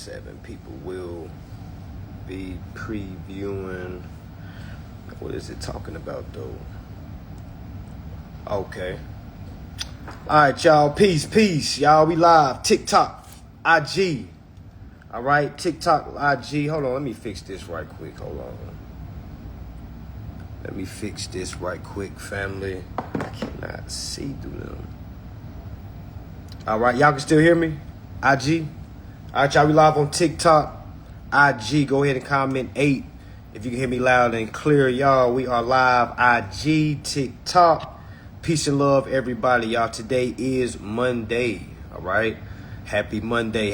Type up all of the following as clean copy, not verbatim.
7 people will be previewing. What is it talking about, though? Okay. All right, y'all. Peace. Y'all, we live. TikTok, IG. All right, TikTok, IG. Hold on, let me fix this right quick. Hold on. Let me fix this right quick, family. I cannot see through them. All right, y'all can still hear me? IG? All right, y'all, we live on TikTok, IG. Go ahead and comment 8 if you can hear me loud and clear. Y'all, we are live, IG, TikTok. Peace and love, everybody, y'all. Today is Monday, all right? Happy Monday,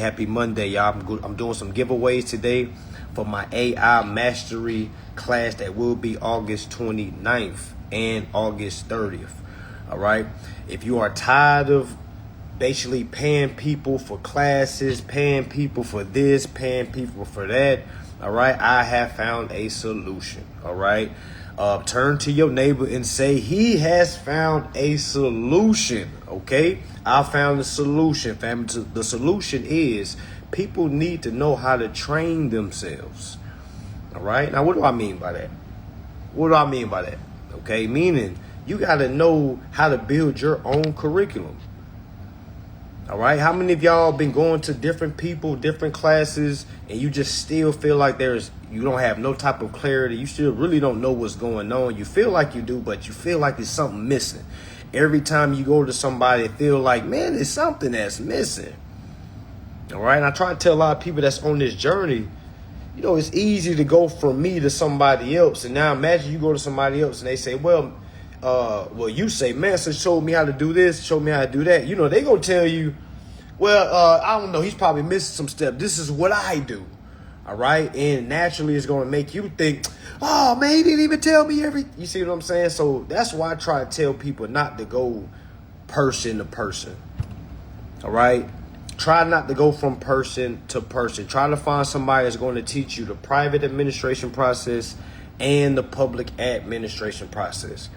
y'all. I'm doing some giveaways today for my AI Mastery class that will be August 29th and August 30th, all right? If you are tired of basically paying people for classes, paying people for this, paying people for that, all right, I have found a solution, all right? Turn to your neighbor and say, he has found a solution, okay? I found a solution, family. The solution is people need to know how to train themselves, all right? Now, what do I mean by that? Okay, meaning you got to know how to build your own curriculum. All right. How many of y'all been going to different people, different classes, and you just still feel like you don't have no type of clarity? You still really don't know what's going on. You feel like you do, but you feel like there's something missing. Every time you go to somebody, feel like, man, there's something that's missing. All right. And I try to tell a lot of people that's on this journey, you know, it's easy to go from me to somebody else. And now imagine you go to somebody else and they say, well, you say, Master showed me how to do this, showed me how to do that. You know, they gonna tell you, well, I don't know, he's probably missing some steps. This is what I do. All right. And naturally it's gonna make you think, oh man, he didn't even tell me everything. You see what I'm saying? So that's why I try to tell people not to go person to person. All right. Try not to go from person to person. Try to find somebody that's going to teach you the private administration process and the public administration process.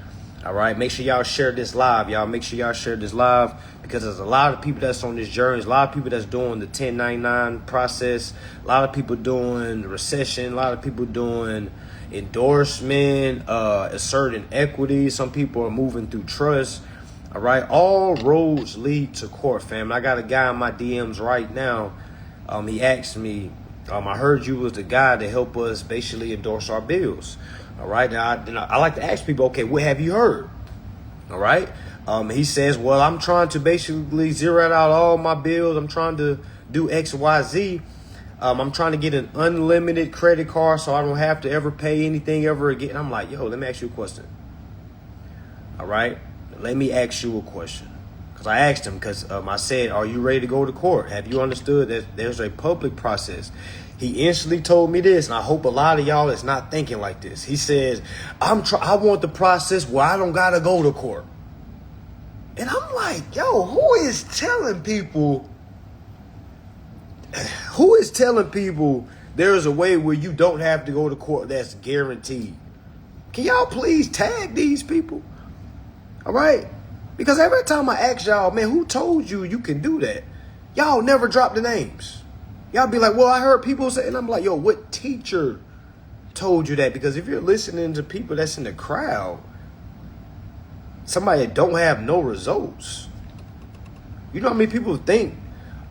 All right, make sure y'all share this live, y'all. Make sure y'all share this live because there's a lot of people that's on this journey. There's a lot of people that's doing the 1099 process. A lot of people doing recession. A lot of people doing endorsement, asserting equity. Some people are moving through trust. All right, all roads lead to court, fam. I got a guy in my DMs right now. He asked me, I heard you was the guy to help us basically endorse our bills. All right. Now, I like to ask people, okay, what have you heard? All right. He says, well, I'm trying to basically zero out all my bills. I'm trying to do X, Y, Z. I'm trying to get an unlimited credit card so I don't have to ever pay anything ever again. I'm like, yo, let me ask you a question. All right. Let me ask you a question. Because I asked him because I said, are you ready to go to court? Have you understood that there's a public process? He instantly told me this, and I hope a lot of y'all is not thinking like this. He says, I want the process where I don't got to go to court. And I'm like, yo, who is telling people there's a way where you don't have to go to court that's guaranteed? Can y'all please tag these people? All right? Because every time I ask y'all, man, who told you you can do that? Y'all never drop the names. Y'all be like, well, I heard people say, and I'm like, yo, what teacher told you that? Because if you're listening to people that's in the crowd, somebody that don't have no results, you know how many people think,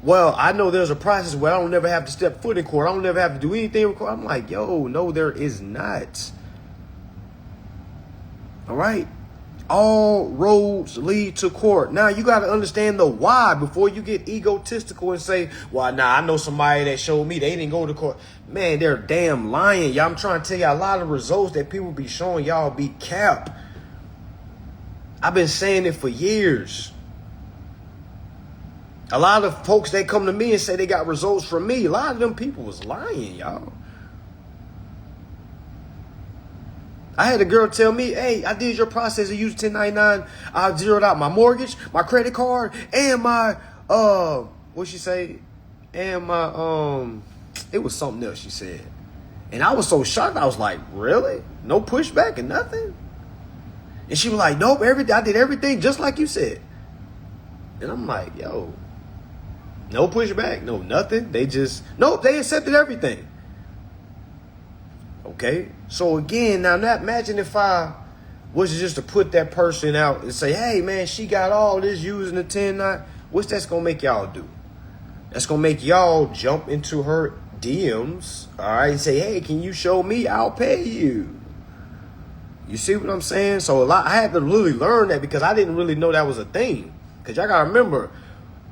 well, I know there's a process where I don't never have to step foot in court. I don't never have to do anything in court. I'm like, yo, no, there is not. All right. All roads lead to court. Now, you got to understand the why before you get egotistical and say, well, I know somebody that showed me they didn't go to court. Man, they're damn lying. Y'all, I'm trying to tell y'all a lot of results that people be showing y'all be cap. I've been saying it for years. A lot of folks, they come to me and say they got results from me. A lot of them people was lying, y'all. I had a girl tell me, hey, I did your process of using 1099. I zeroed out my mortgage, my credit card, and my, what'd she say? And my, it was something else she said. And I was so shocked. I was like, really? No pushback and nothing? And she was like, nope, I did everything just like you said. And I'm like, yo, No pushback, no nothing. They just, nope, they accepted everything. Okay? So again, now imagine if I was just to put that person out and say, hey man, she got all this using the 10-9. What's that's gonna make y'all do? That's gonna make y'all jump into her DMs, all right, and say, hey, can you show me? I'll pay you. You see what I'm saying? So I had to really learn that because I didn't really know that was a thing. Because y'all gotta remember,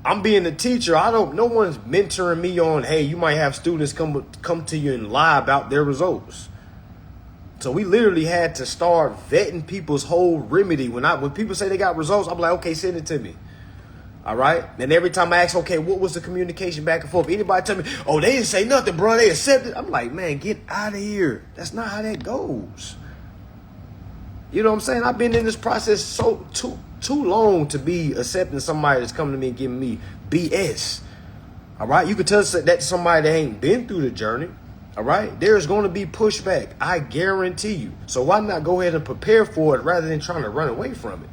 I'm being a teacher. No one's mentoring me on, hey, you might have students come to you and lie about their results. So we literally had to start vetting people's whole remedy. When people say they got results, I'm like, okay, send it to me. All right. And every time I ask, okay, what was the communication back and forth? Anybody tell me, oh, they didn't say nothing, bro. They accepted. I'm like, man, get out of here. That's not how that goes. You know what I'm saying? I've been in this process too long to be accepting somebody that's coming to me and giving me BS. All right. You could tell that to somebody that ain't been through the journey. All right. There's going to be pushback. I guarantee you. So why not go ahead and prepare for it rather than trying to run away from it?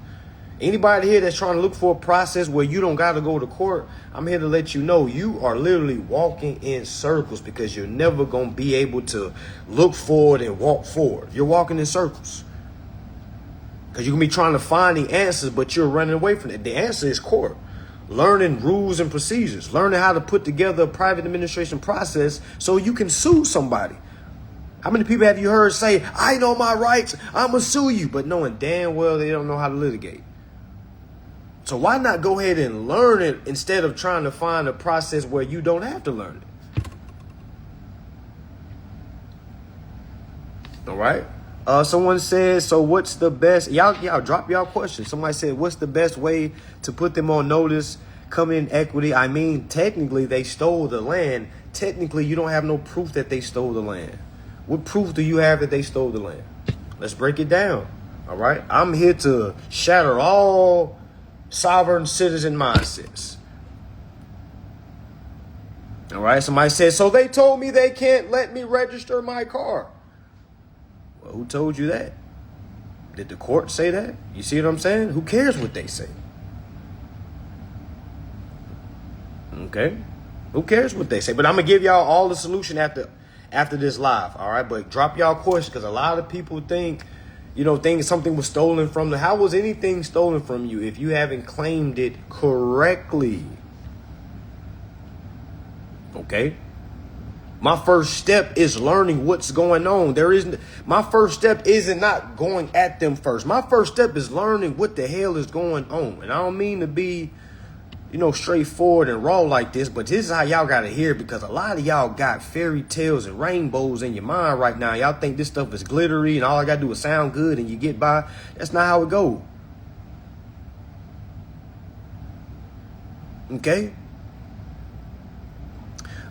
Anybody here that's trying to look for a process where you don't got to go to court, I'm here to let you know you are literally walking in circles because you're never going to be able to look forward and walk forward. You're walking in circles. Because you're going to be trying to find the answers, but you're running away from it. The answer is court. Learning rules and procedures. Learning how to put together a private administration process so you can sue somebody. How many people have you heard say, I know my rights, I'm going to sue you, but knowing damn well they don't know how to litigate? So why not go ahead and learn it instead of trying to find a process where you don't have to learn it? All right. Someone says, so what's the best? Y'all drop y'all questions. Somebody said, what's the best way to put them on notice? Come in equity. I mean, technically they stole the land. Technically, you don't have no proof that they stole the land. What proof do you have that they stole the land? Let's break it down. All right. I'm here to shatter all sovereign citizen mindsets. All right. Somebody says, so they told me they can't let me register my car. Well, who told you that? Did the court say that? You see what I'm saying? Who cares what they say? Okay. Who cares what they say? But I'm going to give y'all all the solution after this live. All right. But drop y'all questions because a lot of people think something was stolen from them. How was anything stolen from you if you haven't claimed it correctly? Okay. My first step is learning what's going on. My first step isn't not going at them first. My first step is learning what the hell is going on. And I don't mean to be, straightforward and raw like this, but this is how y'all got to hear because a lot of y'all got fairy tales and rainbows in your mind right now. Y'all think this stuff is glittery and all I got to do is sound good and you get by. That's not how it goes. Okay?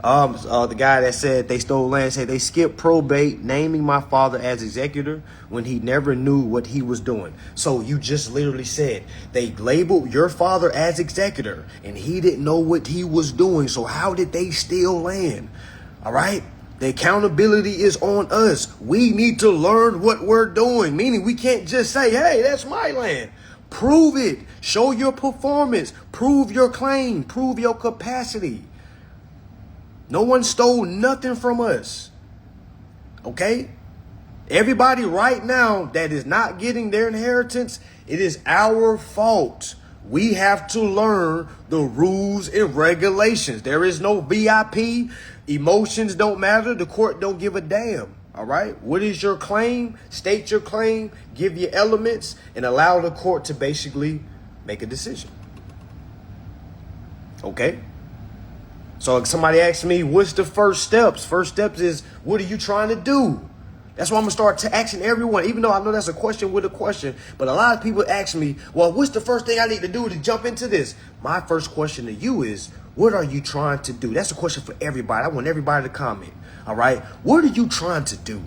The guy that said they stole land said they skipped probate, naming my father as executor when he never knew what he was doing. So you just literally said they labeled your father as executor and he didn't know what he was doing. So how did they steal land? All right. The accountability is on us. We need to learn what we're doing, meaning we can't just say, hey, that's my land. Prove it. Show your performance. Prove your claim. Prove your capacity. No one stole nothing from us. Okay? Everybody right now that is not getting their inheritance, it is our fault. We have to learn the rules and regulations. There is no VIP. Emotions don't matter. The court don't give a damn. All right? What is your claim? State your claim, give your elements, and allow the court to basically make a decision. Okay? So if somebody asks me, what's the first steps? First steps is, what are you trying to do? That's why I'm going to start asking everyone, even though I know that's a question with a question. But a lot of people ask me, well, what's the first thing I need to do to jump into this? My first question to you is, what are you trying to do? That's a question for everybody. I want everybody to comment. All right. What are you trying to do?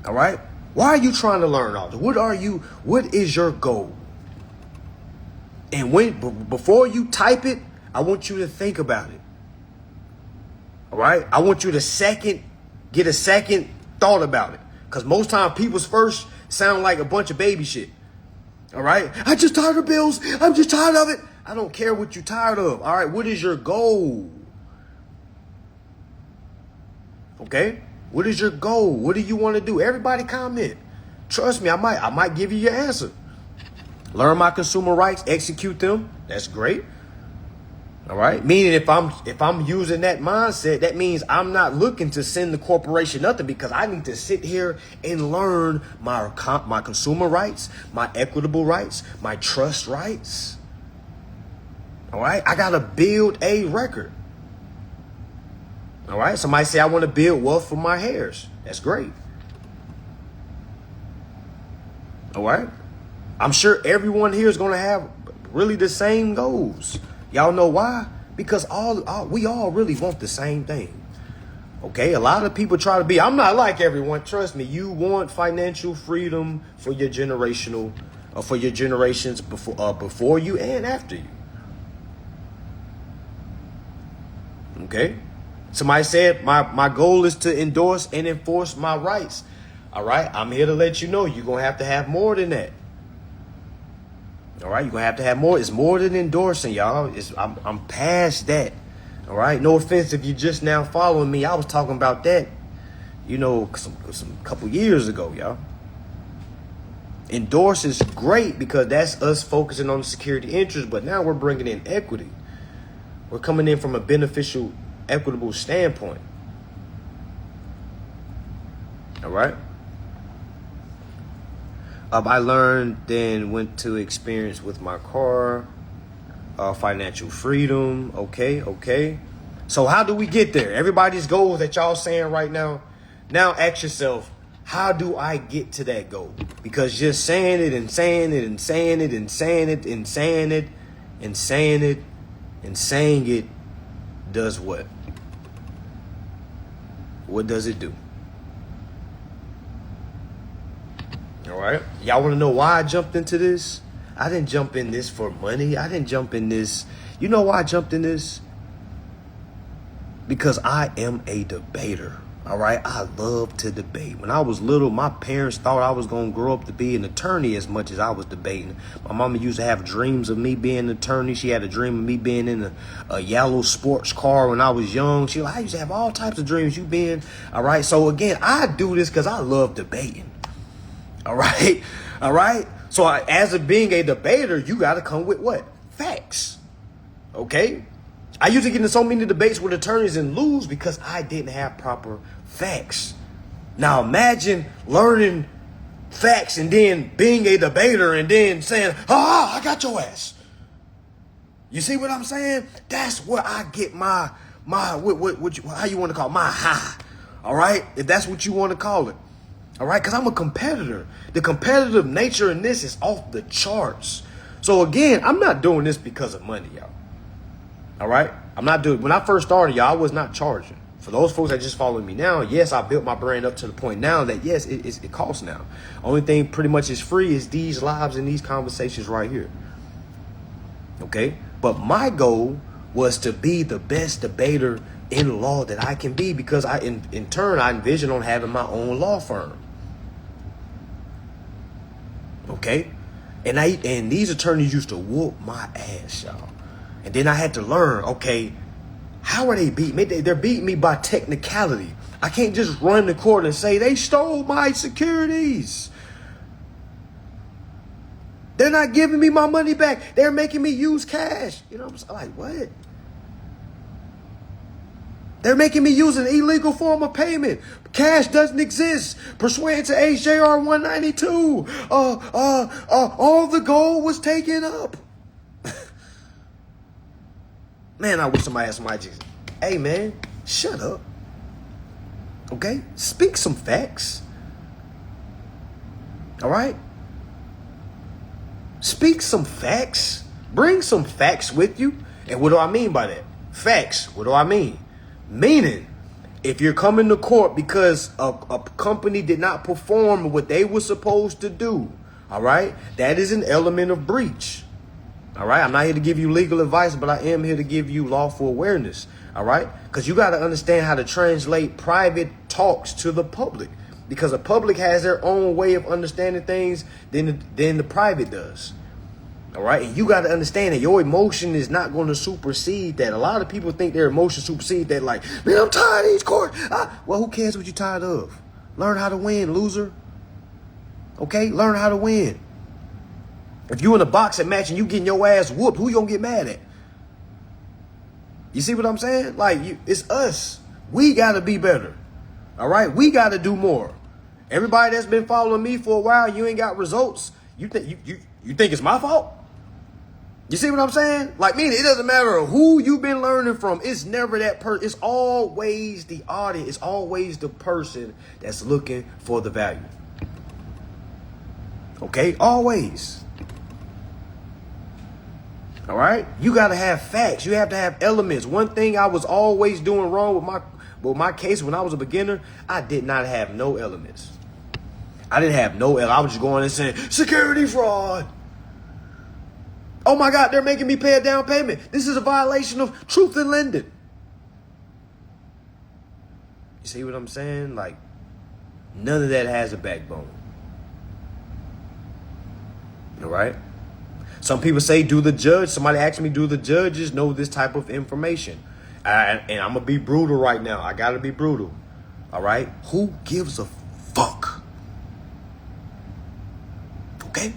All right. Why are you trying to learn all this? What is your goal? And before you type it, I want you to think about it. All right. I want you to get a second thought about it. Because most times people's first sound like a bunch of baby shit. All right. I just tired of bills. I'm just tired of it. I don't care what you're tired of. All right, what is your goal? Okay? What is your goal? What do you want to do? Everybody comment. Trust me, I might give you your answer. Learn my consumer rights, execute them. That's great. All right. Meaning if I'm using that mindset, that means I'm not looking to send the corporation nothing, because I need to sit here and learn my consumer rights, my equitable rights, my trust rights. All right. I got to build a record. All right. Somebody say I want to build wealth from my hairs. That's great. All right. I'm sure everyone here is going to have really the same goals. Y'all know why? Because we all really want the same thing. Okay, a lot of people try to be. I'm not like everyone. Trust me. You want financial freedom for your generations before you and after you. Okay. Somebody said my goal is to endorse and enforce my rights. All right. I'm here to let you know you're gonna have to have more than that. All right, you're going to have more. It's more than endorsing, y'all. I'm past that. All right, no offense if you're just now following me. I was talking about that, some couple years ago, y'all. Endorse is great because that's us focusing on the security interest, but now we're bringing in equity. We're coming in from a beneficial, equitable standpoint. All right. I learned, then went to experience with my car, financial freedom. Okay. So how do we get there? Everybody's goals that y'all saying right now. Now ask yourself, how do I get to that goal? Because just saying it and saying it and saying it and saying it and saying it and saying it and saying it does what? What does it do? All right. Y'all want to know why I jumped into this? I didn't jump in this for money. I didn't jump in this. You know why I jumped in this? Because I am a debater. All right. I love to debate. When I was little, my parents thought I was going to grow up to be an attorney as much as I was debating. My mama used to have dreams of me being an attorney. She had a dream of me being in a yellow sports car when I was young. I used to have all types of dreams. You being. All right. So again, I do this because I love debating. All right. All right. So as being a debater, you got to come with what? Facts. Okay. I used to get into so many debates with attorneys and lose because I didn't have proper facts. Now imagine learning facts and then being a debater and then saying, I got your ass. You see what I'm saying? That's where I get my how you want to call it? My high. All right. If that's what you want to call it. All right, because I'm a competitor. The competitive nature in this is off the charts. So again, I'm not doing this because of money, y'all. All right, I'm not doing. When I first started, y'all, I was not charging. For those folks that just follow me now, yes, I built my brand up to the point now that yes, it costs now. Only thing pretty much is free is these lives and these conversations right here. Okay, but my goal was to be the best debater in law that I can be, because in turn I envision on having my own law firm. Okay, and these attorneys used to whoop my ass, y'all. And then I had to learn, okay, how are they beating me? They're beating me by technicality. I can't just run the court and say they stole my securities. They're not giving me my money back. They're making me use cash. You know, I'm like, what? They're making me use an illegal form of payment. Cash doesn't exist. Pursuant to HJR 192, all the gold was taken up. Man, I wish somebody had somebody just, hey man, shut up. Okay? Speak some facts. All right? Speak some facts. Bring some facts with you. And what do I mean by that? Facts. What do I mean? Meaning, if you're coming to court because a company did not perform what they were supposed to do, all right, that is an element of breach. All right, I'm not here to give you legal advice, but I am here to give you lawful awareness. All right, because you got to understand how to translate private talks to the public, because the public has their own way of understanding things than the private does. All right. And you got to understand that your emotion is not going to supersede that. A lot of people think their emotion supersede that. Like, man, I'm tired of these courts. Well, who cares what you're tired of? Learn how to win, loser. Okay? Learn how to win. If you in a boxing match and you getting your ass whooped, who you going to get mad at? You see what I'm saying? Like, it's us. We got to be better. All right? We got to do more. Everybody that's been following me for a while, you ain't got results. You think you think it's my fault? You see what I'm saying? Like, meaning it doesn't matter who you've been learning from. It's never that person. It's always the audience. It's always the person that's looking for the value. Okay? Always. All right? You got to have facts. You have to have elements. One thing I was always doing wrong with my case when I was a beginner, I did not have no elements. I didn't have no elements. I was just going and saying, security fraud. Oh my God, they're making me pay a down payment. This is a violation of truth in lending. You see what I'm saying? Like, none of that has a backbone. All right? Some people say, do the judge. Somebody asked me, do the judges know this type of information? And I'm going to be brutal right now. I got to be brutal. All right? Who gives a fuck? Okay?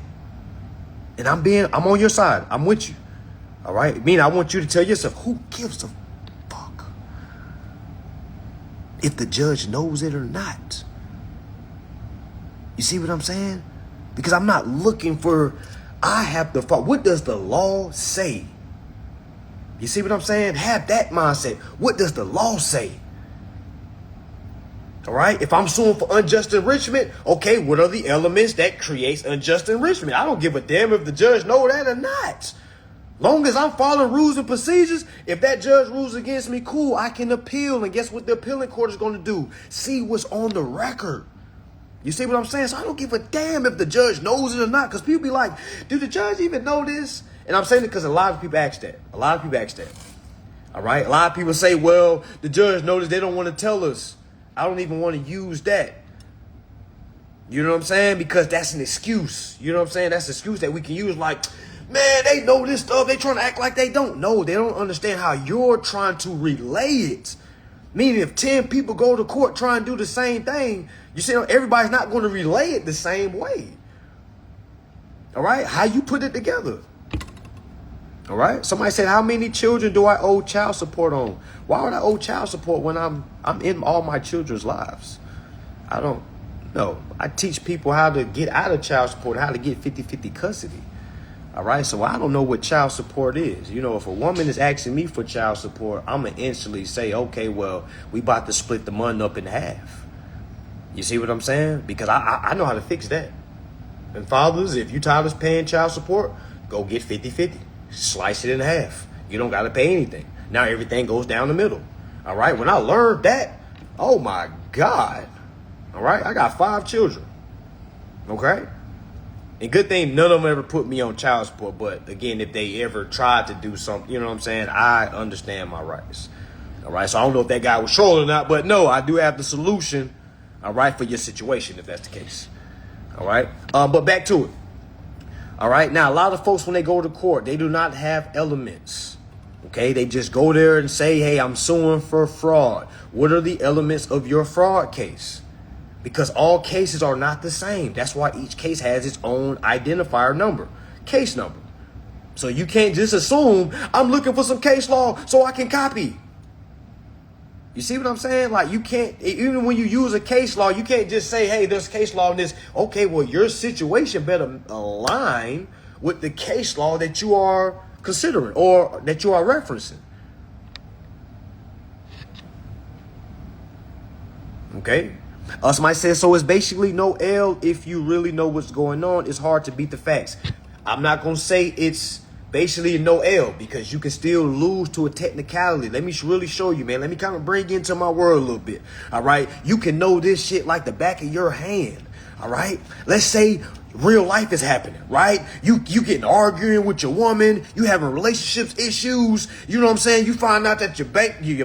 And I'm on your side. I'm with you. All right? I want you to tell yourself, who gives a fuck? If the judge knows it or not. You see what I'm saying? Because I'm not looking for, I have to fuck. What does the law say? You see what I'm saying? Have that mindset. What does the law say? All right. If I'm suing for unjust enrichment, okay, what are the elements that creates unjust enrichment? I don't give a damn if the judge know that or not. Long as I'm following rules and procedures, if that judge rules against me, cool, I can appeal. And guess what the appealing court is going to do? See what's on the record. You see what I'm saying? So I don't give a damn if the judge knows it or not. Because people be like, do the judge even know this? And I'm saying it because a lot of people ask that. A lot of people ask that. All right. A lot of people say, well, the judge knows they don't want to tell us. I don't even want to use that. You know what I'm saying? Because that's an excuse. You know what I'm saying? That's an excuse that we can use. Like, man, they know this stuff. They trying to act like they don't know. They don't understand how you're trying to relay it. Meaning if 10 people go to court trying to do the same thing, you see, everybody's not going to relay it the same way. All right? How you put it together. All right. Somebody said, how many children do I owe child support on? Why would I owe child support when I'm in all my children's lives? I don't know. I teach people how to get out of child support, how to get 50-50 custody. All right. So I don't know what child support is. You know, if a woman is asking me for child support, I'm going to instantly say, okay, well, we about to split the money up in half. You see what I'm saying? Because I know how to fix that. And fathers, if you tired of paying child support, go get 50-50. Slice it in half. You don't got to pay anything. Now everything goes down the middle. All right. When I learned that, oh my God. All right. I got 5 children. Okay. And good thing none of them ever put me on child support. But again, if they ever tried to do something, you know what I'm saying? I understand my rights. All right. So I don't know if that guy was trolling or not, but no, I do have the solution. All right. For your situation, if that's the case. All right. But back to it. All right. Now, a lot of folks, when they go to court, they do not have elements. Okay. They just go there and say, hey, I'm suing for fraud. What are the elements of your fraud case? Because all cases are not the same. That's why each case has its own identifier number, case number. So you can't just assume I'm looking for some case law so I can copy. You see what I'm saying? Like, you can't, even when you use a case law, you can't just say, hey, there's case law in this. Okay, well, your situation better align with the case law that you are considering or that you are referencing. Okay? Somebody says, so it's basically no L if you really know what's going on. It's hard to beat the facts. I'm not going to say it's basically no L because you can still lose to a technicality. Let me really show you, man. Let me kind of bring you into my world a little bit. All right. You can know this shit like the back of your hand. All right. Let's say real life is happening, right? You getting arguing with your woman. You having relationships issues. You know what I'm saying? You find out that your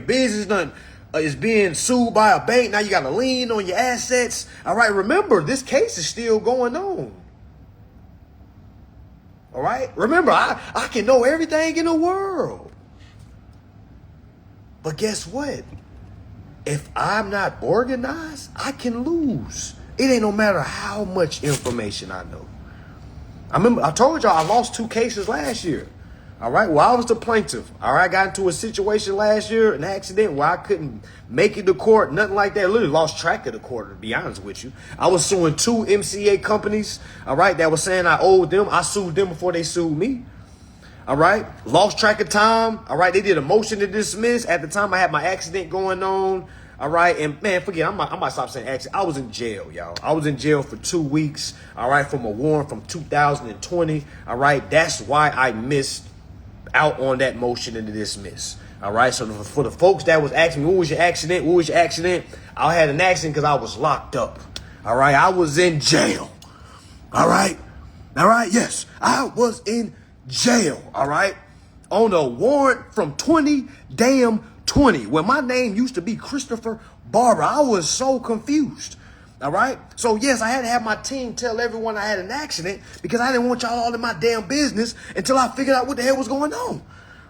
business is being sued by a bank. Now you got a lien on your assets. All right. Remember, this case is still going on. All right? Remember, I can know everything in the world. But guess what? If I'm not organized, I can lose. It ain't no matter how much information I know. I remember I told y'all I lost 2 cases last year. All right. Well, I was the plaintiff. All right. I got into a situation last year, an accident where I couldn't make it to court, nothing like that. I literally lost track of the court, to be honest with you. I was suing 2 MCA companies, all right, that was saying I owed them. I sued them before they sued me. All right. Lost track of time. All right. They did a motion to dismiss. At the time, I had my accident going on. All right. And man, forget, I might stop saying accident. I was in jail, y'all. I was in jail for 2 weeks. All right. From a warrant from 2020. All right. That's why I missed out on that motion to dismiss. All right. So for the folks that was asking me, what was your accident? What was your accident? I had an accident because I was locked up. All right. I was in jail. All right. All right. Yes, I was in jail. All right. On a warrant from 2020, when my name used to be Christopher Barber. I was so confused. All right. So, yes, I had to have my team tell everyone I had an accident because I didn't want y'all all in my damn business until I figured out what the hell was going on.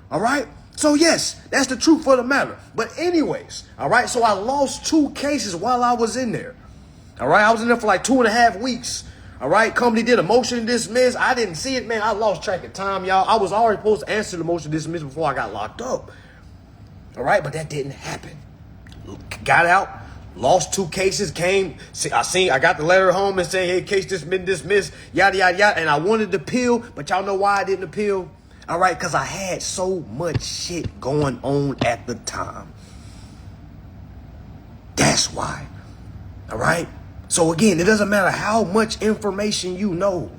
All right. So, yes, that's the truth of the matter. But anyways, all right. So I lost 2 cases while I was in there. All right. I was in there for like 2.5 weeks. All right. Company did a motion to dismiss. I didn't see it, man. I lost track of time, y'all. I was already supposed to answer the motion to dismiss before I got locked up. All right. But that didn't happen. Got out. Lost 2 cases, I got the letter home and saying, hey, case this been dismissed, yada, yada, yada. And I wanted to appeal, but y'all know why I didn't appeal? All right, because I had so much shit going on at the time. That's why. All right? So again, it doesn't matter how much information you know.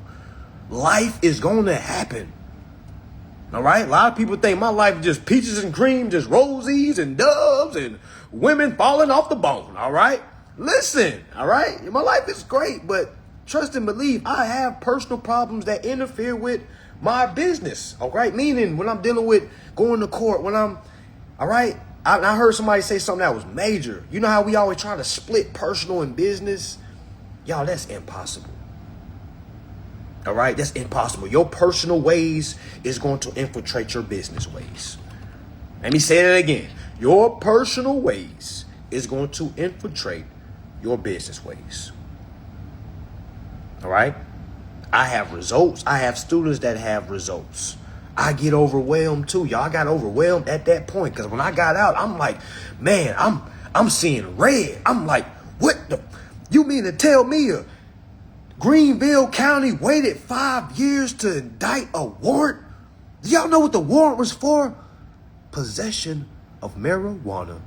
Life is going to happen. All right? A lot of people think my life is just peaches and cream, just rosies and doves and women falling off the bone. All right? Listen. All right? My life is great, but trust and believe, I have personal problems that interfere with my business. All right? Meaning when I'm dealing with going to court, when I'm, all right? I heard somebody say something that was major. You know how we always try to split personal and business? Y'all, that's impossible. All right, that's impossible. Your personal ways is going to infiltrate your business ways. Let me say that again. Your personal ways is going to infiltrate your business ways. All right? I have results. I have students that have results. I get overwhelmed too. Y'all got overwhelmed at that point because when I got out, I'm like, man, I'm seeing red. I'm like, what the? You mean to tell me Greenville County waited 5 years to indict a warrant? Do y'all know what the warrant was for? Possession of marijuana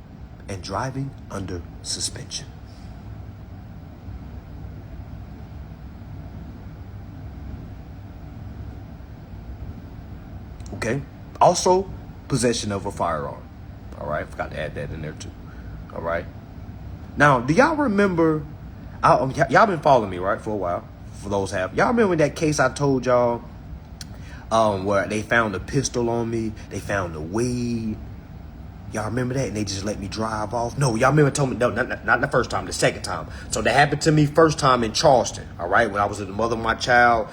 and driving under suspension. Okay. Also, possession of a firearm. All right. Forgot to add that in there too. All right. Now, do y'all remember? Y'all been following me, right, for a while. For those have, y'all remember that case I told y'all, where they found a pistol on me, they found the weed. Y'all remember that? And they just let me drive off. No, y'all remember told me no, not the first time, the second time. So that happened to me first time in Charleston. All right, when I was with the mother of my child,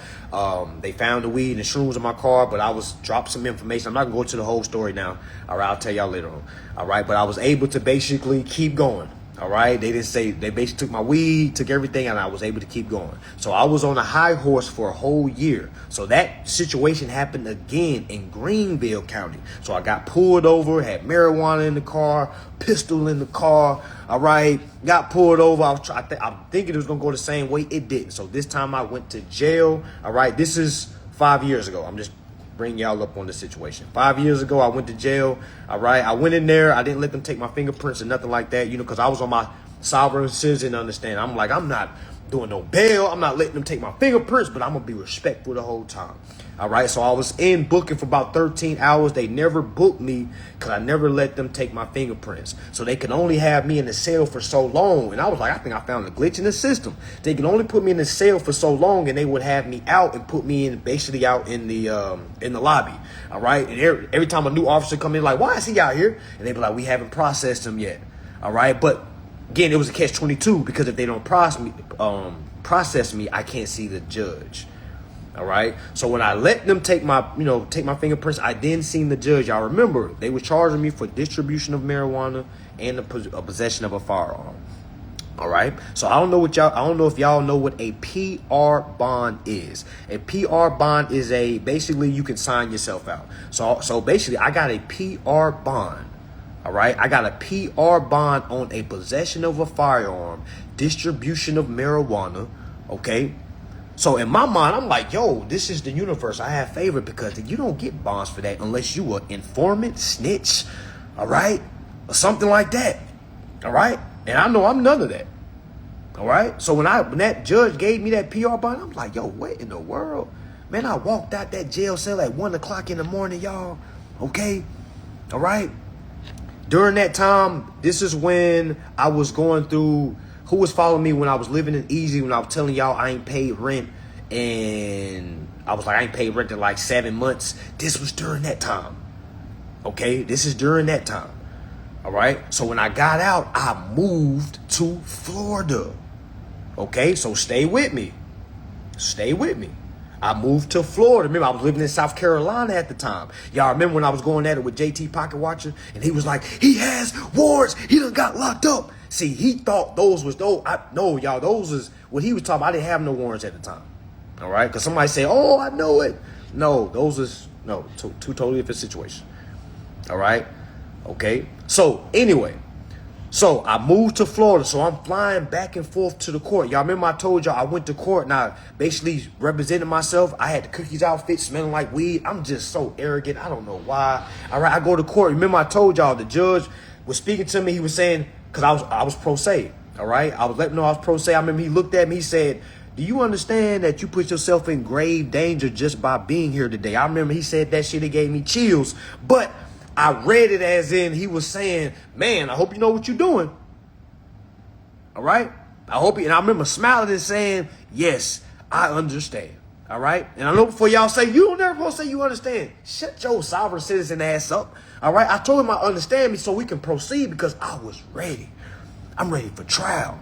they found the weed and the shrooms in my car, but I was dropped some information. I'm not gonna go into the whole story now. All right, I'll tell y'all later on. All right, but I was able to basically keep going. All right. They didn't say, they basically took my weed, took everything, and I was able to keep going. So I was on a high horse for a whole year. So that situation happened again in Greenville County. So I got pulled over, had marijuana in the car, pistol in the car. All right. Got pulled over. I'm thinking it was going to go the same way. It didn't. So this time I went to jail. All right. This is 5 years ago. I'm just bring y'all up on the situation. 5 years ago, I went to jail. All right. I went in there. I didn't let them take my fingerprints or nothing like that, because I was on my sovereign citizen understand. I'm like, I'm not doing no bail. I'm not letting them take my fingerprints, but I'm going to be respectful the whole time. All right. So I was in booking for about 13 hours. They never booked me because I never let them take my fingerprints. So they could only have me in the cell for so long. And I was like, I think I found a glitch in the system. They can only put me in the cell for so long, and they would have me out and put me in basically out in the lobby. All right. And every time a new officer come in, like, why is he out here? And they be like, we haven't processed him yet. All right. But again, it was a catch-22 because if they don't process me, I can't see the judge. All right. So when I let them take my fingerprints, I then seen the judge. Y'all remember they was charging me for distribution of marijuana and a possession of a firearm. All right. So I don't know if y'all know what a PR bond is. A PR bond is basically you can sign yourself out. So basically I got a PR bond. All right. I got a PR bond on a possession of a firearm, distribution of marijuana. Okay. So in my mind, I'm like, yo, this is the universe I have favored, because you don't get bonds for that unless you are informant, snitch, all right, or something like that, all right? And I know I'm none of that, all right? So when that judge gave me that PR bond, I'm like, yo, what in the world? Man, I walked out that jail cell at 1 o'clock in the morning, y'all, okay, all right? During that time, this is when I was going through. Who was following me when I was living in Easy, when I was telling y'all I ain't paid rent, and I was like, I ain't paid rent in like 7 months. This was during that time. Okay, this is during that time. All right. So when I got out, I moved to Florida. Okay, so stay with me. Stay with me. I moved to Florida. Remember, I was living in South Carolina at the time. Y'all remember when I was going at it with JT Pocket Watcher, and he was like, he has warrants. He done got locked up. See, he thought those was those. No, y'all, those is what he was talking about. I didn't have no warrants at the time. All right, because somebody say, oh, I know it. No, those is two totally different situations. All right, okay. So anyway, so I moved to Florida. So I'm flying back and forth to the court. Y'all remember I told y'all I went to court and I basically represented myself. I had the cookies outfit smelling like weed. I'm just so arrogant. I don't know why. All right, I go to court. Remember I told y'all the judge was speaking to me. He was saying, because I was pro se, all right? I was letting him know I was pro se. I remember he looked at me, he said, do you understand that you put yourself in grave danger just by being here today? I remember he said that shit, it gave me chills. But I read it as in he was saying, man, I hope you know what you're doing. All right? I hope you, and I remember smiling and saying, yes, I understand. All right? And I know before y'all say, you don't ever supposed to say you understand. Shut your sovereign citizen ass up. All right? I told him I understand me so we can proceed because I was ready. I'm ready for trial.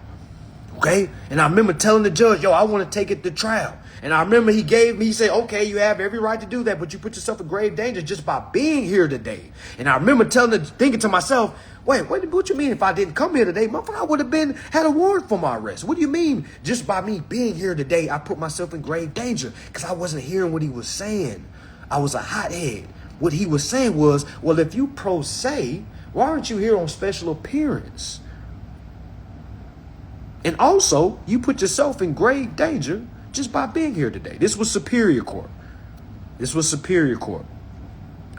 Okay? And I remember telling the judge, yo, I want to take it to trial. And I remember he said, okay, you have every right to do that, but you put yourself in grave danger just by being here today. And I remember thinking to myself, wait, what you mean if I didn't come here today? Motherfucker, I would have had a warrant for my arrest. What do you mean just by me being here today, I put myself in grave danger? Because I wasn't hearing what he was saying. I was a hothead. What he was saying was, well, if you pro se, why aren't you here on special appearance? And also, you put yourself in grave danger just by being here today. This was Superior Court.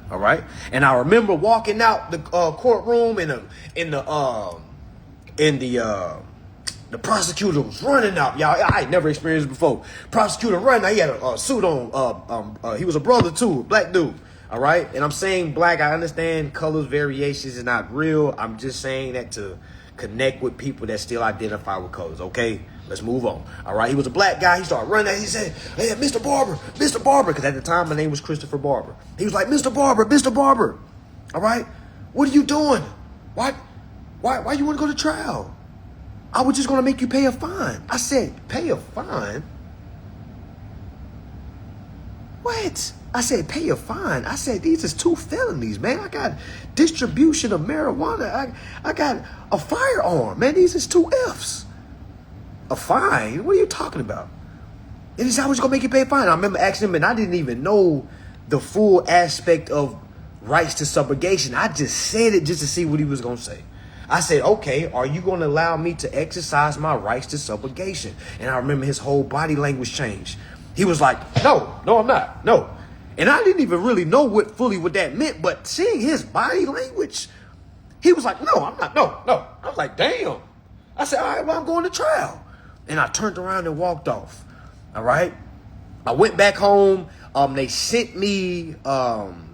All right. And I remember walking out the courtroom the prosecutor was running out. Y'all, I ain't never experienced it before. Prosecutor running out. He had a suit on. He was a brother too, a black dude. All right. And I'm saying black. I understand colors variations is not real. I'm just saying that to connect with people that still identify with colors. Okay. Let's move on. All right. He was a black guy. He started running out. He said, hey, Mr. Barber. Because at the time, my name was Christopher Barber. He was like, Mr. Barber. All right. What are you doing? Why you want to go to trial? I was just going to make you pay a fine. I said, pay a fine? What? I said, pay a fine. I said, these is 2 felonies, man. I got distribution of marijuana. I got a firearm, man. These is 2 Fs. A fine? What are you talking about? And he said, I was going to make you pay a fine. I remember asking him, and I didn't even know the full aspect of rights to subrogation. I just said it just to see what he was going to say. I said, okay, are you going to allow me to exercise my rights to subrogation? And I remember his whole body language changed. He was like, no, I'm not. No. And I didn't even really know what that meant. But seeing his body language, he was like, no, I'm not. No. I was like, damn. I said, all right, well, I'm going to trial. And I turned around and walked off. All right. I went back home. They sent me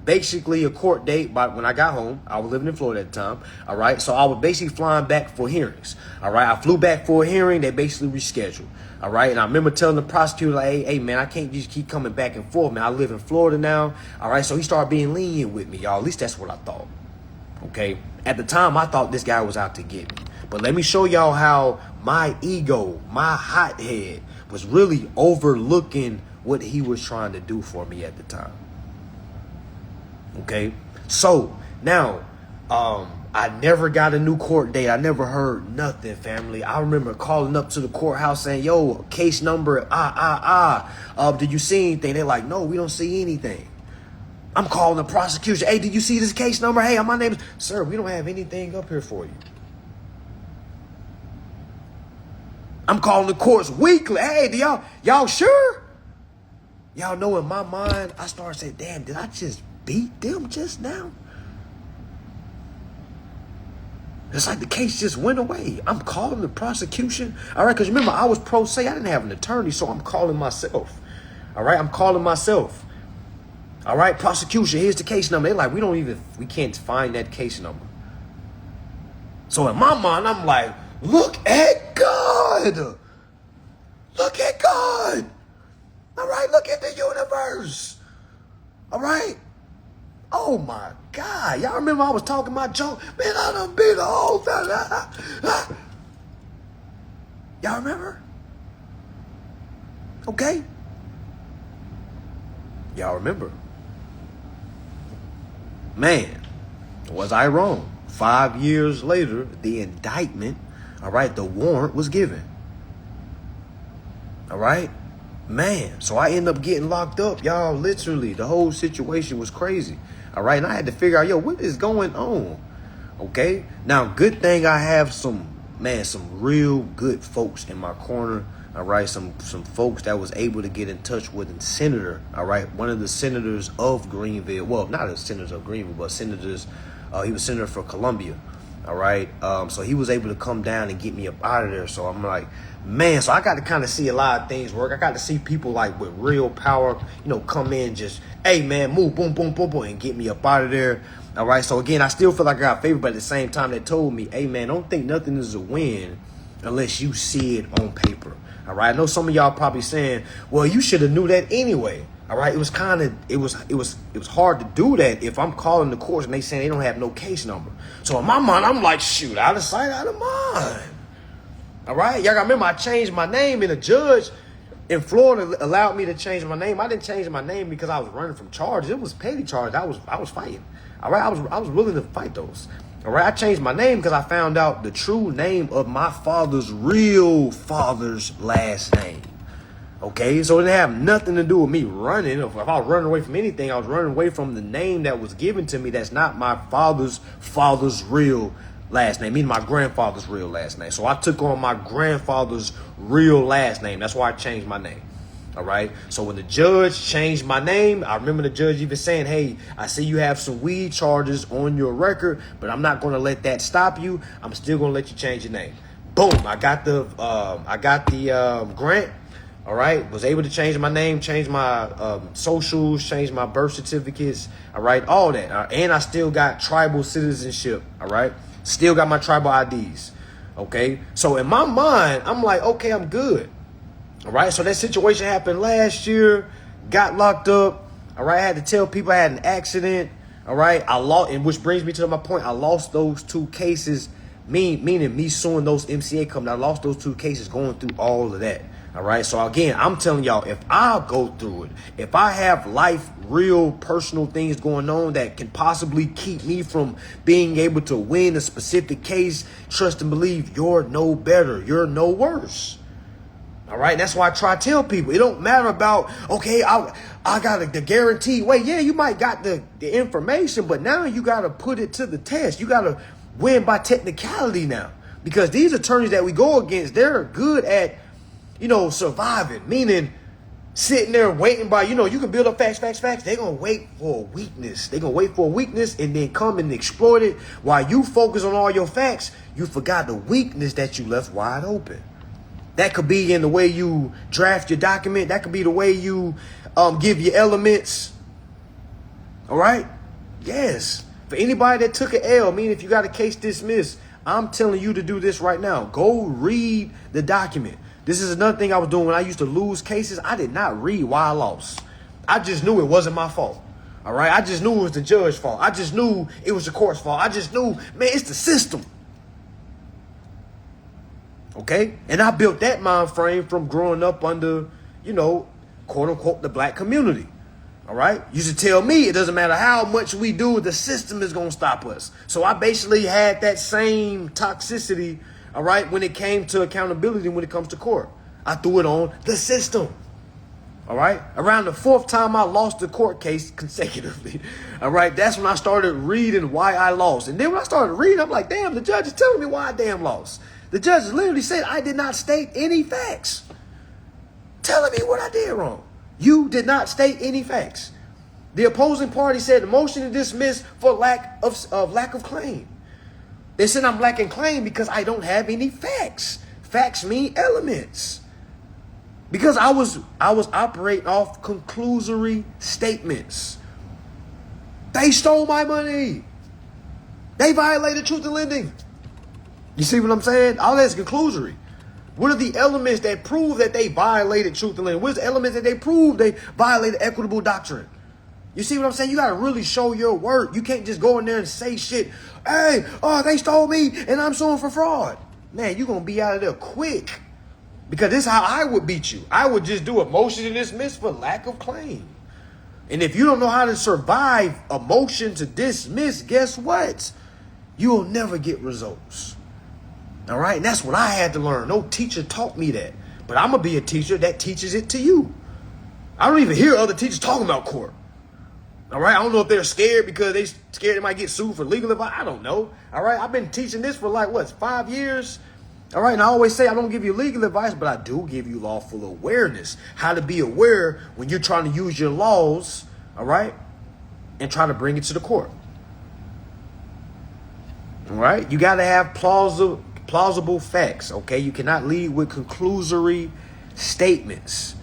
basically a court date when I got home. I was living in Florida at the time. All right. So I was basically flying back for hearings. All right. I flew back for a hearing. They basically rescheduled. All right. And I remember telling the prosecutor, like, hey, man, I can't just keep coming back and forth, man. I live in Florida now. All right. So he started being lenient with me, y'all. At least that's what I thought. Okay. At the time, I thought this guy was out to get me. But let me show y'all how my ego, my hothead, was really overlooking what he was trying to do for me at the time. Okay, so now I never got a new court date. I never heard nothing, family. I remember calling up to the courthouse saying, yo, case number, did you see anything? They're like, no, we don't see anything. I'm calling the prosecution. Hey, did you see this case number? Hey, my name is... Sir, we don't have anything up here for you. I'm calling the courts weekly. Hey, do y'all sure? Y'all know in my mind, I started saying, damn, did I just beat them just now? It's like the case just went away. I'm calling the prosecution. All right, because remember, I was pro se. I didn't have an attorney, so I'm calling myself. All right, I'm calling myself. All right, prosecution, here's the case number. They're like, we can't find that case number. So in my mind, I'm like, look at God. Look at God. All right, look at the universe. All right. Oh my God. Y'all remember I was talking my junk? Man, I done beat the whole thing. Y'all remember? Okay. Y'all remember? Man, was I wrong? 5 years later, the indictment, all right, the warrant was given. All right? Man, so I end up getting locked up, y'all. Literally, the whole situation was crazy. All right, and I had to figure out, yo, what is going on? Okay, now, good thing I have some real good folks in my corner. All right, some folks that was able to get in touch with a senator. All right, one of the senators of Greenville. Well, not a senator of Greenville, but senators. He was senator for Columbia. All right, so he was able to come down and get me up out of there. So I'm like, man, so I got to kind of see a lot of things work. I got to see people like with real power, come in just, hey, man, move, boom, boom, boom, boom, and get me up out of there. All right, so again, I still feel like I got favored, but at the same time, they told me, hey, man, don't think nothing is a win unless you see it on paper. All right, I know some of y'all probably saying, well, you should have knew that anyway. All right, it was hard to do that if I'm calling the courts and they saying they don't have no case number. So in my mind, I'm like, shoot, out of sight, out of mind. All right, y'all gotta remember, I changed my name, and a judge in Florida allowed me to change my name. I didn't change my name because I was running from charges. It was petty charges. I was fighting. All right, I was willing to fight those. All right, I changed my name because I found out the true name of my real father's last name. Okay, so it didn't have nothing to do with me running. If I was running away from anything, I was running away from the name that was given to me that's not my father's real last name, meaning my grandfather's real last name. So I took on my grandfather's real last name. That's why I changed my name. All right. So when the judge changed my name, I remember the judge even saying, hey, I see you have some weed charges on your record, but I'm not going to let that stop you. I'm still going to let you change your name. Boom. I got the grant. All right. Was able to change my name, change my socials, change my birth certificates. All right. All that. And I still got tribal citizenship. All right. Still got my tribal IDs. Okay. So in my mind, I'm like, okay, I'm good. All right. So that situation happened last year, got locked up. All right. I had to tell people I had an accident. All right. I lost, and which brings me to my point. I lost those 2 cases, meaning me suing those MCA companies. I lost those 2 cases going through all of that. All right. So again, I'm telling y'all, if I go through it, if I have life, real personal things going on that can possibly keep me from being able to win a specific case, trust and believe you're no better. You're no worse. All right. That's why I try to tell people it don't matter about, okay, I got the guaranteed way. Yeah, you might got the information, but now you got to put it to the test. You got to win by technicality now, because these attorneys that we go against, they're good at, surviving, meaning sitting there waiting by, you can build up facts. They're going to wait for a weakness. They're going to wait for a weakness and then come and exploit it. While you focus on all your facts, you forgot the weakness that you left wide open. That could be in the way you draft your document. That could be the way you give your elements. All right? Yes. For anybody that took an L, meaning if you got a case dismissed, I'm telling you to do this right now. Go read the document. This is another thing I was doing when I used to lose cases. I did not read why I lost. I just knew it wasn't my fault. All right? I just knew it was the judge's fault. I just knew it was the court's fault. I just knew, man, it's the system. Okay? And I built that mind frame from growing up under, quote unquote, the black community. All right. You should tell me it doesn't matter how much we do, the system is going to stop us. So I basically had that same toxicity. All right. When it came to accountability, when it comes to court, I threw it on the system. All right. Around the fourth time I lost the court case consecutively. All right. That's when I started reading why I lost. And then when I started reading, I'm like, damn, the judge is telling me why I damn lost. The judge literally said I did not state any facts. Telling me what I did wrong. You did not state any facts. The opposing party said the motion to dismiss for lack of claim. They said I'm lacking claim because I don't have any facts. Facts mean elements. Because I was operating off conclusory statements. They stole my money. They violated truth in lending. You see what I'm saying? All that's conclusory. What are the elements that prove that they violated truth in lending? What's the elements that they prove they violated equitable doctrine? You see what I'm saying? You got to really show your work. You can't just go in there and say shit. Hey, they stole me and I'm suing for fraud. Man, you're going to be out of there quick. Because this is how I would beat you. I would just do a motion to dismiss for lack of claim. And if you don't know how to survive a motion to dismiss, guess what? You'll never get results. All right? And that's what I had to learn. No teacher taught me that. But I'm going to be a teacher that teaches it to you. I don't even hear other teachers talking about court. All right? I don't know if they're scared because they scared they might get sued for legal advice. I don't know. All right? I've been teaching this for 5 years. All right, and I always say I don't give you legal advice, but I do give you lawful awareness. How to be aware when you're trying to use your laws, all right, and try to bring it to the court. All right, you got to have plausible facts, okay? You cannot lead with conclusory statements,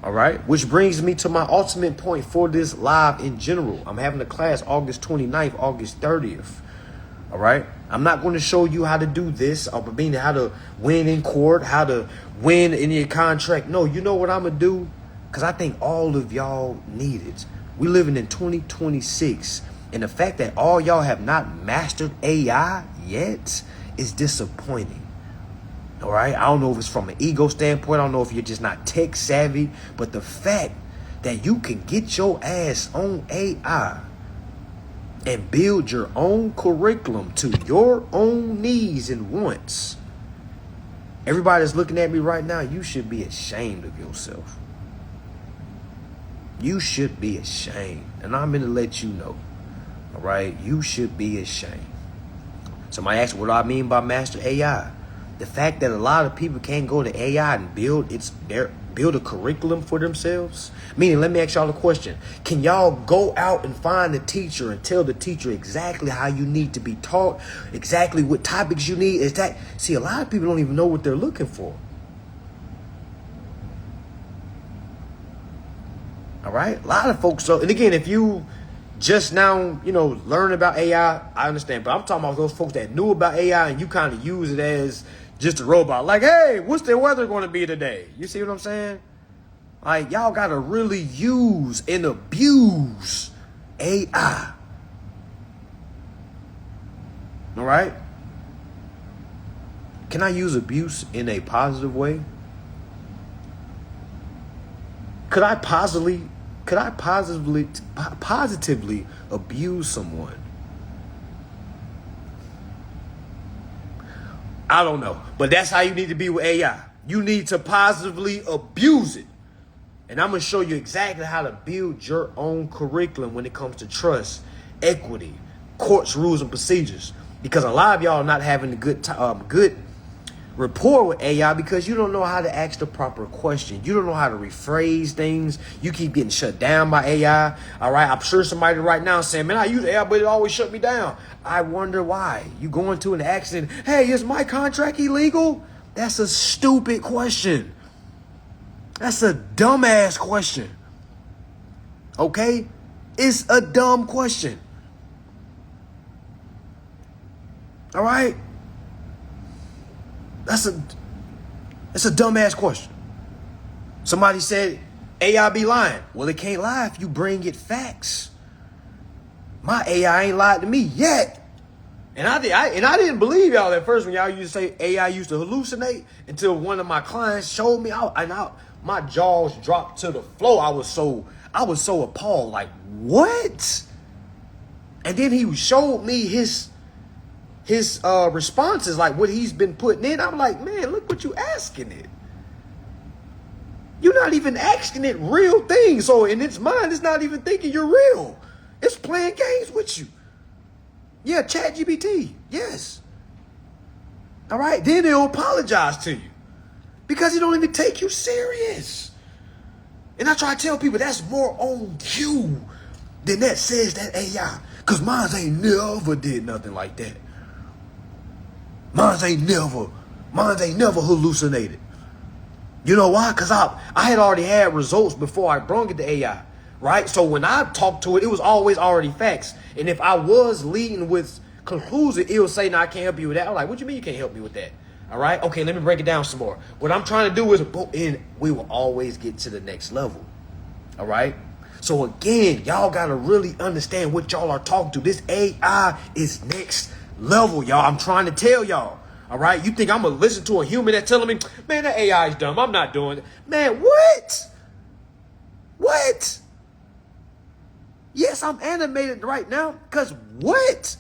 all right? Which brings me to my ultimate point for this live in general. I'm having a class August 29th, August 30th. All right. I'm not going to show you how to do this, or meaning how to win in court, how to win in your contract. No, you know what I'm going to do? Because I think all of y'all need it. We living in 2026. And the fact that all y'all have not mastered AI yet is disappointing. All right. I don't know if it's from an ego standpoint. I don't know if you're just not tech savvy. But the fact that you can get your ass on AI and build your own curriculum to your own needs and wants. Everybody's looking at me right now. You should be ashamed of yourself. You should be ashamed. And I'm going to let you know. All right? You should be ashamed. Somebody asked what do I mean by master AI? The fact that a lot of people can't go to AI and build a curriculum for themselves. Meaning, let me ask y'all a question. Can y'all go out and find a teacher and tell the teacher exactly how you need to be taught, exactly what topics you need? See, a lot of people don't even know what they're looking for. All right? A lot of folks. And again, if you just now, learn about AI, I understand. But I'm talking about those folks that knew about AI and you kind of use it as just a robot. Like, hey, what's the weather going to be today? You see what I'm saying? Like, y'all got to really use and abuse AI. All right? Can I use abuse in a positive way? Could I positively abuse someone? I don't know. But that's how you need to be with AI. You need to positively abuse it. And I'm going to show you exactly how to build your own curriculum when it comes to trust, equity, courts, rules, and procedures. Because a lot of y'all are not having a good rapport with AI because you don't know how to ask the proper question. You don't know how to rephrase things. You keep getting shut down by AI. All right. I'm sure somebody right now is saying, man, I use AI, but it always shut me down. I wonder why. You go into an accident. Hey, is my contract illegal? That's a stupid question. That's a dumbass question. Okay? It's a dumb question. All right? That's a dumbass question. Somebody said AI be lying. Well, it can't lie if you bring it facts. My AI ain't lied to me yet. And I didn't believe y'all at first when y'all used to say AI used to hallucinate until one of my clients showed me. my jaws dropped to the floor. I was so appalled. Like, what? And then he showed me his responses, like what he's been putting in. I'm like, man, look what you asking it. You're not even asking it real things. So in its mind, it's not even thinking you're real. It's playing games with you. Yeah, ChatGPT. Yes. All right. Then it'll apologize to you because it don't even take you serious. And I try to tell people that's more on you than that says that AI. Because mine ain't never did nothing like that. Mine ain't never hallucinated. You know why? Because I had already had results before I brung it to AI, right? So when I talked to it, it was always already facts. And if I was leading with conclusion, it would say, no, I can't help you with that. I'm like, what you mean you can't help me with that? All right? Okay, let me break it down some more. What I'm trying to do is, and we will always get to the next level. All right? So again, y'all got to really understand what y'all are talking to. This AI is next level, y'all. I'm trying to tell y'all. All right, you think I'm gonna listen to a human that's telling me, man, that AI is dumb. I'm not doing it. Man, what? What? Yes, I'm animated right now because what?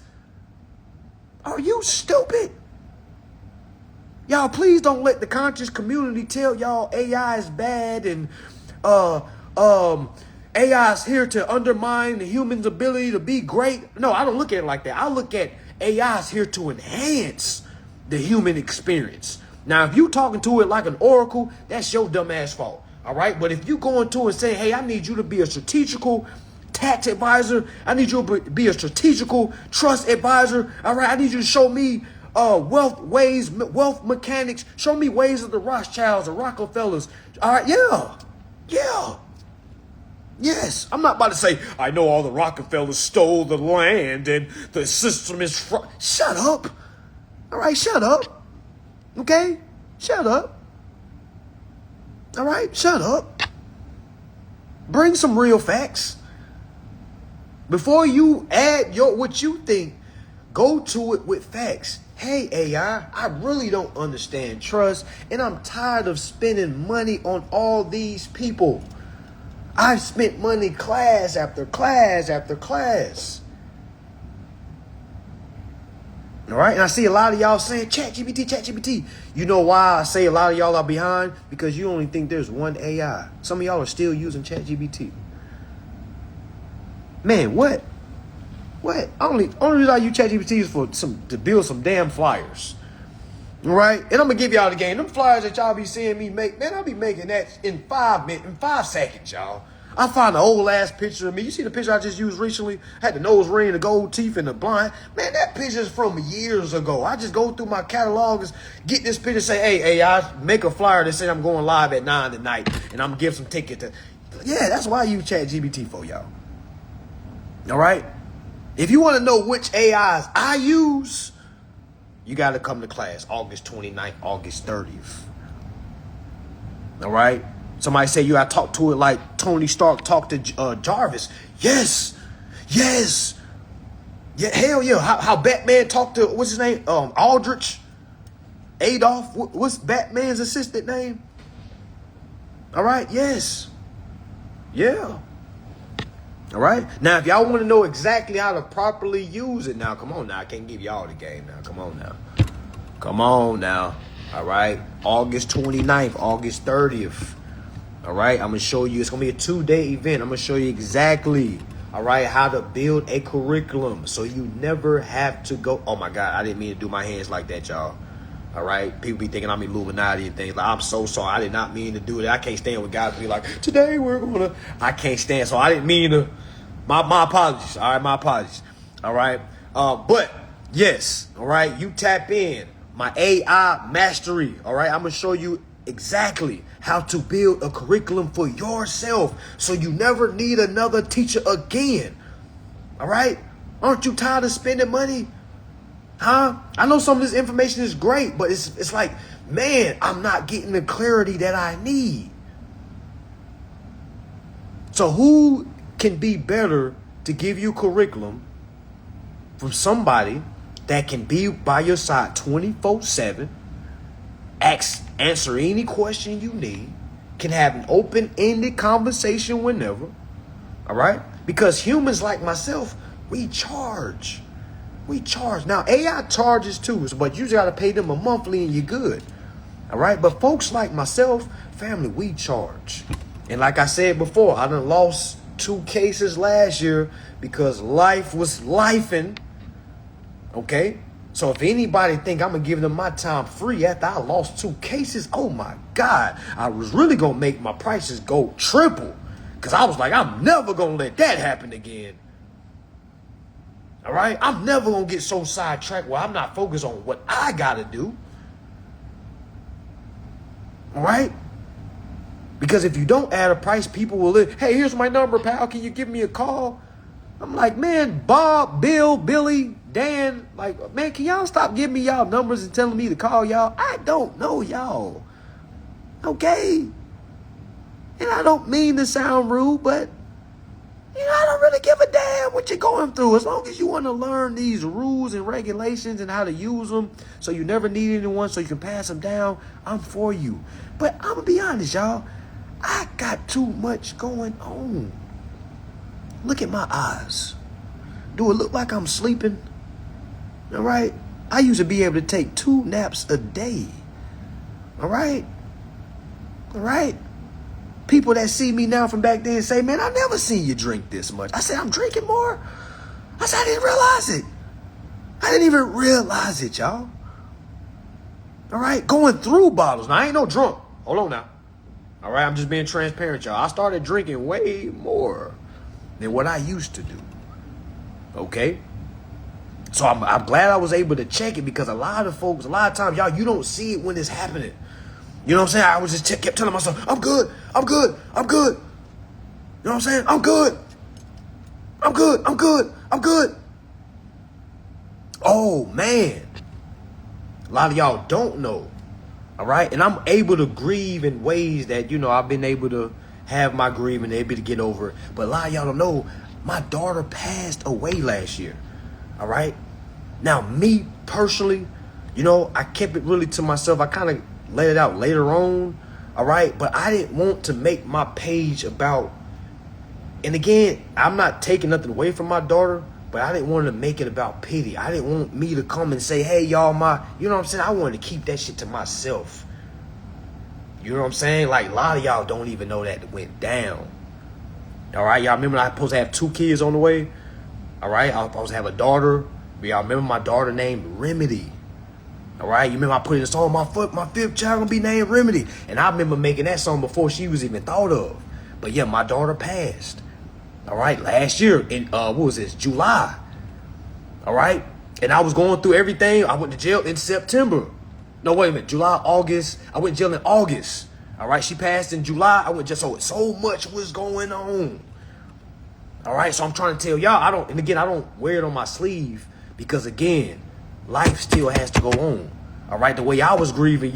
Are you stupid? Y'all, please don't let the conscious community tell y'all AI is bad and AI is here to undermine the human's ability to be great. No, I don't look at it like that. I look at AI is here to enhance the human experience. Now, if you talking to it like an oracle, that's your dumb ass fault. All right. But if you go into it and say, hey, I need you to be a strategical tax advisor. I need you to be a strategical trust advisor. All right. I need you to show me wealth mechanics. Show me ways of the Rothschilds, the Rockefellers. All right. Yeah. Yeah. Yes, I'm not about to say, I know all the Rockefellers stole the land and the system is Shut up. All right, shut up. Okay? Shut up. All right, shut up. Bring some real facts. Before you add what you think, go to it with facts. Hey, AI, I really don't understand trust, and I'm tired of spending money on all these people. I've spent money class after class after class. All right. And I see a lot of y'all saying ChatGPT, ChatGPT. You know why I say a lot of y'all are behind? Because you only think there's one AI. Some of y'all are still using ChatGPT. Man, what? What? Only reason I use ChatGPT is to build some damn flyers. All right. And I'm going to give y'all the game. Them flyers that y'all be seeing me make, man, I'll be making that in 5 seconds, y'all. I find an old ass picture of me. You see the picture I just used recently? I had the nose ring, the gold teeth, and the blind. Man, that picture's from years ago. I just go through my catalog and get this picture and say, hey, AI, make a flyer that say I'm going live at 9 tonight and I'm going to give some tickets. Yeah, that's why I use ChatGPT for y'all. All right? If you want to know which AIs I use, you got to come to class August 29th, August 30th. All right? Somebody say you got to talk to it like Tony Stark talked to Jarvis. Yes. Yes. Yeah, hell yeah. How Batman talked to, what's his name? Aldrich. Adolf. What's Batman's assistant name? All right. Yes. Yeah. All right. Now, if y'all want to know exactly how to properly use it, now, come on now. I can't give y'all the game now. Come on now. Come on now. All right. August 29th, August 30th. All right. I'm going to show you. It's going to be a 2-day event. I'm going to show you exactly, all right, how to build a curriculum so you never have to go. Oh, my God. I didn't mean to do my hands like that, y'all. All right. People be thinking I'm Illuminati and things. Like, I'm so sorry. I did not mean to do that. I can't stand with guys be like, today we're going to. I can't stand. So I didn't mean to. My apologies. All right. My apologies. All right. But yes. All right. You tap in. My AI mastery. All right. I'm going to show you exactly how to build a curriculum for yourself so you never need another teacher again. All right. Aren't you tired of spending money? Huh? I know some of this information is great, but it's like, man, I'm not getting the clarity that I need. So who can be better to give you curriculum from somebody that can be by your side 24/7, answer any question you need, can have an open-ended conversation whenever. All right? Because humans like myself, we charge. We charge. Now, AI charges too, but you just got to pay them a monthly and you're good. All right? But folks like myself, family, we charge. And like I said before, I done lost 2 cases last year because life was lifing. Okay? So if anybody think I'm going to give them my time free after I lost 2 cases, oh my God, I was really going to make my prices go triple. Because I was like, I'm never going to let that happen again. All right? I'm never going to get so sidetracked where I'm not focused on what I got to do. All right? Because if you don't add a price, people will live. Hey, here's my number, pal. Can you give me a call? I'm like, man, Bob, Bill, Billy, Dan, like, man, can y'all stop giving me y'all numbers and telling me to call y'all? I don't know y'all. Okay? And I don't mean to sound rude, but, I don't really give a damn what you're going through. As long as you want to learn these rules and regulations and how to use them so you never need anyone so you can pass them down, I'm for you. But I'm going to be honest, y'all. I got too much going on. Look at my eyes. Do it look like I'm sleeping? All right? I used to be able to take 2 naps a day. All right? All right? People that see me now from back then say, man, I never seen you drink this much. I said, I'm drinking more? I said, I didn't realize it. I didn't even realize it, y'all. All right? Going through bottles. Now, I ain't no drunk. Hold on now. All right? I'm just being transparent, y'all. I started drinking way more than what I used to do. Okay? So I'm glad I was able to check it because a lot of times, y'all, you don't see it when it's happening. You know what I'm saying? I was just kept telling myself, I'm good. I'm good. I'm good. You know what I'm saying? I'm good. I'm good. I'm good. I'm good. Oh, man. A lot of y'all don't know. All right? And I'm able to grieve in ways that, I've been able to have my grieving, able to get over it. But a lot of y'all don't know, my daughter passed away last year. All right? Now, me personally, I kept it really to myself. I kind of let it out later on. All right? But I didn't want to make my page about, and again, I'm not taking nothing away from my daughter, but I didn't want to make it about pity. I didn't want me to come and say, hey, y'all, you know what I'm saying? I wanted to keep that shit to myself. You know what I'm saying? Like, a lot of y'all don't even know that it went down. All right? Y'all remember I was supposed to have 2 kids on the way? All right? I was supposed to have a daughter. Y'all remember my daughter named Remedy? All right? You remember I put in a song, my 5th child gonna be named Remedy. And I remember making that song before she was even thought of. But yeah, my daughter passed. All right? Last year in, what was this? July. All right? And I was going through everything. I went to jail in September. No, wait a minute. July, August. I went to jail in August. All right? She passed in July. I went just so much was going on. All right? So I'm trying to tell y'all, I don't wear it on my sleeve because, again, life still has to go on. All right? The way I was grieving,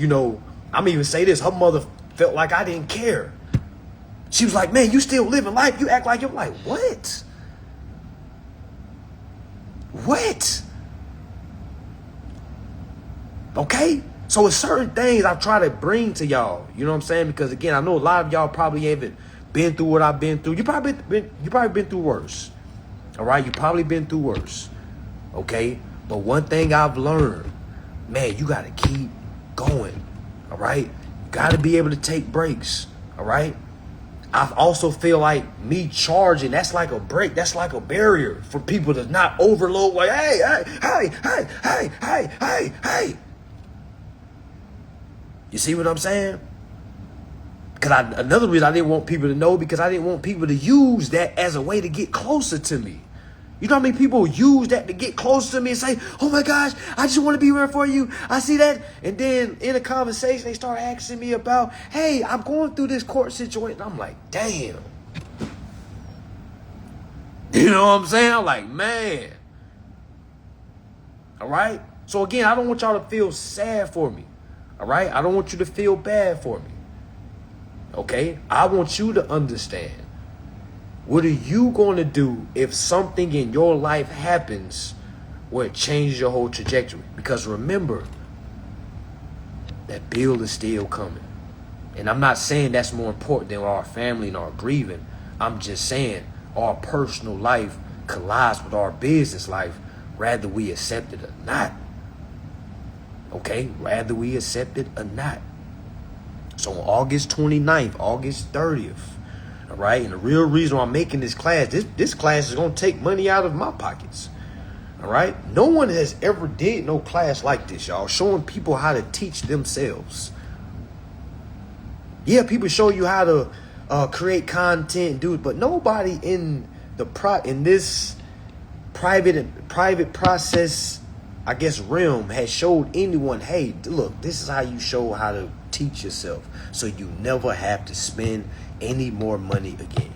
I'm even say this. Her mother felt like I didn't care. She was like, man, you still living life. You act like you're like, what? What? Okay? So it's certain things I try to bring to y'all. You know what I'm saying? Because, again, I know a lot of y'all probably haven't been through what I've been through. You probably been through worse. All right? You probably been through worse. Okay? But one thing I've learned, man, you got to keep going. All right? You got to be able to take breaks. All right? I also feel like me charging, that's like a break. That's like a barrier for people to not overload. Like, hey. You see what I'm saying? Because another reason I didn't want people to know, because I didn't want people to use that as a way to get closer to me. You know how many people use that to get closer to me and say, oh my gosh, I just want to be there for you. I see that. And then in a conversation, they start asking me about, hey, I'm going through this court situation. I'm like, damn. You know what I'm saying? I'm like, man. All right? So again, I don't want y'all to feel sad for me. All right? I don't want you to feel bad for me. Okay? I want you to understand. What are you going to do if something in your life happens where it changes your whole trajectory? Because remember, that bill is still coming. And I'm not saying that's more important than our family and our grieving. I'm just saying our personal life collides with our business life, whether we accept it or not. Okay, whether we accept it or not. So on August 29th, August 30th, all right, and the real reason why I'm making this class, this class is going to take money out of my pockets. All right, no one has ever did no class like this, y'all, showing people how to teach themselves. Yeah, people show you how to create content, dude, but nobody in this private process, I guess, realm has showed anyone, hey, look, this is how you show how to teach yourself, so you never have to spend any more money again.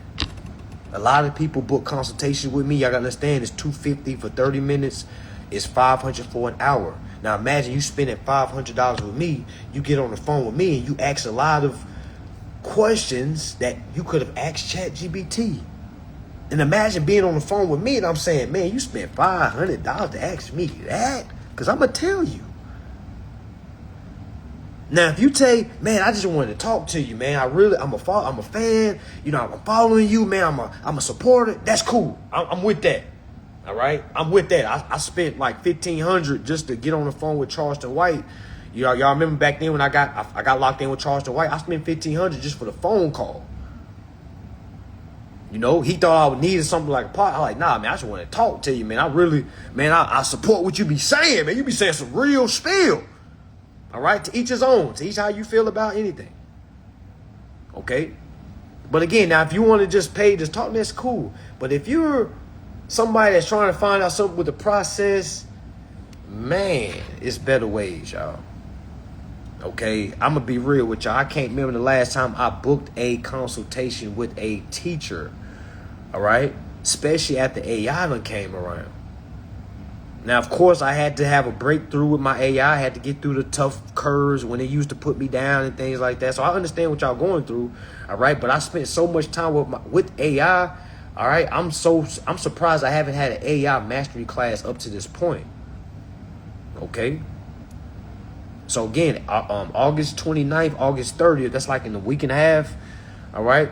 A lot of people book consultation with me. Y'all gotta understand, it's $250 for 30 minutes. It's $500 for an hour. Now imagine you spending $500 with me. You get on the phone with me and you ask a lot of questions that you could have asked ChatGPT. And imagine being on the phone with me and I'm saying, man, you spent $500 to ask me that? Because I'm going to tell you. Now, if you say, man, I just wanted to talk to you, man. I'm a fan. You know, I'm following you, man. I'm a supporter. That's cool. I'm with that. All right? I'm with that. I spent like $1,500 just to get on the phone with Charleston White. Y'all remember back then when I got locked in with Charleston White? I spent $1,500 just for the phone call. You know, he thought I would need something like a pot. I'm like, nah, man, I just want to talk to you, man. I support what you be saying, man. You be saying some real spill. All right? To each his own. To each how you feel about anything. Okay? But again, now, if you want to just pay, just talk, that's cool. But if you're somebody that's trying to find out something with the process, man, it's better ways, y'all. Okay? I'm going to be real with y'all. I can't remember the last time I booked a consultation with a teacher. All right? Especially after AI done came around. Now, of course, I had to have a breakthrough with my AI. I had to get through the tough curves when they used to put me down and things like that. So I understand what y'all going through, all right? But I spent so much time with AI, all right? I'm surprised I haven't had an AI mastery class up to this point, okay? So again, August 29th, August 30th, that's like in a week and a half, all right?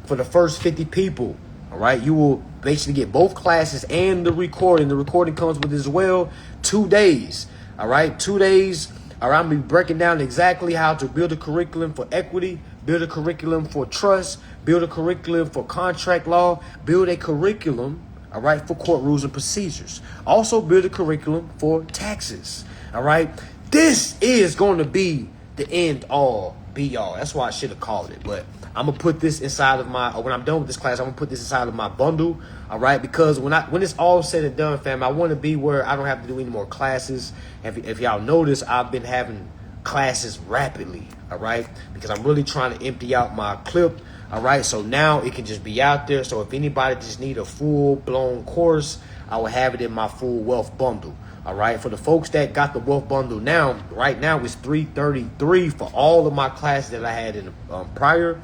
For the first 50 people, all right, you will basically get both classes and the recording. The recording comes with it as well. 2 days, all right? 2 days, all right? I'm going to be breaking down exactly how to build a curriculum for equity, build a curriculum for trust, build a curriculum for contract law, build a curriculum, all right, for court rules and procedures. Also build a curriculum for taxes, all right? This is going to be the end all be all. That's why I should have called it, but I'm gonna put this inside of when I'm done with this class, I'm gonna put this inside of my bundle, all right? Because when it's all said and done, fam, I want to be where I don't have to do any more classes. If y'all notice, I've been having classes rapidly, all right? Because I'm really trying to empty out my clip, all right? So now it can just be out there. So if anybody just need a full-blown course, I will have it in my full wealth bundle. All right, for the folks that got the wealth bundle now, right now it's $333 for all of my classes that I had in prior.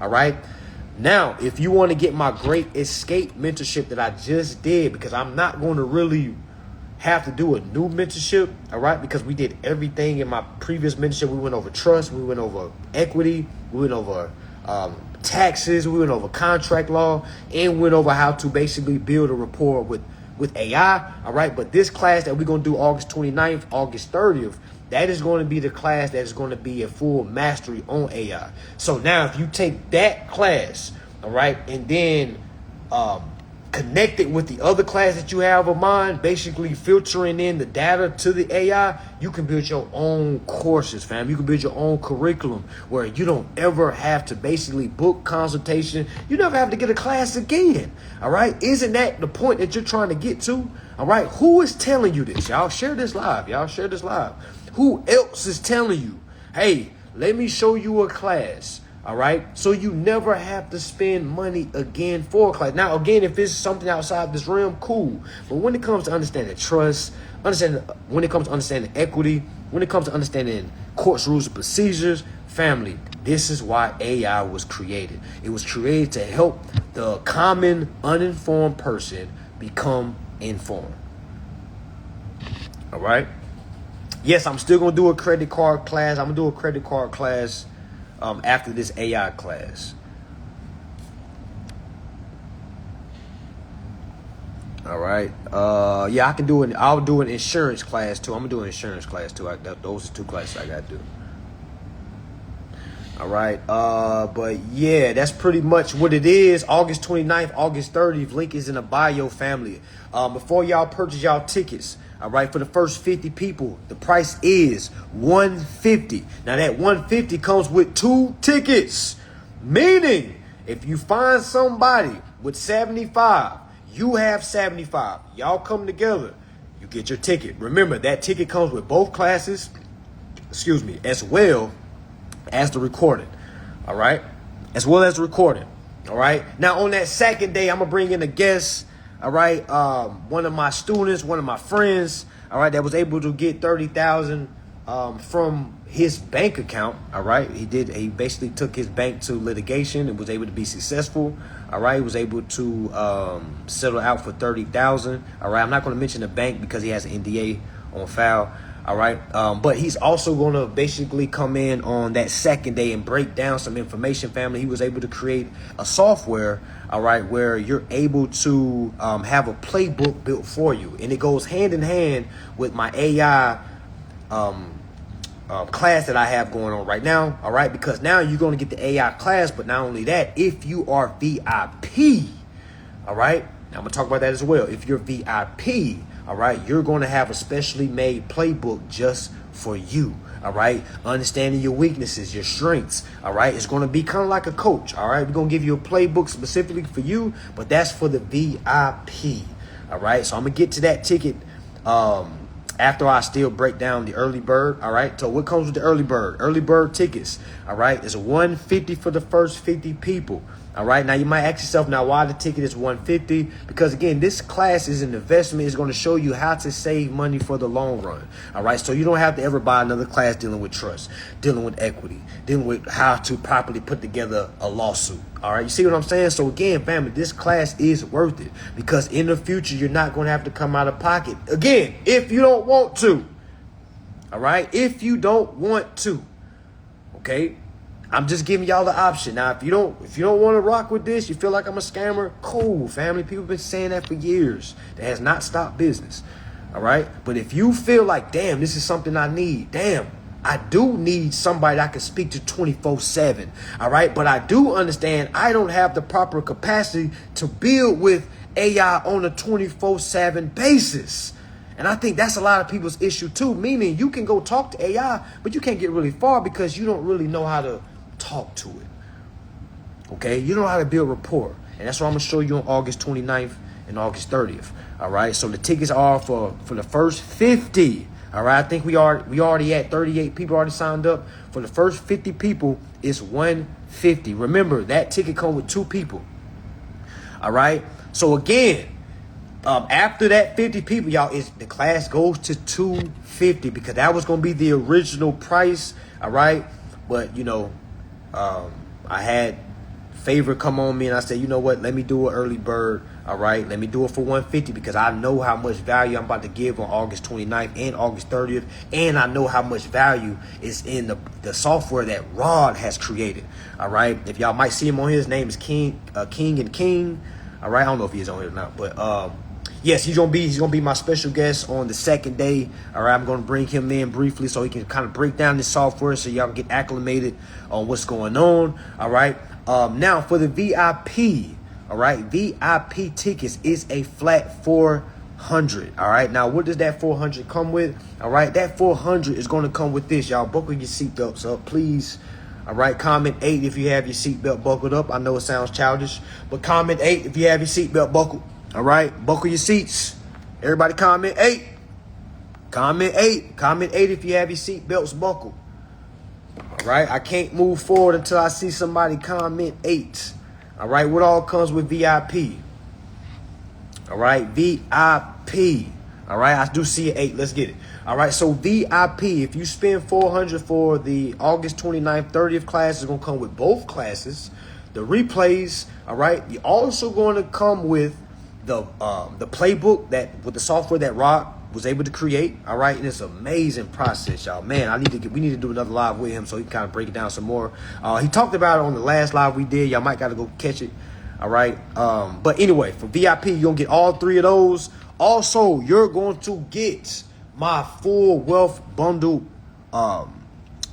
All right, now if you want to get my Great Escape mentorship that I just did, because I'm not going to really have to do a new mentorship, all right, because we did everything in my previous mentorship. We went over trust, we went over equity, we went over taxes, we went over contract law, and we went over how to basically build a rapport with AI, all right? But this class that we're going to do August 29th, August 30th, that is going to be the class that is going to be a full mastery on AI. So now if you take that class, all right, and then connect it with the other class that you have of mine, basically filtering in the data to the AI, you can build your own courses, fam. You can build your own curriculum where you don't ever have to basically book consultation. You never have to get a class again, all right? Isn't that the point that you're trying to get to, all right? Who is telling you this? Y'all share this live. Y'all share this live. Who else is telling you, hey, let me show you a class, all right? So you never have to spend money again for a class. Now, again, if it's something outside this realm, cool. But when it comes to understanding trust, when it comes to understanding equity, when it comes to understanding courts, rules, and procedures, family, this is why AI was created. It was created to help the common uninformed person become informed. All right? Yes, I'm still going to do a credit card class. I'm going to do a credit card class after this AI class. All right. Yeah, I can do it. I'll do an insurance class too. I'm gonna do an insurance class too. Those are 2 classes I gotta do. All right. But yeah, that's pretty much what it is. August 29th, August 30th. Link is in the bio, family. Before y'all purchase y'all tickets, all right, for the first 50 people, the price is $150. Now that $150 comes with 2 tickets, meaning if you find somebody with 75, you have 75. Y'all come together, you get your ticket. Remember, that ticket comes with both classes, as well as the recording. All right, as well as the recording. All right. Now on that second day, I'm gonna bring in a guest. All right, one of my students, one of my friends. All right, that was able to get 30,000 from his bank account. All right, he basically took his bank to litigation and was able to be successful. All right, he was able to settle out for 30,000. All right, I'm not going to mention the bank because he has an NDA on file. All right, but he's also going to basically come in on that second day and break down some information, family. He was able to create a software, all right, where you're able to have a playbook built for you, and it goes hand in hand with my AI class that I have going on right now. All right, because now you're going to get the AI class, but not only that, if you are VIP, all right, now I'm gonna talk about that as well. If you're VIP, all right, you're going to have a specially made playbook just for you. All right, understanding your weaknesses, your strengths. All right, it's going to be kind of like a coach. All right, we're going to give you a playbook specifically for you, but that's for the VIP. All right, so I'm gonna get to that ticket after I still break down the early bird. All right, so what comes with the early bird? Early bird tickets, all right, is $150 for the first 50 people. All right, now you might ask yourself, now why the ticket is $150? Because again, this class is an investment. It's going to show you how to save money for the long run. All right, so you don't have to ever buy another class dealing with trust, dealing with equity, dealing with how to properly put together a lawsuit. All right, you see what I'm saying? So again, family, this class is worth it because in the future, you're not going to have to come out of pocket. Again, if you don't want to. All right, if you don't want to. Okay. I'm just giving y'all the option. Now, if you don't want to rock with this, you feel like I'm a scammer, cool, family. People have been saying that for years. That has not stopped business. All right. But if you feel like, damn, this is something I need. Damn, I do need somebody I can speak to 24/7. All right. But I do understand I don't have the proper capacity to build with AI on a 24/7 basis. And I think that's a lot of people's issue too, meaning you can go talk to AI, but you can't get really far because you don't really know how to talk to it. Okay, you know how to build rapport, and that's what I'm gonna show you on August 29th and August 30th. All right, so the tickets are for the first 50. All right, I think we already at 38 people already signed up. For the first 50 people, it's $150. Remember, that ticket comes with 2 people. All right, so again, after that 50 people, y'all, the class goes to $250 because that was gonna be the original price. All right, but you know, I had Favor come on me and I said, you know what, let me do an early bird. All right, let me do it for $150 because I know how much value I'm about to give on August 29th and August 30th, and I know how much value is in the software that Rod has created. All right, if y'all might see him on here, his name is King and King. All right, I don't know if he's on here or not, but yes, he's gonna be my special guest on the second day. All right, I'm gonna bring him in briefly so he can kind of break down this software so y'all can get acclimated on what's going on. All right, now for the VIP, all right, VIP tickets is a flat $400. All right, now what does that $400 come with? All right, that $400 is gonna come with this, y'all. Buckle your seatbelts up, please. All right, comment 8 if you have your seatbelt buckled up. I know it sounds childish, but comment 8 if you have your seatbelt buckled. All right, buckle your seats. Everybody comment 8. Comment 8. Comment 8 if you have your seatbelts buckled. All right, I can't move forward until I see somebody comment 8. All right, what all comes with VIP? All right, VIP. All right, I do see an 8. Let's get it. All right, so VIP, if you spend $400 for the August 29th, 30th class, it's going to come with both classes, the replays. All right, you're also going to come with the playbook that with the software that Rod was able to create. All right, and it's an amazing process, y'all. Man, we need to do another live with him so he can kind of break it down some more. He talked about it on the last live we did. Y'all might got to go catch it. All right. But anyway, for VIP, you're gonna get all 3 of those. Also, you're going to get my full wealth bundle.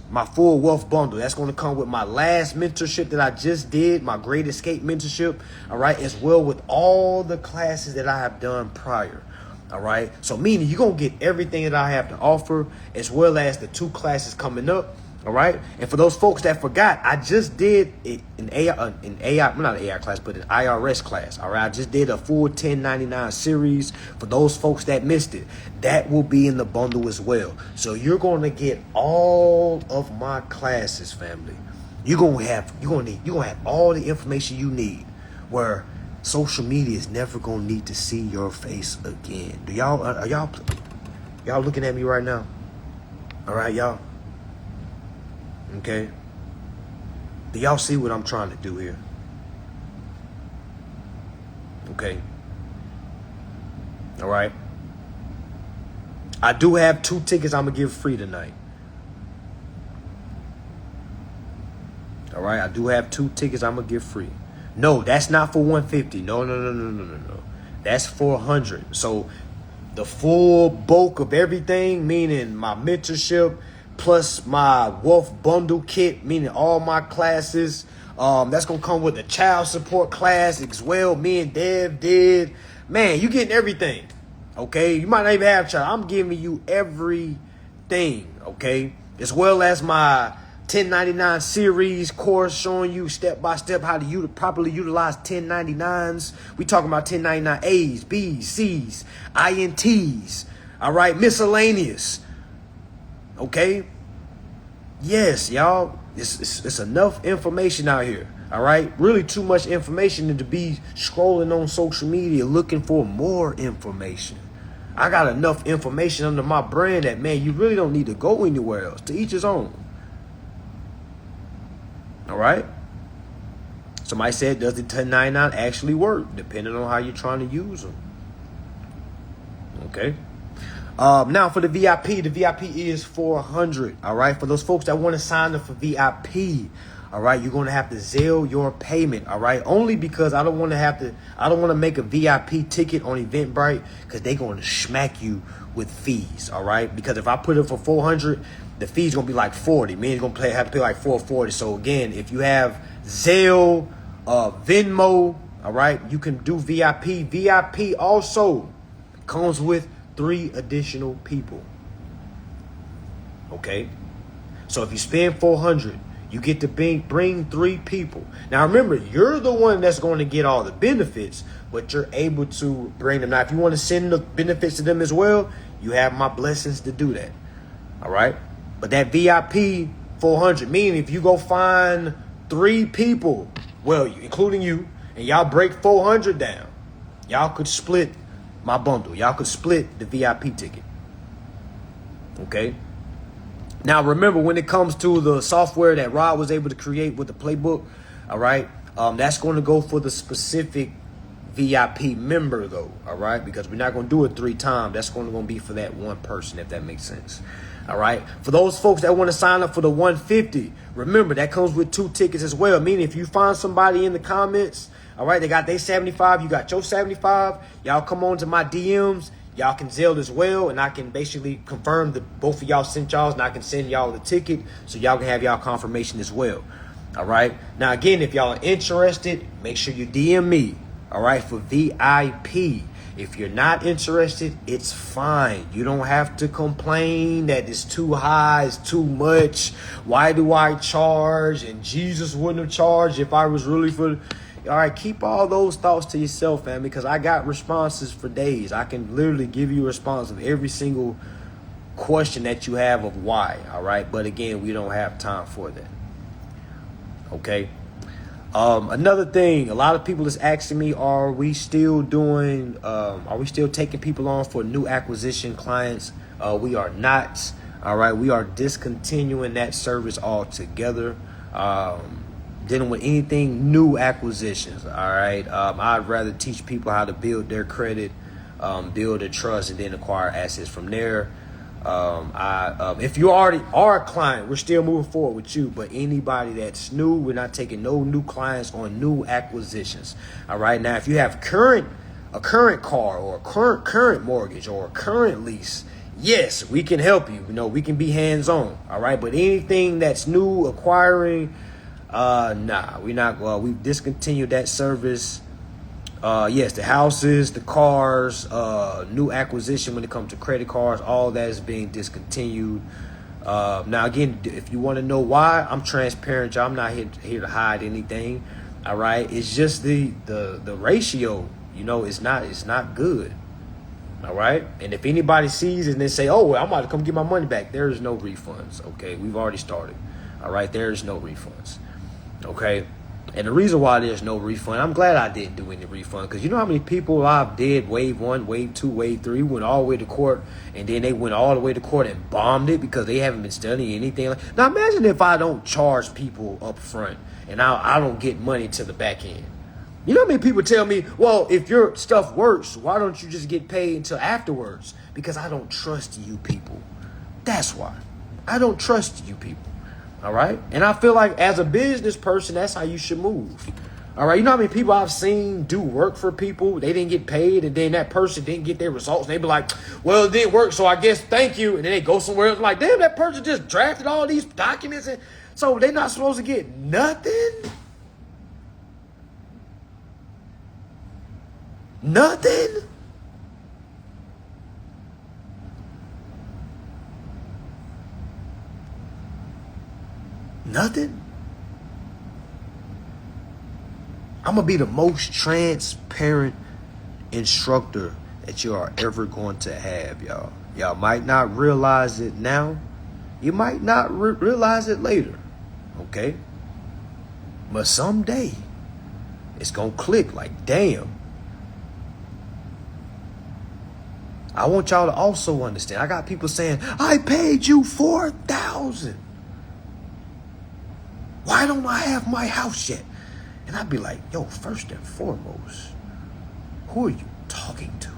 My full wealth bundle. That's going to come with my last mentorship that I just did, my Great Escape mentorship. All right, as well with all the classes that I have done prior. All right, so meaning you're going to get everything that I have to offer, as well as the 2 classes coming up. All right, and for those folks that forgot, I just did an AI, well, not an AI class, but an IRS class. All right, I just did a full 1099 series. For those folks that missed it, that will be in the bundle as well. So you're going to get all of my classes, family. You're gonna have all the information you need, where social media is never gonna need to see your face again. Are y'all looking at me right now? All right, y'all. Okay. Do y'all see what I'm trying to do here? Okay. All right. I do have 2 tickets I'm going to give free tonight. All right. I do have 2 tickets I'm going to give free. No, that's not for 150. No. That's for 100. So the full bulk of everything, meaning my mentorship, plus my wealth bundle kit, meaning all my classes. That's going to come with a child support class as well. Me and Dev did. Man, you getting everything. Okay. You might not even have child. I'm giving you everything. Okay. As well as my 1099 series course showing you step by step how to properly utilize 1099s. We talking about 1099 A's, B's, C's, INTs. All right. Miscellaneous. Okay. Yes, y'all. It's enough information out here. All right. Really too much information to be scrolling on social media looking for more information. I got enough information under my brand that, man, you really don't need to go anywhere else. To each his own. All right. Somebody said, does the 1099 actually work? Depending on how you're trying to use them. Okay. Now for the VIP is 400. All right. For those folks that want to sign up for VIP, all right, you're going to have to Zelle your payment. All right. Only because I don't want to make a VIP ticket on Eventbrite because they're going to smack you with fees. All right. Because if I put it for 400, the fee's going to be like 40. Meaning you're going to have to pay like 440. So again, if you have Zelle, Venmo, all right, you can do VIP. VIP also comes with 3 additional people. Okay. So if you spend 400, you get to bring 3 people. Now remember, you're the one that's going to get all the benefits, but you're able to bring them. Now, if you want to send the benefits to them as well, you have my blessings to do that. All right. But that VIP 400, meaning if you go find 3 people, well, including you, and y'all break 400 down, y'all could split my bundle. Y'all could split the VIP ticket. Okay. Now, remember, when it comes to the software that Rod was able to create with the playbook, all right, that's going to go for the specific VIP member, though, all right, because we're not going to do it 3 times. That's going to be for that one person, if that makes sense. All right. For those folks that want to sign up for the 150, remember, that comes with 2 tickets as well. Meaning if you find somebody in the comments, all right, they got their 75, you got your 75, y'all come on to my DMs. Y'all can Zelle as well, and I can basically confirm that both of y'all sent y'all's, and I can send y'all the ticket so y'all can have y'all confirmation as well. All right. Now, again, if y'all are interested, make sure you DM me. All right, for VIP. If you're not interested, it's fine. You don't have to complain that it's too high, it's too much. Why do I charge? And Jesus wouldn't have charged if I was really for... All right, keep all those thoughts to yourself, man, because I got responses for days. I can literally give you a response of every single question that you have of why, all right? But again, we don't have time for that, okay? Another thing, a lot of people is asking me, are we still taking people on for new acquisition clients? We are not, all right? We are discontinuing that service altogether. Dealing with anything new acquisitions, all right? I'd rather teach people how to build their credit build a trust, and then acquire assets from there. If you already are a client, we're still moving forward with you. But anybody that's new, we're not taking no new clients on new acquisitions. All right. Now, if you have a current car or a current mortgage or a current lease, yes, we can help you. We can be hands on. All right. But anything that's new acquiring, nah, we're not. We've discontinued that service. Yes, the houses, the cars, new acquisition when it comes to credit cards, all that is being discontinued. Now, again, if you want to know why, I'm transparent, y'all. I'm not here to hide anything. All right, it's just the ratio. It's not good. All right, and if anybody sees it and they say, "Oh, well, I'm about to come get my money back," there is no refunds. Okay, we've already started. All right, there is no refunds. Okay. And the reason why there's no refund, I'm glad I didn't do any refund, because you know how many people I've did wave 1, wave 2, wave 3, went all the way to court, and then they went all the way to court and bombed it because they haven't been studying anything. Now imagine if I don't charge people up front and I don't get money to the back end. You know how many people tell me, well, if your stuff works, why don't you just get paid until afterwards? Because I don't trust you people. That's why. I don't trust you people. All right. And I feel like as a business person, that's how you should move. All right. You know how many people I've seen do work for people? They didn't get paid, and then that person didn't get their results. And they be like, well, it didn't work, so I guess thank you. And then they go somewhere else like, damn, that person just drafted all these documents. And so they're not supposed to get nothing. Nothing. Nothing. I'm going to be the most transparent instructor that you are ever going to have, y'all. Y'all might not realize it now. You might not realize it later. Okay? But someday, it's going to click like, damn. I want y'all to also understand. I got people saying, I paid you $4,000. Why don't I have my house yet? And I'd be like, yo, first and foremost, who are you talking to?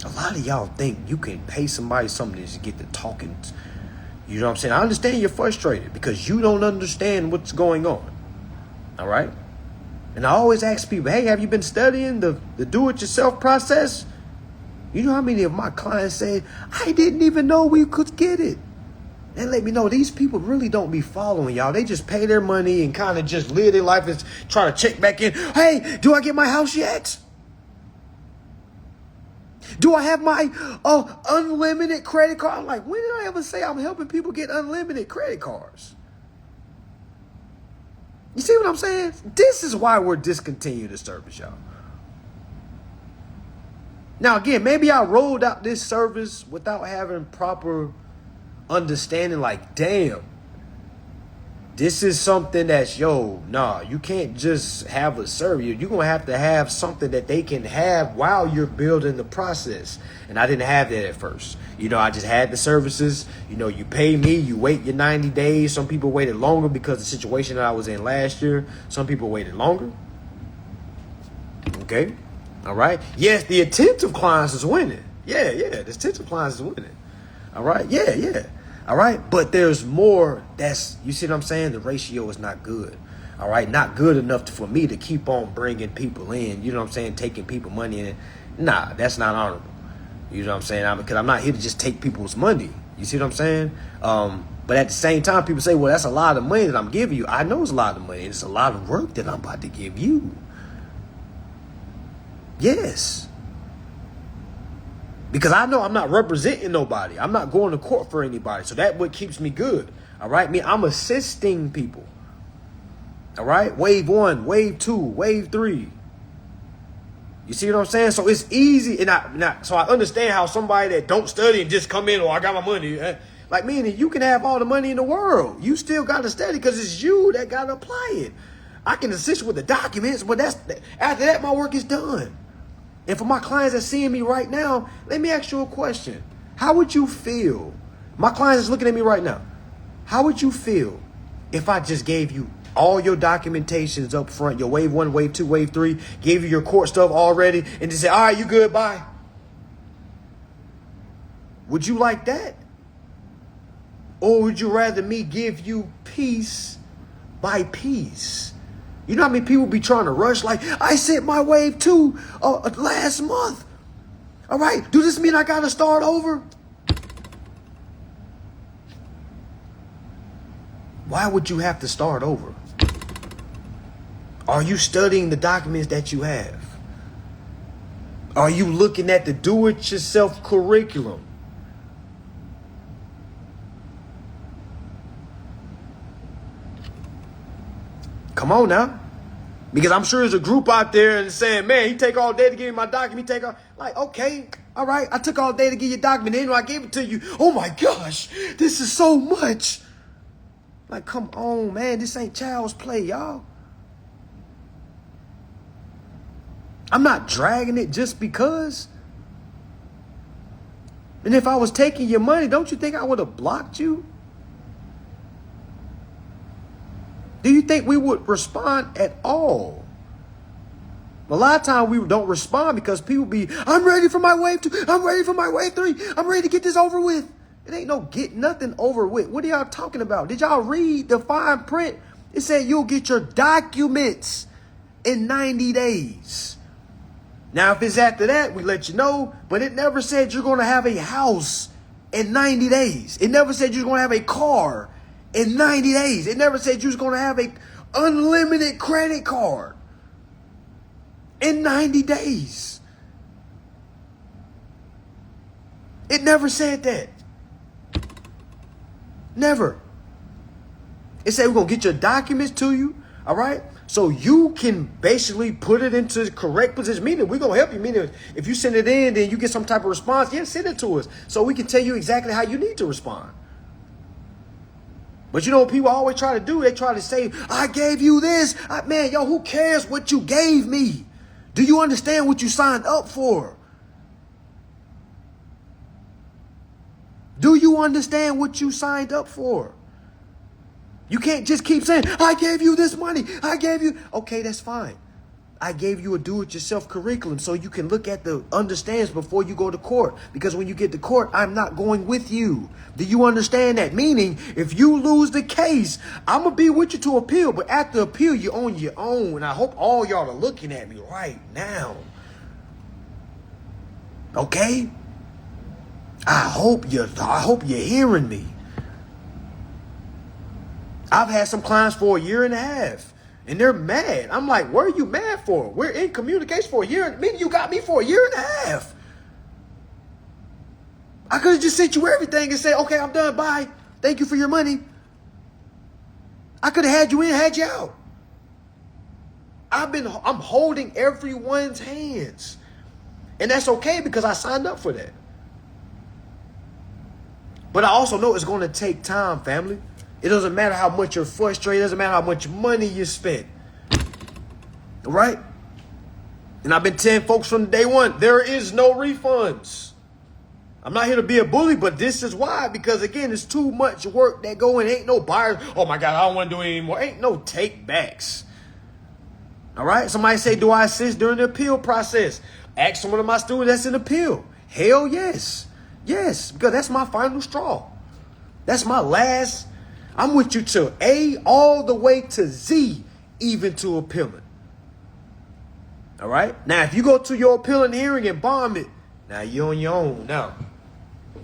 A lot of y'all think you can pay somebody something to get the talking. You know what I'm saying? I understand you're frustrated because you don't understand what's going on. All right? And I always ask people, hey, have you been studying the do-it-yourself process? You know how many of my clients say, I didn't even know we could get it. And let me know, these people really don't be following y'all. They just pay their money and kind of just live their life and try to check back in. Hey, do I get my house yet? Do I have my unlimited credit card? I'm like, when did I ever say I'm helping people get unlimited credit cards? You see what I'm saying? This is why we're discontinuing the service, y'all. Now, again, maybe I rolled out this service without having proper understanding. Like, damn, this is something that's, you can't just have a service. You're going to have something that they can have while you're building the process. And I didn't have that at first. I just had the services. You pay me, you wait your 90 days. Some people waited longer because of the situation that I was in last year. Some people waited longer. Okay. All right. Yes, the attentive clients is winning. Yeah. The attentive clients is winning. All right. Yeah. All right. But there's more. You see what I'm saying? The ratio is not good. All right. Not good enough for me to keep on bringing people in. You know what I'm saying? Taking people money in. Nah, that's not honorable. You know what I'm saying? Because I'm not here to just take people's money. You see what I'm saying? But at the same time, people say, well, that's a lot of money that I'm giving you. I know it's a lot of money. It's a lot of work that I'm about to give you. Yes. Because I know I'm not representing nobody. I'm not going to court for anybody. So that's what keeps me good. All right. I'm assisting people. All right. Wave 1, wave 2, wave 3. You see what I'm saying? So it's easy. So I understand how somebody that don't study and just come in, I got my money. Like, meaning you can have all the money in the world. You still got to study because it's you that got to apply it. I can assist you with the documents, but after that, my work is done. And for my clients that seeing me right now, let me ask you a question. How would you feel? My clients is looking at me right now. How would you feel if I just gave you All your documentation is up front. Your wave 1, wave 2, wave 3. Gave you your court stuff already. And just say, all right, you good, bye. Would you like that? Or would you rather me give you piece by piece? You know how many people be trying to rush? Like, I sent my wave 2 last month. All right, do this mean I got to start over? Why would you have to start over? Are you studying the documents that you have? Are you looking at the do-it-yourself curriculum? Come on now. Because I'm sure there's a group out there and saying, man, he take all day to give me my document. He take all, like, okay, all right. I took all day to get your document. Then I gave it to you. Oh my gosh, this is so much. Like, come on, man. This ain't child's play, y'all. I'm not dragging it just because. And if I was taking your money, don't you think I would have blocked you? Do you think we would respond at all? A lot of times we don't respond because people be, I'm ready for my wave 2. I'm ready for my wave 3. I'm ready to get this over with. It ain't no get nothing over with. What are y'all talking about? Did y'all read the fine print? It said you'll get your documents in 90 days. Now, if it's after that, we let you know. But it never said you're going to have a house in 90 days. It never said you're going to have a car in 90 days. It never said you was going to have a unlimited credit card in 90 days. It never said that. Never. It said we're going to get your documents to you, all right? So you can basically put it into the correct position. Meaning we're going to help you. Meaning if you send it in, then you get some type of response. Yeah, send it to us so we can tell you exactly how you need to respond. But you know what people always try to do? They try to say, I gave you this. Man, yo, who cares what you gave me? Do you understand what you signed up for? Do you understand what you signed up for? You can't just keep saying, I gave you this money. I gave you. Okay, that's fine. I gave you a do-it-yourself curriculum so you can look at the understands before you go to court. Because when you get to court, I'm not going with you. Do you understand that? Meaning, if you lose the case, I'm going to be with you to appeal. But after appeal, you're on your own. And I hope all y'all are looking at me right now. Okay? I hope you're hearing me. I've had some clients for a year and a half. And they're mad. I'm like, what are you mad for? We're in communication for a year. Meaning you got me for a year and a half. I could have just sent you everything and said, okay, I'm done. Bye. Thank you for your money. I could have had you in, had you out. I'm holding everyone's hands. And that's okay because I signed up for that. But I also know it's going to take time, family. It doesn't matter how much you're frustrated. It doesn't matter how much money you spent. All right? And I've been telling folks from day one, there is no refunds. I'm not here to be a bully, but this is why. Because, again, it's too much work that go in. Ain't no buyers. Oh, my God, I don't want to do it anymore. Ain't no take backs. All right? Somebody say, do I assist during the appeal process? Ask one of my students that's in appeal. Hell yes. Yes, because that's my final straw. That's my last. I'm with you to A all the way to Z, even to appealing. All right? Now, if you go to your appealing hearing and bomb it, now you're on your own now.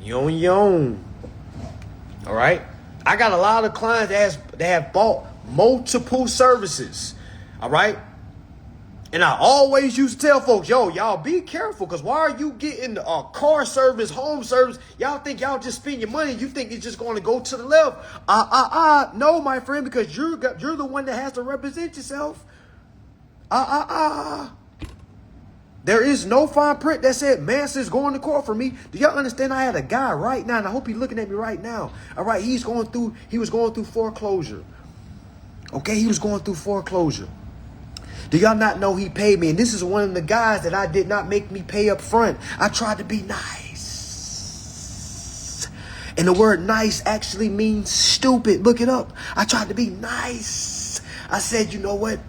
You're on your own. All right? I got a lot of clients that have bought multiple services. All right? And I always used to tell folks, yo, y'all be careful, because why are you getting a car service, home service? Y'all think y'all just spend your money. You think it's just going to go to the left. No, my friend, because you're the one that has to represent yourself. There is no fine print that said Manson's going to court for me. Do y'all understand? I had a guy right now, and I hope he's looking at me right now. All right, he was going through foreclosure. Okay, he was going through foreclosure. Do y'all not know he paid me? And this is one of the guys that I did not make me pay up front. I tried to be nice. And the word nice actually means stupid. Look it up. I tried to be nice. I said, you know what?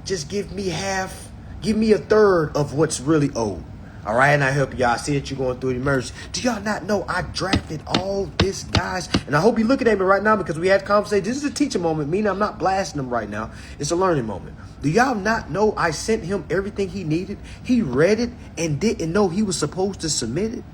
Just give me a third of what's really owed. All right, and I help y'all. I see that you're going through the emergency. Do y'all not know I drafted all this, guys? And I hope you're looking at me right now because we had a conversation. This is a teaching moment, meaning I'm not blasting him right now. It's a learning moment. Do y'all not know I sent him everything he needed? He read it and didn't know he was supposed to submit it.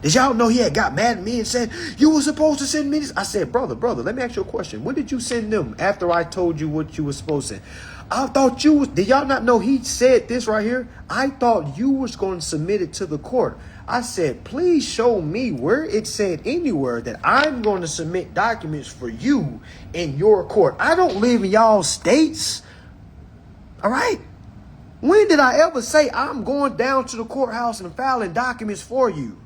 Did y'all know he had got mad at me and said, you were supposed to send me this? I said, brother, let me ask you a question. When did you send them after I told you what you were supposed to send? I thought you was, did y'all not know he said this right here? I thought you was going to submit it to the court. I said, please show me where it said anywhere that I'm going to submit documents for you in your court. I don't live in y'all states. All right. When did I ever say I'm going down to the courthouse and filing documents for you?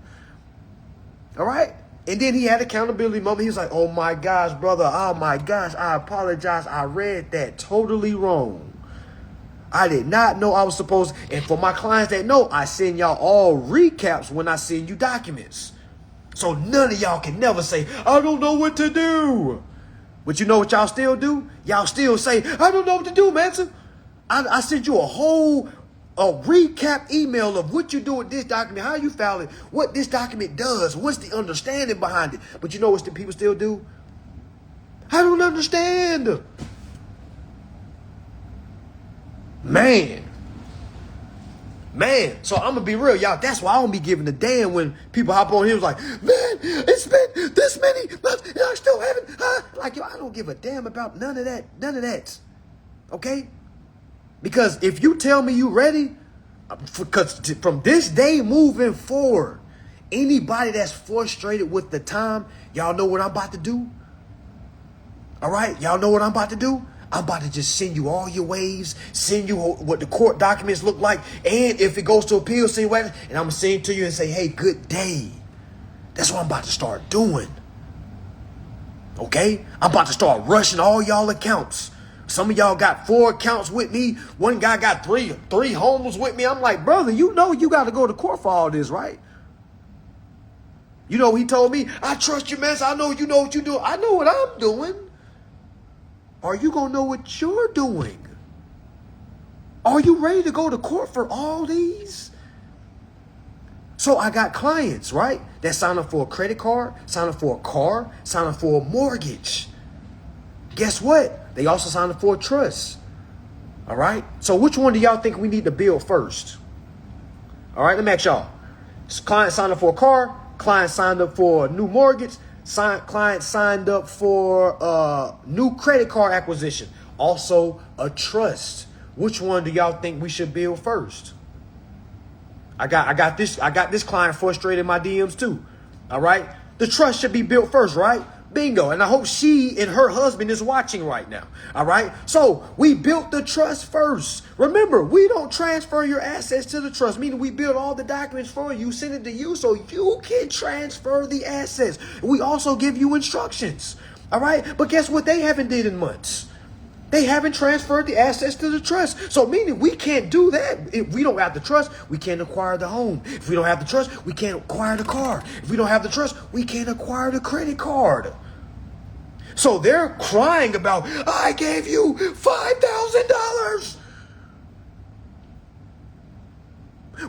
All right. And then he had accountability moment. He was like, oh my gosh, brother. Oh my gosh. I apologize. I read that totally wrong. I did not know I was supposed to. And for my clients that know, I send y'all all recaps when I send you documents. So none of y'all can never say, I don't know what to do. But you know what y'all still do? Y'all still say, I don't know what to do, Manson. I sent you a recap email of what you do with this document, how you file it, what this document does, what's the understanding behind it. But you know what the people still do? I don't understand. Man. So I'm gonna be real, y'all. That's why I don't be giving a damn when people hop on here and like, man, it's been this many months and I still haven't. Like, yo, I don't give a damn about none of that. Okay? Because if you tell me you ready, because from this day moving forward, anybody that's frustrated with the time, y'all know what I'm about to do? All right? Y'all know what I'm about to do? I'm about to just send you all your waves, send you what the court documents look like, and if it goes to appeal, send what, and I'm going to send it to you and say, hey, good day. That's what I'm about to start doing. Okay? I'm about to start rushing all y'all accounts. Some of y'all got 4 accounts with me. One guy got three homes with me. I'm like, brother, you know you got to go to court for all this, right? You know, he told me, I trust you, man. So I know you know what you do. I know what I'm doing. Are you going to know what you're doing? Are you ready to go to court for all these? So I got clients, right, that sign up for a credit card, sign up for a car, sign up for a mortgage. Guess what? They also signed up for a trust. All right. So which one do y'all think we need to build first? All right. Let me ask y'all. Client signed up for a car. Client signed up for a new mortgage. Client signed up for a new credit card acquisition. Also a trust. Which one do y'all think we should build first? I got this client frustrated in my DMs too. All right. The trust should be built first, right? Bingo. And I hope she and her husband is watching right now. All right. So we built the trust first. Remember, we don't transfer your assets to the trust, meaning we build all the documents for you, send it to you so you can transfer the assets. We also give you instructions. All right. But guess what? They haven't did in months. They haven't transferred the assets to the trust. So meaning we can't do that. If we don't have the trust, we can't acquire the home. If we don't have the trust, we can't acquire the car. If we don't have the trust, we can't acquire the credit card. So they're crying about, I gave you $5,000.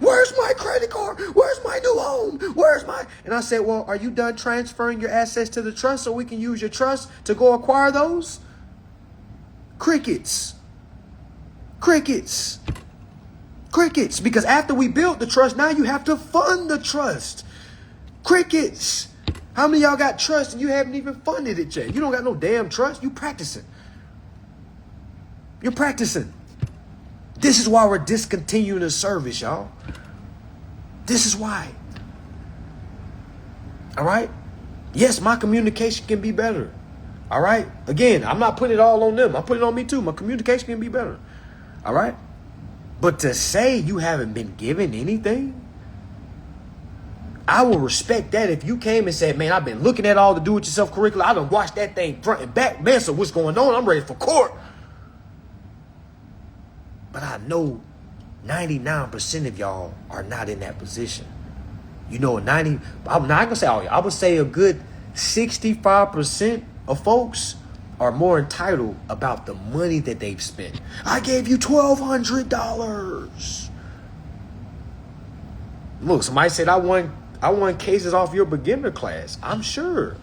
Where's my credit card? Where's my new home? Where's my... And I said, well, are you done transferring your assets to the trust so we can use your trust to go acquire those? Crickets. Crickets. Crickets. Because after we built the trust, now you have to fund the trust. Crickets. How many of y'all got trust and you haven't even funded it yet? You don't got no damn trust. You practicing. You're practicing. This is why we're discontinuing the service, y'all. This is why. All right? Yes, my communication can be better. All right? Again, I'm not putting it all on them. I'm putting it on me too. My communication can be better. All right? But to say you haven't been given anything, I will respect that if you came and said, man, I've been looking at all the do-it-yourself curriculum. I done watched that thing front and back. Man, so what's going on? I'm ready for court. But I know 99% of y'all are not in that position. You know, I'm not going to say all y'all. I would say a good 65% of folks are more entitled about the money that they've spent. I gave you $1,200. Look, somebody said I won cases off your beginner class. I'm sure.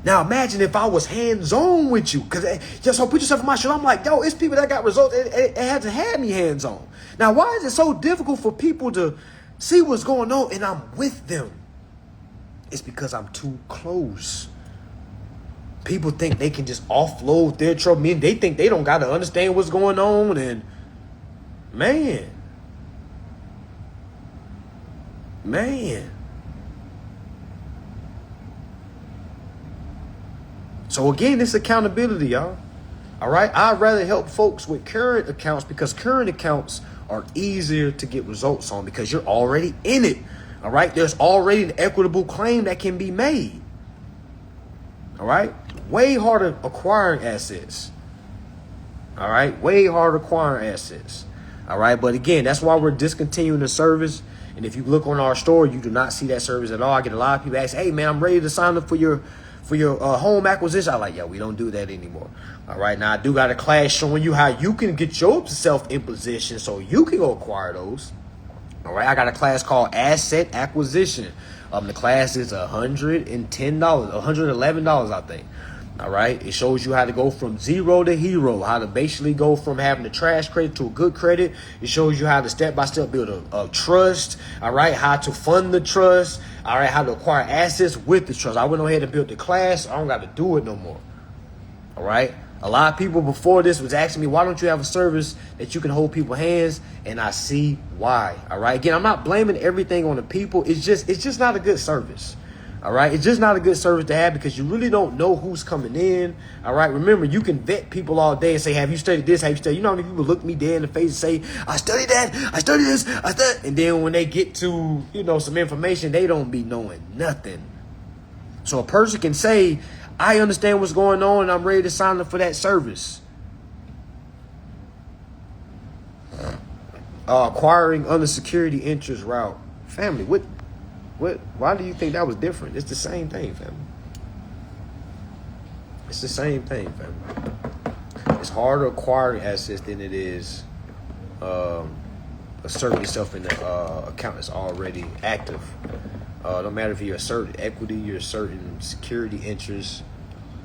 Now imagine if I was hands-on with you, because just so put yourself in my shoes. I'm like, yo, it's people that got results. It hasn't had me hands-on. Now, why is it so difficult for people to see what's going on and I'm with them? It's because I'm too close. People think they can just offload their trouble. I mean, they think they don't got to understand what's going on. And man. So again, this accountability, y'all. All right. I'd rather help folks with current accounts because current accounts are easier to get results on because you're already in it. All right. There's already an equitable claim that can be made. All right. Way harder acquiring assets. All right. Way harder acquiring assets. All right. But again, that's why we're discontinuing the service. And if you look on our store, you do not see that service at all. I get a lot of people ask, hey, man, I'm ready to sign up for your home acquisition. I'm like, yeah, we don't do that anymore. All right. Now, I do got a class showing you how you can get yourself in position so you can go acquire those. All right. I got a class called Asset Acquisition. The class is $110, $111, I think. All right. It shows you how to go from zero to hero, how to basically go from having a trash credit to a good credit. It shows you how to step-by-step build a trust. All right. How to fund the trust. All right. How to acquire assets with the trust. I went ahead and built the class. I don't got to do it no more. All right. A lot of people before this was asking me, why don't you have a service that you can hold people's hands? And I see why. All right. Again, I'm not blaming everything on the people. It's just not a good service. All right. It's just not a good service to have because you really don't know who's coming in. All right. Remember, you can vet people all day and say, have you studied this? Have you studied? You know how many people look me dead in the face and say, I studied that. I studied this. I studied. And then when they get to, some information, they don't be knowing nothing. So a person can say, I understand what's going on and I'm ready to sign up for that service. Acquiring under security interest route. Family, what, why do you think that was different? It's the same thing, family. It's the same thing, family. It's harder acquiring assets than it is asserting yourself in the account that's already active. No matter if you're asserting equity, you're asserting security interest.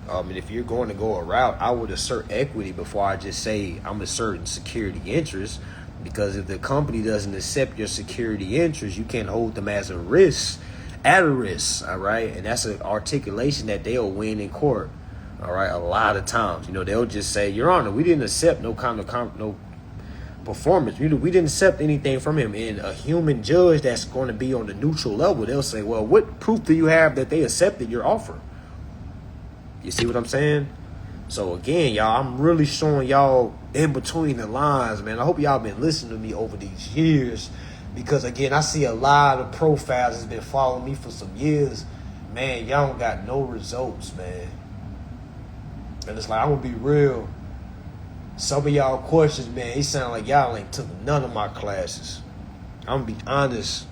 And if you're going to go a route, I would assert equity before I just say I'm asserting security interest. Because if the company doesn't accept your security interest, you can't hold them as a risk, at a risk, all right? And that's an articulation that they'll win in court, all right? A lot of times, they'll just say, Your Honor, we didn't accept no kind of no performance. We didn't accept anything from him. And a human judge that's going to be on the neutral level, they'll say, well, what proof do you have that they accepted your offer? You see what I'm saying? So again, y'all, I'm really showing y'all in between the lines, man. I hope y'all been listening to me over these years because, again, I see a lot of profiles that's been following me for some years. Man, y'all don't got no results, man. And it's like, I'm going to be real. Some of y'all questions, man, it sound like y'all ain't took none of my classes. I'm going to be honest.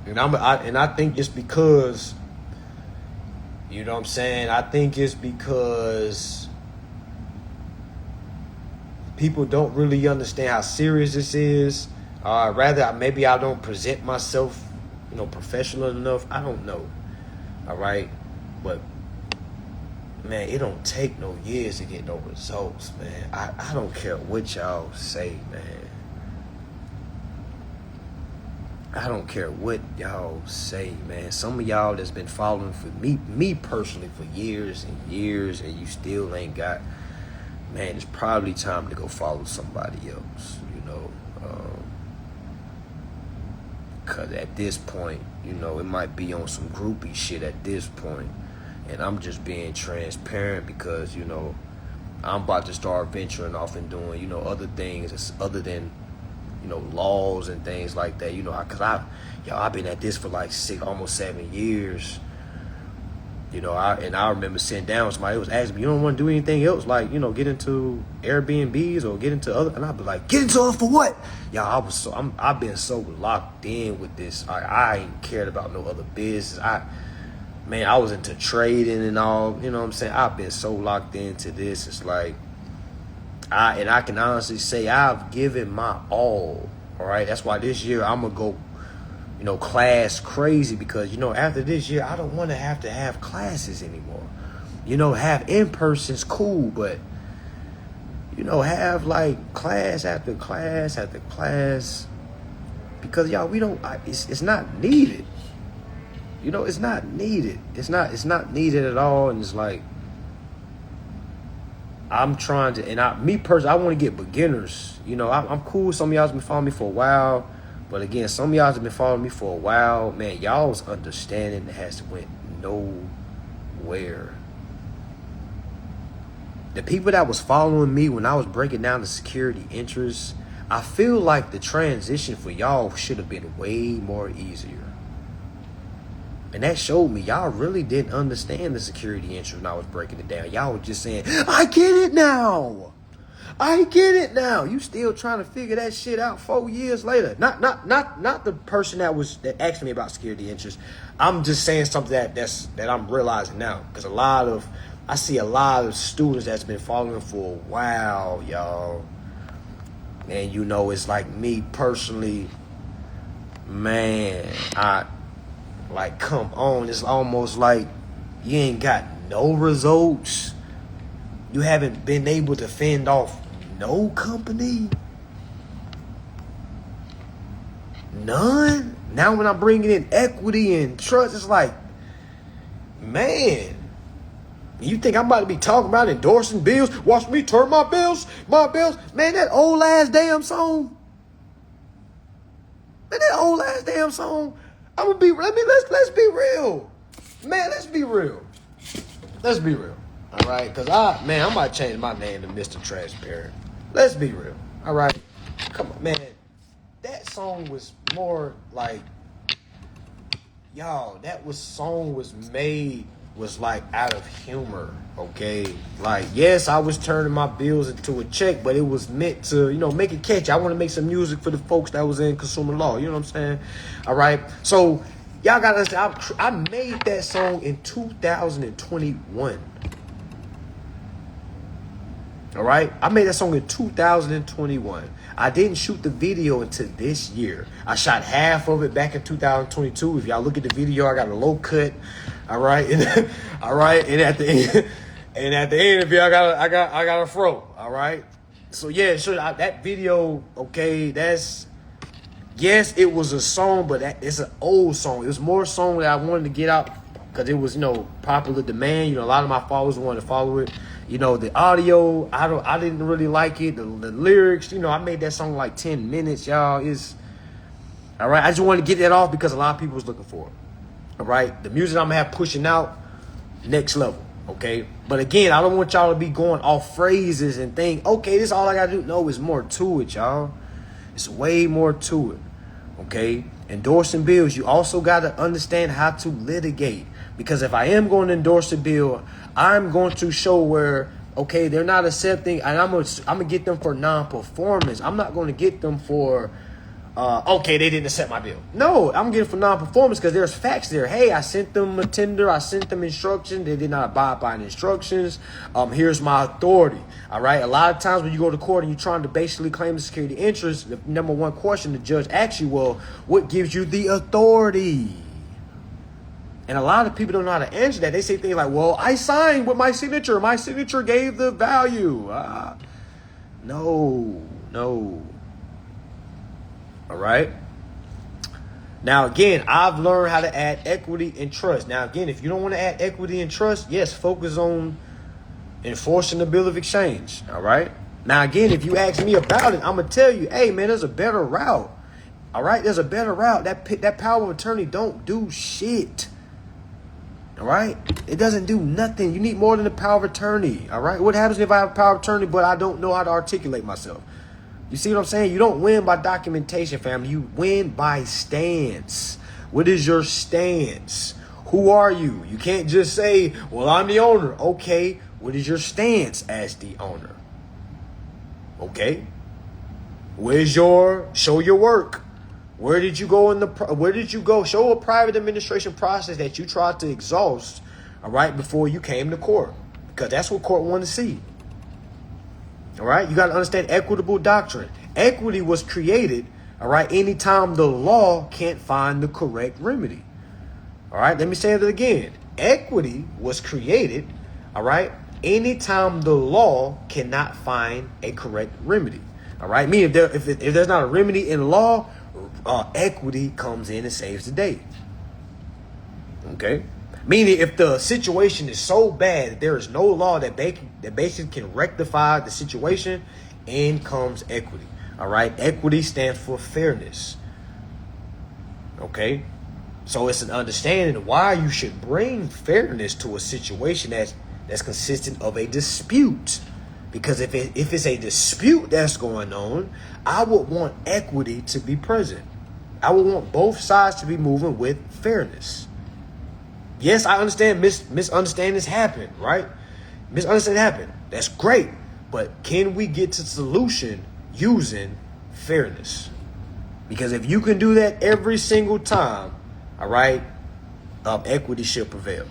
And I think it's because... You know what I'm saying? I think it's because people don't really understand how serious this is. Rather, maybe I don't present myself, professional enough. I don't know. All right? But, man, it don't take no years to get no results, man. I don't care what y'all say, man. I don't care what y'all say, man. Some of y'all that's been following for me personally for years and years, and you still ain't got, man, it's probably time to go follow somebody else, because at this point, it might be on some groupie shit at this point, and I'm just being transparent because, I'm about to start venturing off and doing, other things other than laws and things like that, because I've been at this for like almost 7 years, I remember sitting down with somebody who was asking me, you don't want to do anything else, like, get into Airbnbs or get into other, and I'd be like, get into it for what? I've been so locked in with this. I ain't cared about no other business. man, I was into trading and all. You know what I'm saying? I've been so locked into this. It's like, I can honestly say I've given my all. All right. That's why this year I'm gonna go, class crazy, because after this year I don't want to have classes anymore. Have in-person's cool, but have like class after class after class, because y'all, it's not needed. It's not needed. It's not needed at all. And it's like, I'm trying to, and me personally, I want to get beginners. I'm cool. Some of y'all's been following me for a while, but again, some of y'all's have been following me for a while. Man, y'all's understanding has went nowhere. The people that was following me when I was breaking down the security interests, I feel like the transition for y'all should have been way more easier. And that showed me y'all really didn't understand the security interest when I was breaking it down. Y'all was just saying, I get it now. I get it now. You still trying to figure that shit out 4 years later. Not the person that asked me about security interest. I'm just saying something that I'm realizing now. Because I see a lot of students that's been following for a while, y'all. And it's like me personally, man, come on. It's almost like you ain't got no results. You haven't been able to fend off no company. None. Now when I'm bringing in equity and trust, it's like, man, you think I'm about to be talking about endorsing bills? Watch me turn my bills. Man, that old ass damn song. I'm gonna be. Let's be real, man. Let's be real. All right, cause I'm about to change my name to Mr. Transparent. Let's be real. All right, come on, man. That song was more like, y'all. Song was made like out of humor. Okay, like, yes, I was turning my bills into a check, but it was meant to, make it catchy. I want to make some music for the folks that was in consumer law. You know what I'm saying? All right. So y'all gotta understand, I made that song in 2021. All right. I made that song in 2021. I didn't shoot the video until this year. I shot half of it back in 2022. If y'all look at the video, I got a low cut. All right. All right. And at the end of it, I got a fro. All right. So yeah, sure. That video, okay, yes, it was a song, but it's an old song. It was more a song that I wanted to get out because it was, popular demand. A lot of my followers wanted to follow it. The audio, I didn't really like it. The lyrics, I made that song like 10 minutes, y'all. All right. I just wanted to get that off because a lot of people was looking for it. All right. The music I'm gonna have pushing out, next level. Okay. But again, I don't want y'all to be going off phrases and think, okay, this is all I gotta do. No, it's more to it, y'all. It's way more to it. Okay. Endorsing bills, you also gotta understand how to litigate. Because if I am going to endorse a bill, I'm going to show where, okay, they're not accepting, and I'm gonna get them for non-performance. I'm not going to get them for, okay, they didn't accept my bill. No, I'm getting for non-performance because there's facts there. Hey, I sent them a tender. I sent them instructions. They did not abide by the instructions. Here's my authority. All right. A lot of times when you go to court and you're trying to basically claim the security interest, the number one question the judge asks you, well, what gives you the authority? And a lot of people don't know how to answer that. They say things like, well, I signed with my signature. My signature gave the value. No. All right. Now, again, I've learned how to add equity and trust. Now, again, if you don't want to add equity and trust, yes, focus on enforcing the bill of exchange. All right. Now, again, if you ask me about it, I'm going to tell you, hey, man, there's a better route. All right. There's a better route. That power of attorney don't do shit. All right. It doesn't do nothing. You need more than the power of attorney. All right. What happens if I have power of attorney, but I don't know how to articulate myself? You see what I'm saying? You don't win by documentation, family. You win by stance. What is your stance? Who are you? You can't just say, well, I'm the owner. Okay. What is your stance as the owner? Okay. Show your work? Where did you go where did you go? Show a private administration process that you tried to exhaust, all right, before you came to court, because that's what court wanted to see. All right, you got to understand equitable doctrine. Equity was created, all right, anytime the law can't find the correct remedy. All right, let me say it again. Equity was created, all right, anytime the law cannot find a correct remedy. All right, meaning if there's not a remedy in law, equity comes in and saves the day. Okay, meaning if the situation is so bad that there is no law that basically can rectify the situation, in comes equity. All right, equity stands for fairness. Okay, so it's an understanding of why you should bring fairness to a situation that's consistent of a dispute. Because if it's a dispute that's going on, I would want equity to be present. I would want both sides to be moving with fairness. Yes, I understand misunderstandings happen, right? Misunderstandings happen. That's great. But can we get to the solution using fairness? Because if you can do that every single time, all right, equity should prevail.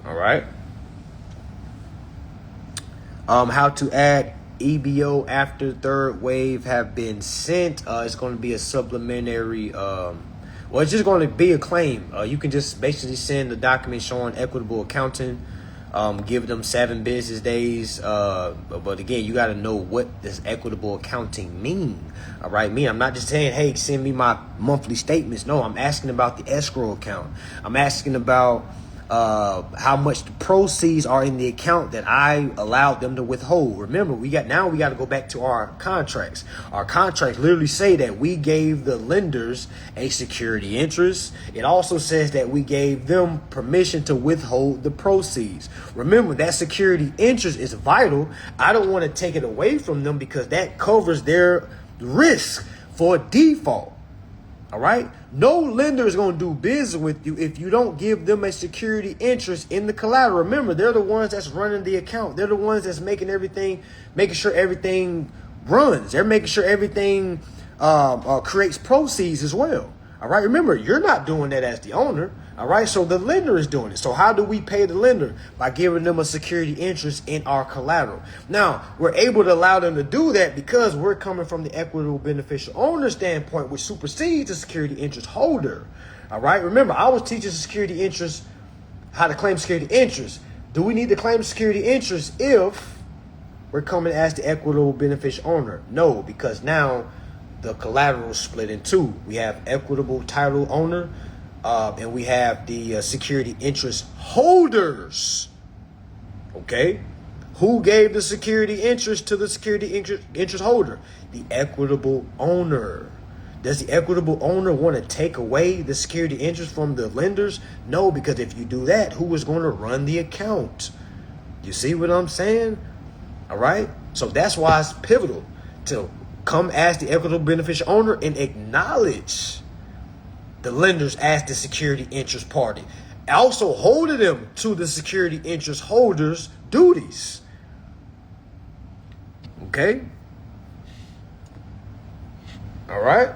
All right. How to add EBO after third wave have been sent. It's going to be a supplementary. It's just going to be a claim. You can just basically send the document showing equitable accounting. Give them 7 business days. But again, you got to know what does equitable accounting mean. All right, I'm not just saying, hey, send me my monthly statements. No, I'm asking about the escrow account. I'm asking about how much the proceeds are in the account that I allowed them to withhold. Remember, we got to go back to our contracts. Our contracts literally say that we gave the lenders a security interest. It also says that we gave them permission to withhold the proceeds. Remember, that security interest is vital. I don't want to take it away from them because that covers their risk for default. All right. No lender is going to do business with you if you don't give them a security interest in the collateral. Remember, they're the ones that's running the account. They're the ones that's making sure everything runs. They're making sure everything creates proceeds as well. All right. Remember, you're not doing that as the owner. All right. So the lender is doing it. So how do we pay the lender? By giving them a security interest in our collateral. Now, we're able to allow them to do that because we're coming from the equitable beneficial owner standpoint, which supersedes the security interest holder. All right. Remember, I was teaching security interest, how to claim security interest. Do we need to claim security interest if we're coming as the equitable beneficial owner? No, because now the collateral is split in two. We have equitable title owner. And we have the security interest holders. Okay. Who gave the security interest to the security interest holder? The equitable owner. Does the equitable owner want to take away the security interest from the lenders? No, because if you do that, who is going to run the account? You see what I'm saying? All right. So that's why it's pivotal to come as the equitable beneficial owner and acknowledge the lenders as the security interest party. Also holding them to the security interest holders' duties. Okay? All right?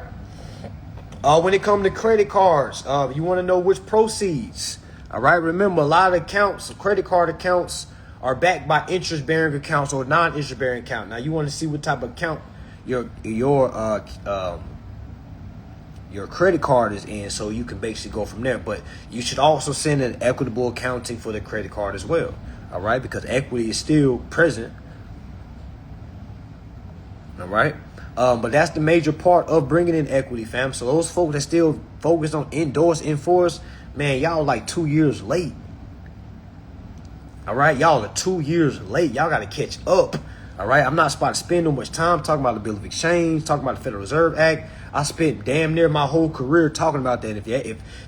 When it comes to credit cards, you want to know which proceeds. All right? Remember, a lot of accounts, credit card accounts, are backed by interest-bearing accounts or non-interest-bearing account. Now, you want to see what type of account your credit card is in, so you can basically go from there. But you should also send an equitable accounting for the credit card as well. All right, because equity is still present. All right, but that's the major part of bringing in equity, fam. So those folks that still focus on enforce, man, y'all like 2 years late. All right, y'all are 2 years late. Y'all got to catch up. All right, I'm not about to spend no much time talking about the Bill of Exchange, talking about the Federal Reserve Act. I spent damn near my whole career talking about that.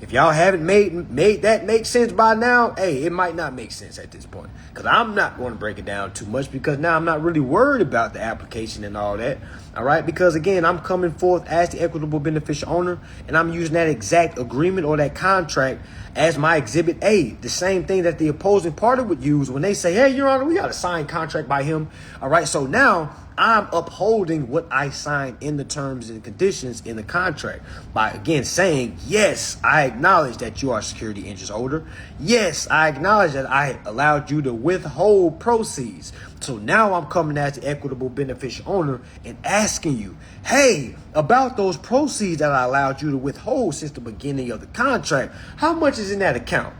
If y'all haven't made that make sense by now, hey, it might not make sense at this point. Because I'm not going to break it down too much because now I'm not really worried about the application and all that. All right, because again, I'm coming forth as the equitable beneficial owner and I'm using that exact agreement or that contract as my exhibit A. The same thing that the opposing party would use when they say, hey, Your Honor, we got a signed contract by him. All right, so now I'm upholding what I signed in the terms and conditions in the contract by, again, saying, yes, I acknowledge that you are a security interest holder. Yes, I acknowledge that I allowed you to withhold proceeds. So now I'm coming as the equitable beneficial owner and asking you, hey, about those proceeds that I allowed you to withhold since the beginning of the contract, how much is in that account?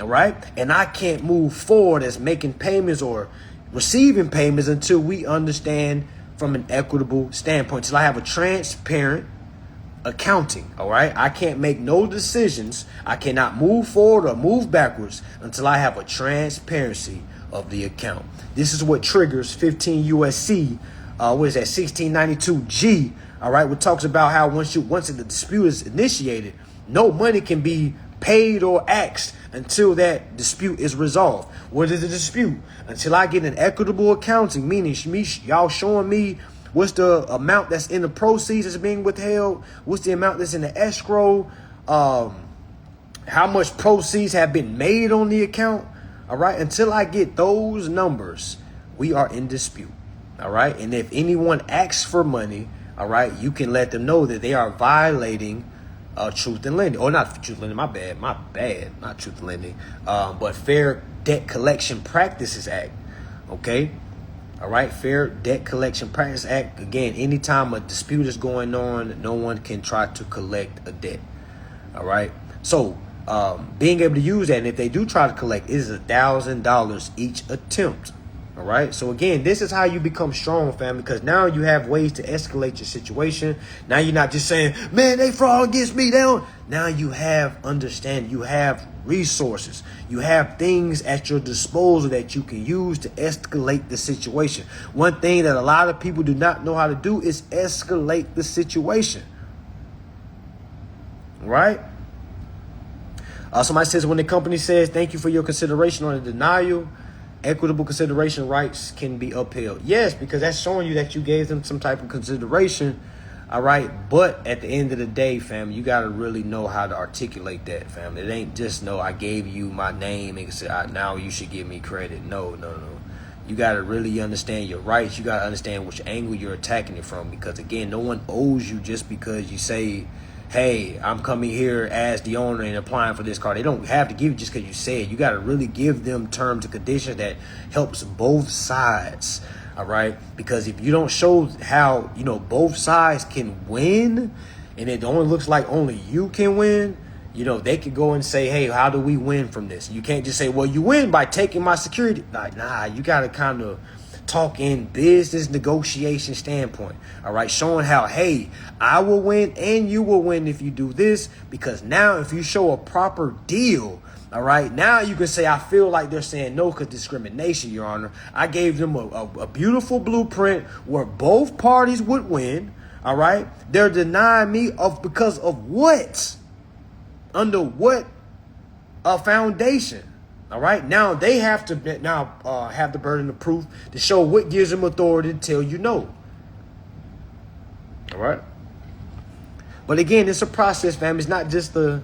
All right. And I can't move forward as making payments or receiving payments until we understand from an equitable standpoint, until I have a transparent accounting. All right. I can't make no decisions. I cannot move forward or move backwards until I have a transparency of the account. This is what triggers 15 USC. What is that? 1692 G. All right. What talks about how once the dispute is initiated, no money can be paid or asked until that dispute is resolved. What is the dispute? Until I get an equitable accounting, meaning y'all showing me what's the amount that's in the proceeds that's being withheld, what's the amount that's in the escrow, how much proceeds have been made on the account. All right. Until I get those numbers, we are in dispute. All right. And if anyone asks for money, all right, you can let them know that they are violating truth in lending, or not truth in lending, my bad, not truth in lending, but Fair Debt Collection Practices Act. Okay. All right. Fair Debt Collection Practices Act. Again, anytime a dispute is going on, no one can try to collect a debt. All right. So being able to use that, and if they do try to collect, it is $1,000 each attempt. All right. So again, this is how you become strong, family, because now you have ways to escalate your situation. Now you're not just saying, man, they fraud against me. Now you have understanding. You have resources. You have things at your disposal that you can use to escalate the situation. One thing that a lot of people do not know how to do is escalate the situation. Right? Somebody says, when the company says, thank you for your consideration on the denial, equitable consideration rights can be upheld. Yes, because that's showing you that you gave them some type of consideration. All right. But at the end of the day, family, you got to really know how to articulate that, family. It ain't just, no, I gave you my name and say, now you should give me credit. No. You got to really understand your rights. You got to understand which angle you're attacking it from. Because, again, no one owes you just because you say, hey, I'm coming here as the owner and applying for this car. They don't have to give you just because you say it. You got to really give them terms and conditions that helps both sides. All right. Because if you don't show how, both sides can win, and it only looks like only you can win, they could go and say, hey, how do we win from this? You can't just say, well, you win by taking my security. Nah, you got to kind of talk in business negotiation standpoint. All right. Showing how, hey, I will win and you will win if you do this, because now if you show a proper deal, all right, now you can say, I feel like they're saying no because discrimination, Your Honor. I gave them a beautiful blueprint where both parties would win. All right. They're denying me because of what? Under what foundation? All right. Now they have to have the burden of proof to show what gives them authority to tell you no. All right. But again, it's a process, fam. It's not just I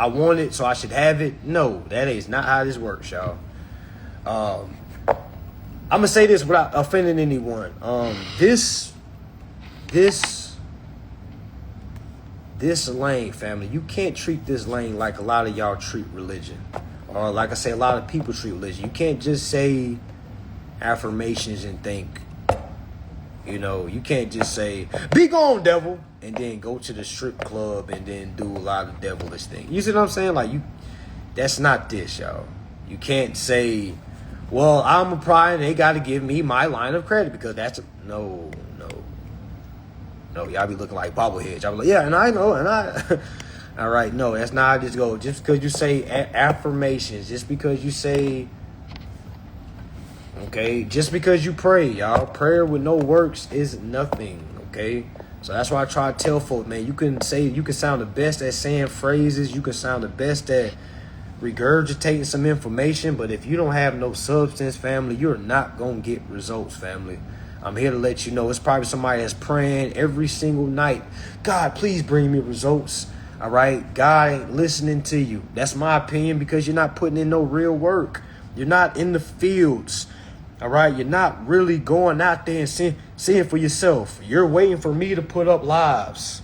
want it, so I should have it. No, that is not how this works, y'all. I'm gonna say this without offending anyone. This lane, family, you can't treat this lane like a lot of y'all treat religion. Or like I say, a lot of people treat religion. You can't just say affirmations and think, you can't just say, be gone, devil, and then go to the strip club and then do a lot of devilish things. You see what I'm saying? Like, that's not this, y'all. You can't say, well, I'm a pride and they got to give me my line of credit because no. Y'all be looking like bobbleheads. Y'all be like, yeah, and I know, and I... All right, no, that's not how this goes. Just because you say affirmations, just because you say, okay, just because you pray, y'all, prayer with no works is nothing, okay? So that's why I try to tell folks, man, you can sound the best at saying phrases, you can sound the best at regurgitating some information, but if you don't have no substance, family, you're not going to get results, family. I'm here to let you know it's probably somebody that's praying every single night, God, please bring me results. All right. God ain't listening to you. That's my opinion, because you're not putting in no real work. You're not in the fields. All right. You're not really going out there and seeing for yourself. You're waiting for me to put up lives.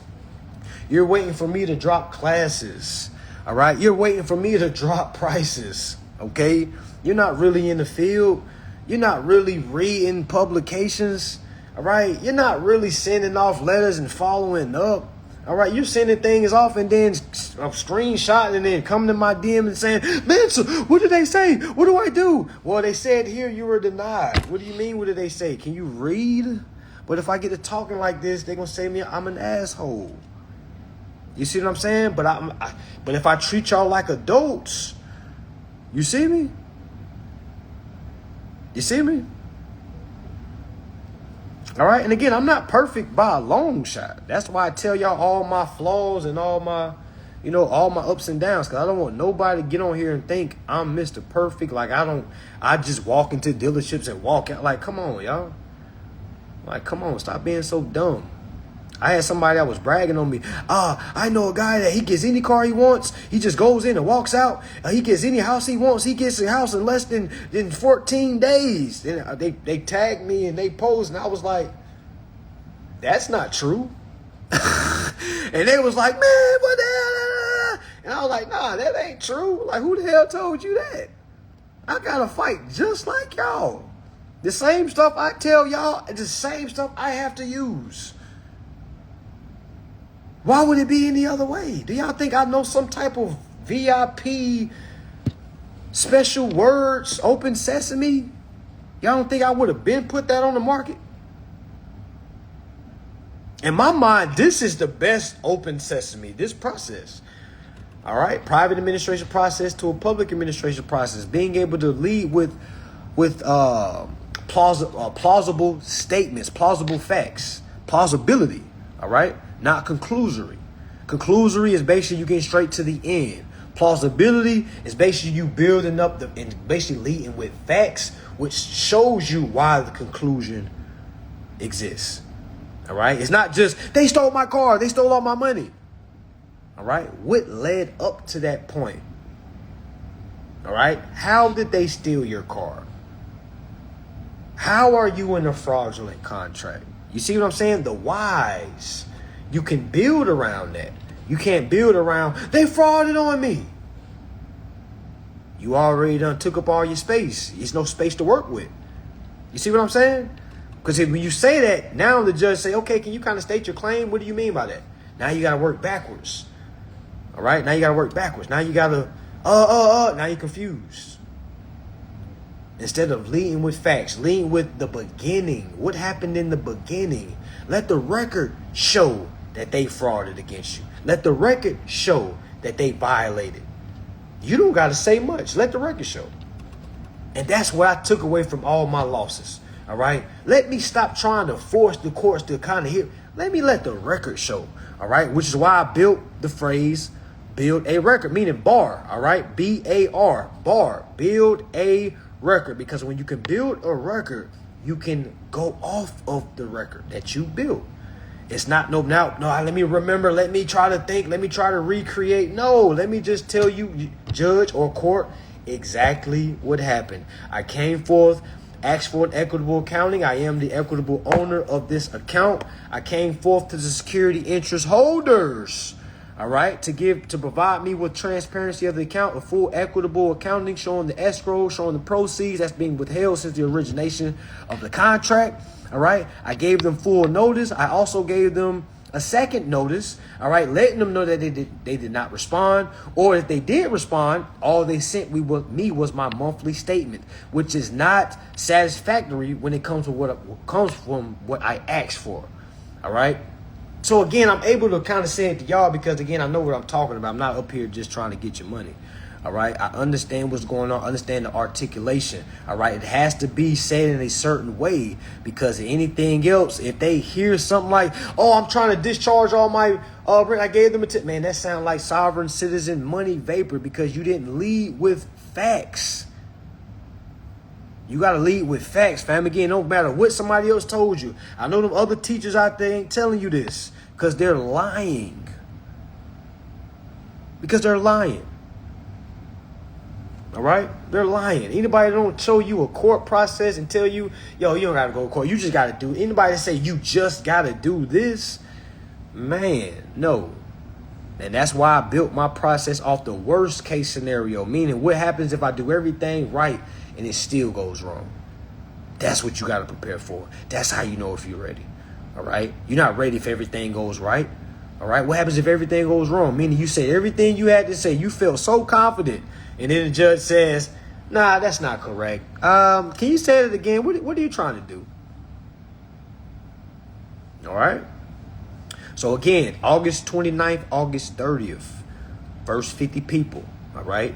You're waiting for me to drop classes. All right. You're waiting for me to drop prices. Okay. You're not really in the field. You're not really reading publications. All right. You're not really sending off letters and following up. All right. You're sending things off and then screenshotting and then coming to my DM and saying, man, so what did they say? What do I do? Well, they said here you were denied. What do you mean? What did they say? Can you read? But if I get to talking like this, they're going to say me I'm an asshole. You see what I'm saying? But if I treat y'all like adults, you see me? You see me? All right. And again, I'm not perfect by a long shot. That's why I tell y'all all my flaws and all my ups and downs. Because I don't want nobody to get on here and think I'm Mr. Perfect. Like I just walk into dealerships and walk out. Like, come on, y'all. Like, come on. Stop being so dumb. I had somebody that was bragging on me. I know a guy that he gets any car he wants. He just goes in and walks out. He gets any house he wants. He gets a house in less than 14 days. And they tagged me and they posed. And I was like, that's not true. And they was like, man, what the hell? And I was like, nah, that ain't true. Like, who the hell told you that? I got to fight just like y'all. The same stuff I tell y'all, the same stuff I have to use. Why would it be any other way? Do y'all think I know some type of VIP special words, open sesame? Y'all don't think I would have been put that on the market? In my mind, this is the best open sesame, this process. All right, private administration process to a public administration process. Being able to lead with plausible statements, plausible facts, plausibility. All right. Not conclusory. Conclusory is basically you getting straight to the end. Plausibility is basically you building up and basically leading with facts, which shows you why the conclusion exists. All right. It's not just they stole my car. They stole all my money. All right. What led up to that point? All right. How did they steal your car? How are you in a fraudulent contract? You see what I'm saying? The whys. You can build around that. You can't build around, they frauded on me. You already done took up all your space. There's no space to work with. You see what I'm saying? Because when you say that, now the judge say, okay, can you kind of state your claim? What do you mean by that? Now you got to work backwards. All right? Now you got to work backwards. Now you got to, now you're confused. Instead of leading with facts, leading with the beginning. What happened in the beginning? Let the record show that they frauded against you. Let the record show that they violated. You don't got to say much. Let the record show. And that's what I took away from all my losses. All right. Let me stop trying to force the courts to kind of hear. Let me let the record show. All right. Which is why I built the phrase build a record, meaning bar. All right. BAR, bar, build a record. Because when you can build a record, you can go off of the record that you built. It's not no, let me remember, let me try to think, let me try to recreate. No, let me just tell you, judge or court, exactly what happened. I came forth, asked for an equitable accounting. I am the equitable owner of this account. I came forth to the security interest holders, all right, to provide me with transparency of the account, a full equitable accounting showing the escrow, showing the proceeds that's being withheld since the origination of the contract. All right. I gave them full notice. I also gave them a second notice. All right. Letting them know that they did not respond, or if they did respond, all they sent me was my monthly statement, which is not satisfactory when it comes to what I asked for. All right. So again, I'm able to kind of say it to y'all because again, I know what I'm talking about. I'm not up here just trying to get your money. All right. I understand what's going on. Understand the articulation. All right. It has to be said in a certain way because anything else, if they hear something like, oh, I'm trying to discharge all my rent, I gave them a tip. Man, that sounds like sovereign citizen money vapor because you didn't lead with facts. You got to lead with facts, fam. Again, no matter what somebody else told you. I know them other teachers out there ain't telling you this because they're lying. Because they're lying. All right? They're lying. Anybody that don't show you a court process and tell you, yo, you don't got to go to court. You just got to do it. Anybody that say you just got to do this, man, no. And that's why I built my process off the worst case scenario, meaning what happens if I do everything right and it still goes wrong. That's what you got to prepare for. That's how you know if you're ready. All right? You're not ready if everything goes right. All right? What happens if everything goes wrong? Meaning you said everything you had to say. You felt so confident. And then the judge says, nah, that's not correct. Can you say it again? What are you trying to do? All right? So again, August 29th, August 30th. First 50 people. All right?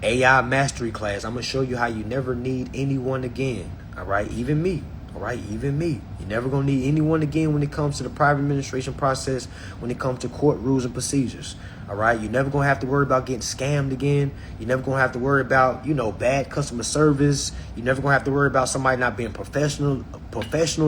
AI mastery class. I'm going to show you how you never need anyone again. All right? Even me. All right? Even me. You're never going to need anyone again when it comes to the private administration process, when it comes to court rules and procedures. All right? You're never going to have to worry about getting scammed again. You're never going to have to worry about, bad customer service. You're never going to have to worry about somebody not being professional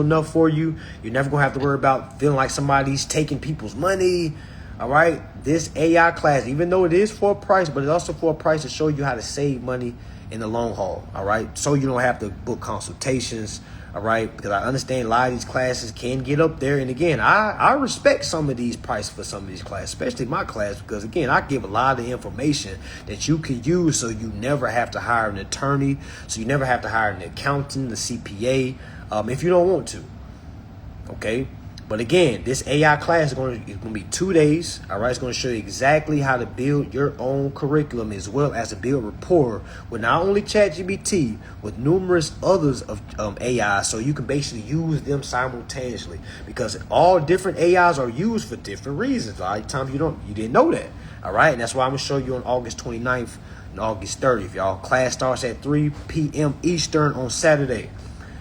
enough for you. You're never going to have to worry about feeling like somebody's taking people's money. All right, this AI class, even though it is for a price, but it's also for a price to show you how to save money in the long haul. All right, so you don't have to book consultations. All right, because I understand a lot of these classes can get up there. And again, I respect some of these prices for some of these classes, especially my class, because again, I give a lot of information that you can use so you never have to hire an attorney, so you never have to hire an accountant, a CPA, if you don't want to. Okay. But again, this AI class is going to be 2 days. All right, it's going to show you exactly how to build your own curriculum as well as to build rapport with not only ChatGPT, with numerous others of AI, so you can basically use them simultaneously, because all different AIs are used for different reasons. A lot of times you didn't know that. All right, and that's why I'm going to show you on August 29th and August 30th, y'all. Class starts at 3 p.m. Eastern on Saturday.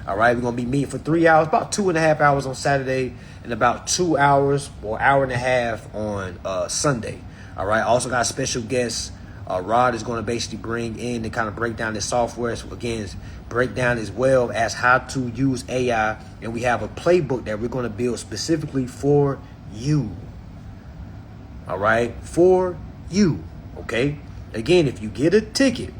All right, we're going to be meeting for 3 hours, about 2.5 hours on Saturday, and about 2 hours or hour and a half on Sunday. All right, also got special guests. Rod is going to basically bring in and kind of break down the software. So again, break down as well as how to use AI. And we have a playbook that we're going to build specifically for you. All right, for you. Okay, again, if you get a ticket,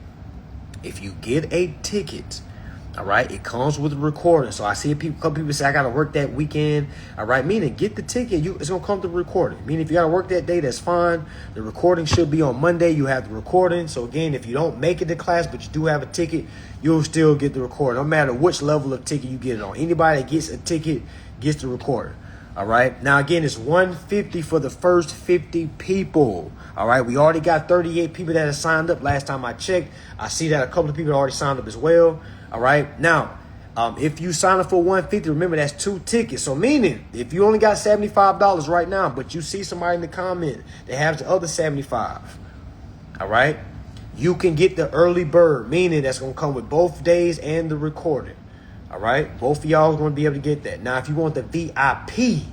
all right, it comes with a recording. So I see a couple people say, I got to work that weekend. All right, meaning get the ticket. It's going to come to the recording. Meaning if you got to work that day, that's fine. The recording should be on Monday. You have the recording. So again, if you don't make it to class, but you do have a ticket, you'll still get the recording. No matter which level of ticket you get it on. Anybody that gets a ticket gets the recording. All right. Now, again, it's $150 for the first 50 people. All right. We already got 38 people that have signed up. Last time I checked, I see that a couple of people already signed up as well. All right. Now, if you sign up for $150, remember that's 2 tickets. So meaning if you only got $75 right now, but you see somebody in the comment that has the other 75, all right, you can get the early bird, meaning that's going to come with both days and the recording. All right. Both of y'all are going to be able to get that. Now, if you want the VIP,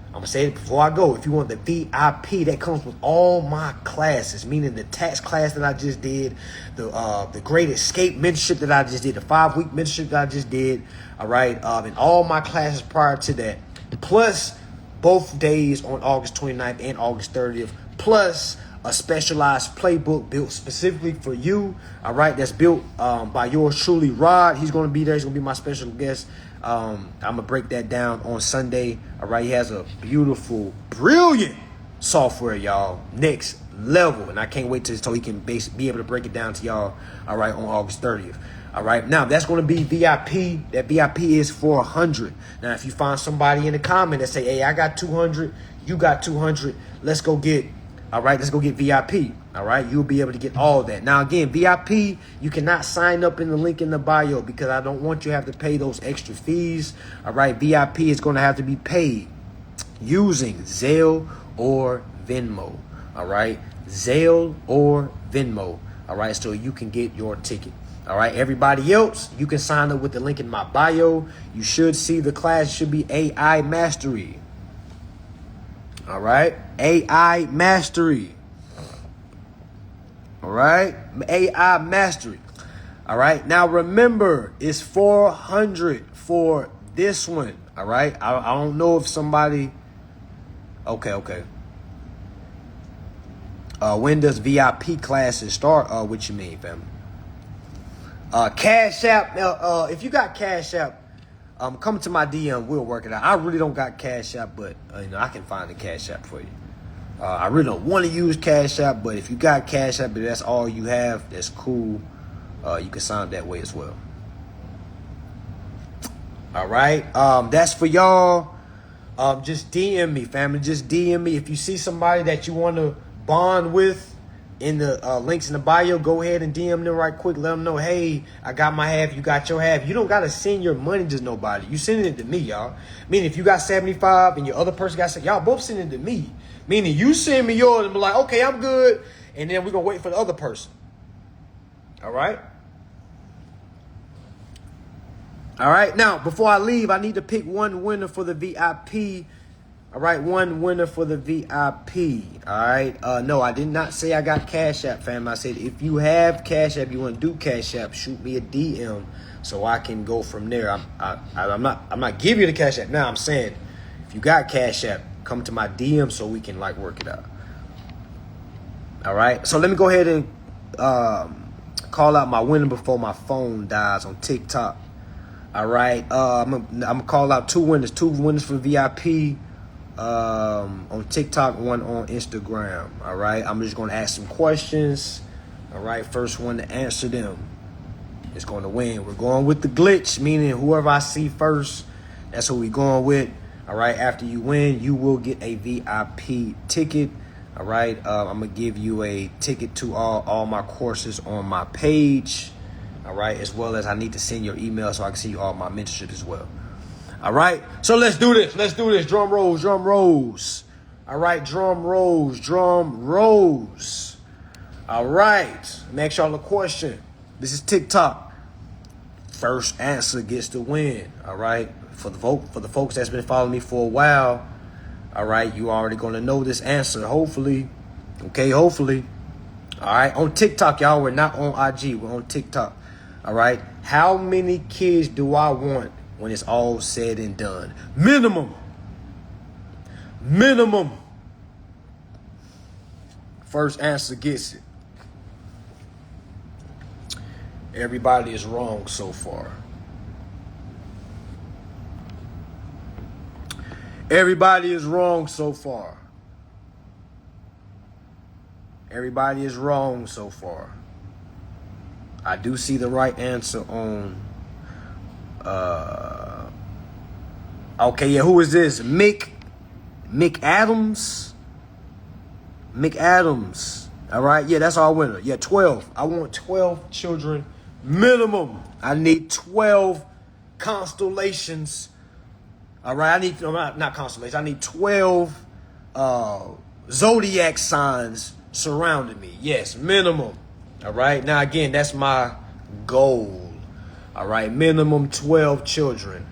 I'm going to say it before I go. If you want the VIP, that comes with all my classes, meaning the tax class that I just did, the Great Escape mentorship that I just did, the 5-week mentorship that I just did, all right, and all my classes prior to that, plus both days on August 29th and August 30th, plus a specialized playbook built specifically for you, all right, that's built by yours truly, Rod. He's going to be there. He's going to be my special guest. I'm going to break that down on Sunday. All right. He has a beautiful, brilliant software, y'all. Next level. And I can't wait so he can be able to break it down to y'all. All right. On August 30th. All right. Now that's going to be VIP. That VIP is for 100. Now, if you find somebody in the comment that say, hey, I got 200, you got 200, let's go get VIP. All right. You'll be able to get all that. Now, again, VIP, you cannot sign up in the link in the bio because I don't want you to have to pay those extra fees. All right. VIP is going to have to be paid using Zelle or Venmo. All right. Zelle or Venmo. All right. So you can get your ticket. All right. Everybody else, you can sign up with the link in my bio. You should see the class should be AI Mastery. All right. AI Mastery. All right. AI Mastery. All right. Now, remember, it's 400 for this one. All right. I don't know if somebody. Okay. When does VIP classes start? What you mean, family? Cash App. If you got Cash App, come to my DM. We'll work it out. I really don't got Cash App, but I can find the Cash App for you. I really don't want to use Cash App, but if you got Cash App, but that's all you have, that's cool. You can sign up that way as well. All right. That's for y'all. Just DM me, family. Just DM me. If you see somebody that you want to bond with, in the links in the bio, go ahead and DM them right quick. Let them know, hey, I got my half, you got your half. You don't got to send your money to nobody. You sending it to me, y'all. Meaning if you got 75 and your other person got 70, y'all both send it to me. Meaning you send me yours and be like, okay, I'm good. And then we're going to wait for the other person. All right? All right. Now, before I leave, I need to pick one winner for the VIP. All right, one winner for the VIP. All right. No, I did not say I got Cash App, fam. I said if you have Cash App, you want to do Cash App, shoot me a DM so I can go from there. I'm not giving you the Cash App now. I'm saying if you got Cash App, come to my DM so we can work it out. All right. So let me go ahead and call out my winner before my phone dies on TikTok. All right. I'm gonna call out two winners for VIP. On TikTok, one on Instagram. All right, I'm just going to ask some questions. All right, first one to answer them is going to win. We're going with the glitch, meaning whoever I see first, that's who we're going with. All right, after you win, you will get a VIP ticket. All right, I'm going to give you a ticket to all my courses on my page. All right, as well as I need to send your email so I can see all my mentorship as well. All right, so let's do this. Let's do this. Drum rolls, drum rolls. All right, drum rolls, drum rolls. All right, let me ask y'all a question. This is TikTok. First answer gets the win. All right, for the folks that's been following me for a while. All right, you already gonna know this answer. Hopefully, okay. Hopefully, all right. On TikTok, y'all, we're not on IG. We're on TikTok. All right. How many kids do I want when it's all said and done? Minimum. First answer gets it. Everybody is wrong so far. Everybody is wrong so far. Everybody is wrong so far. I do see the right answer on okay, yeah, who is this? Mick Adams. Mick Adams. All right, yeah, that's our winner. Yeah, 12. I want 12 children minimum. I need 12 constellations. All right, I need not constellations. I need 12 zodiac signs surrounding me. Yes, minimum. All right, now again, that's my goal. All right, minimum 12 children.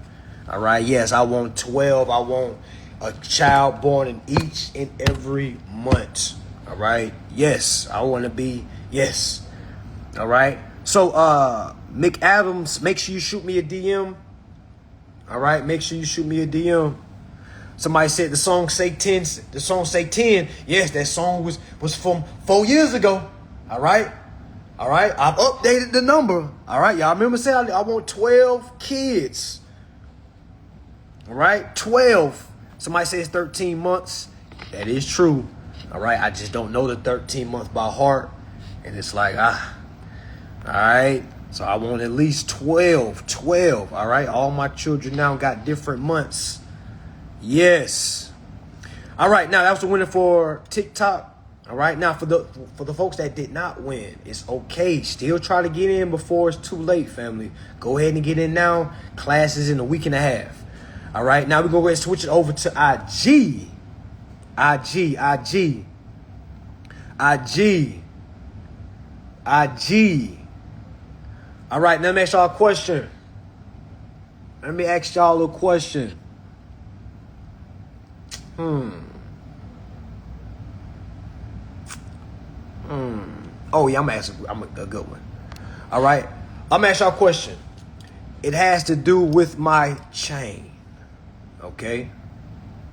All right, yes, I want 12. I want a child born in each and every month. All right, yes, I want to be, yes. All right, so Mick Adams, make sure you shoot me a DM. All right, make sure you shoot me a DM. Somebody said the song say 10. The song say 10. Yes, that song was from 4 years ago. All right. All right, I've updated the number. All right, y'all remember saying I want 12 kids. All right, 12. Somebody says 13 months. That is true. All right, I just don't know the 13 months by heart. And it's like, all right. So I want at least 12. All right, all my children now got different months. Yes. All right, now that was the winner for TikTok. All right, now for the folks that did not win, it's okay. Still try to get in before it's too late, family. Go ahead and get in now. Classes in a week and a half. All right, now we're going to go ahead and switch it over to IG. All right, now let me ask y'all a question. Oh, yeah, I'm a good one. All right. I'm going to ask y'all a question. It has to do with my chain. Okay.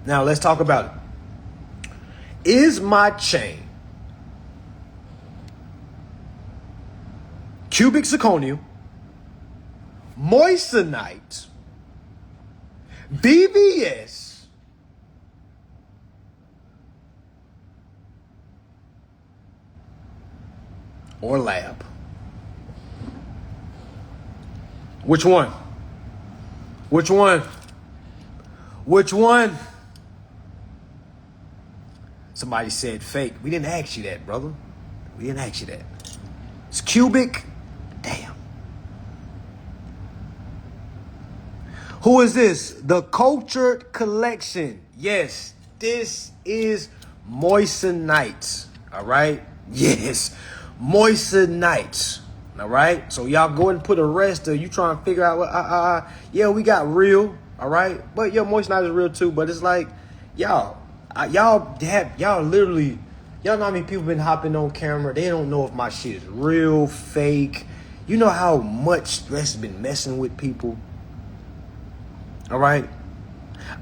Now, let's talk about it. Is my chain cubic zirconium, moissanite, BBS, or lab. Which one? Which one? Which one? Somebody said fake. We didn't ask you that, brother. We didn't ask you that. It's cubic. Damn. Who is this? The Cultured Collection. Yes, this is moissanite. All right? Yes, moissanite. All right? So y'all go ahead and put a rest of you trying to figure out what, yeah, we got real. All right? But yeah, moissanite is real too. But it's like, y'all literally, y'all know how many people been hopping on camera. They don't know if my shit is real, fake. You know how much stress has been messing with people. All right,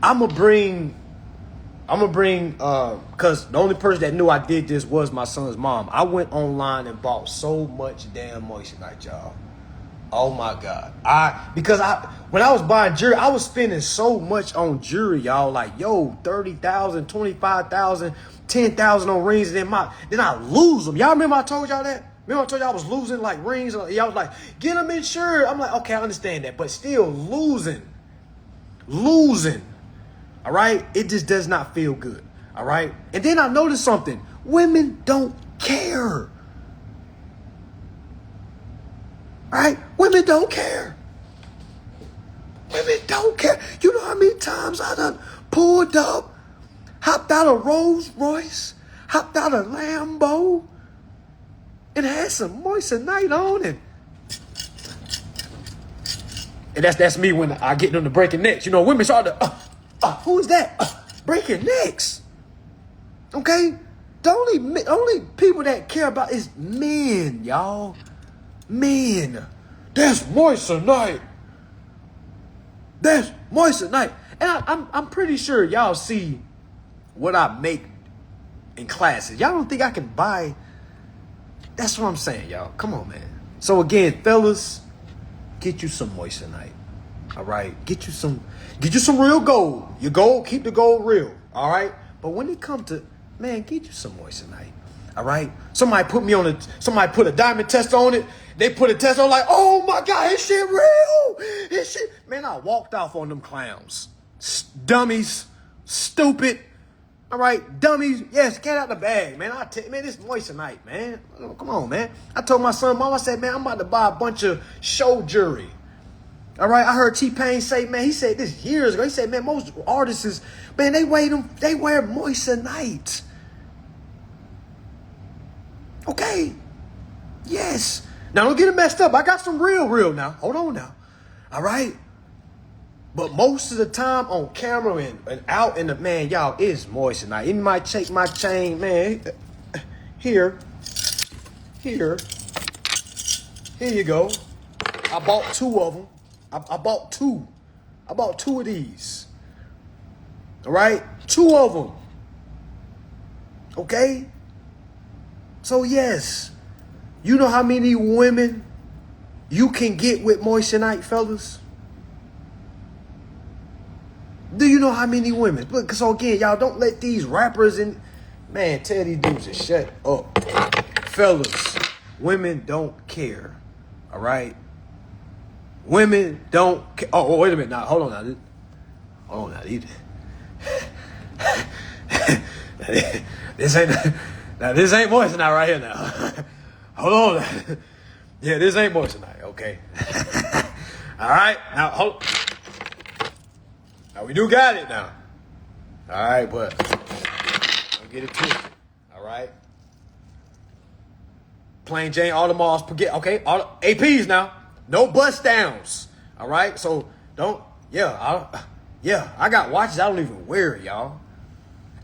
I'm gonna bring, cause the only person that knew I did this was my son's mom. I went online and bought so much damn moissanite, y'all. Oh my God. When I was buying jewelry, I was spending so much on jewelry, y'all. Like, yo, 30,000, 25,000, 10,000 on rings, and then I lose them. Y'all remember I told y'all that? Remember I told y'all I was losing like rings? Y'all was like, get them insured. I'm like, okay, I understand that, but still losing. All right? It just does not feel good. All right? And then I noticed something. Women don't care. All right? Women don't care. Women don't care. You know how many times I done pulled up, hopped out of Rolls Royce, hopped out of Lambo, and had some moissanite on it. And that's me when I get them to breaking necks. You know, women start to, who is that? Breaking necks. Okay? The only people that care about is men, y'all. Men. That's moissanite. That's moissanite. And I'm pretty sure y'all see what I make in classes. Y'all don't think I can buy. That's what I'm saying, y'all. Come on, man. So again, fellas, get you some moissanite. All right, get you some real gold. Your gold, keep the gold real. All right, but when it comes to, man, get you some moissanite. All right, somebody put a diamond test on it. They put a test on, like, oh my God, his shit real. His shit, man. I walked off on them clowns, dummies, stupid. All right, dummies. Yes, get out the bag, man. Man, this moissanite, man. Oh, come on, man. I told my son, mom, I said, man, I'm about to buy a bunch of show jewelry. All right, I heard T-Pain say, man, he said this years ago. He said, man, most artists, man, they wear moissanite. Okay. Yes. Now, don't get it messed up. I got some real now. Hold on now. All right. But most of the time on camera and out in the, man, y'all, is moissanite. It might take my chain, man. Here you go. I bought two of them. I bought two. I bought two of these. All right? Two of them. Okay? So, yes. You know how many women you can get with moissanite, fellas? Do you know how many women? Look, so again, y'all don't let these rappers and, man, tell these dudes to shut up. Fellas, women don't care. All right? Women don't care. Oh, wait a minute. Now, hold on now. Hold on now. This ain't moissanite right here now. Hold on. Yeah, this ain't moissanite, okay? All right? Now, hold. Now, we do got it now. All right, but don't get it twisted. All right? Plain Jane, Audemars, Piguet, okay? All APs now. No bust downs. All right? So, don't, I got watches I don't even wear, y'all.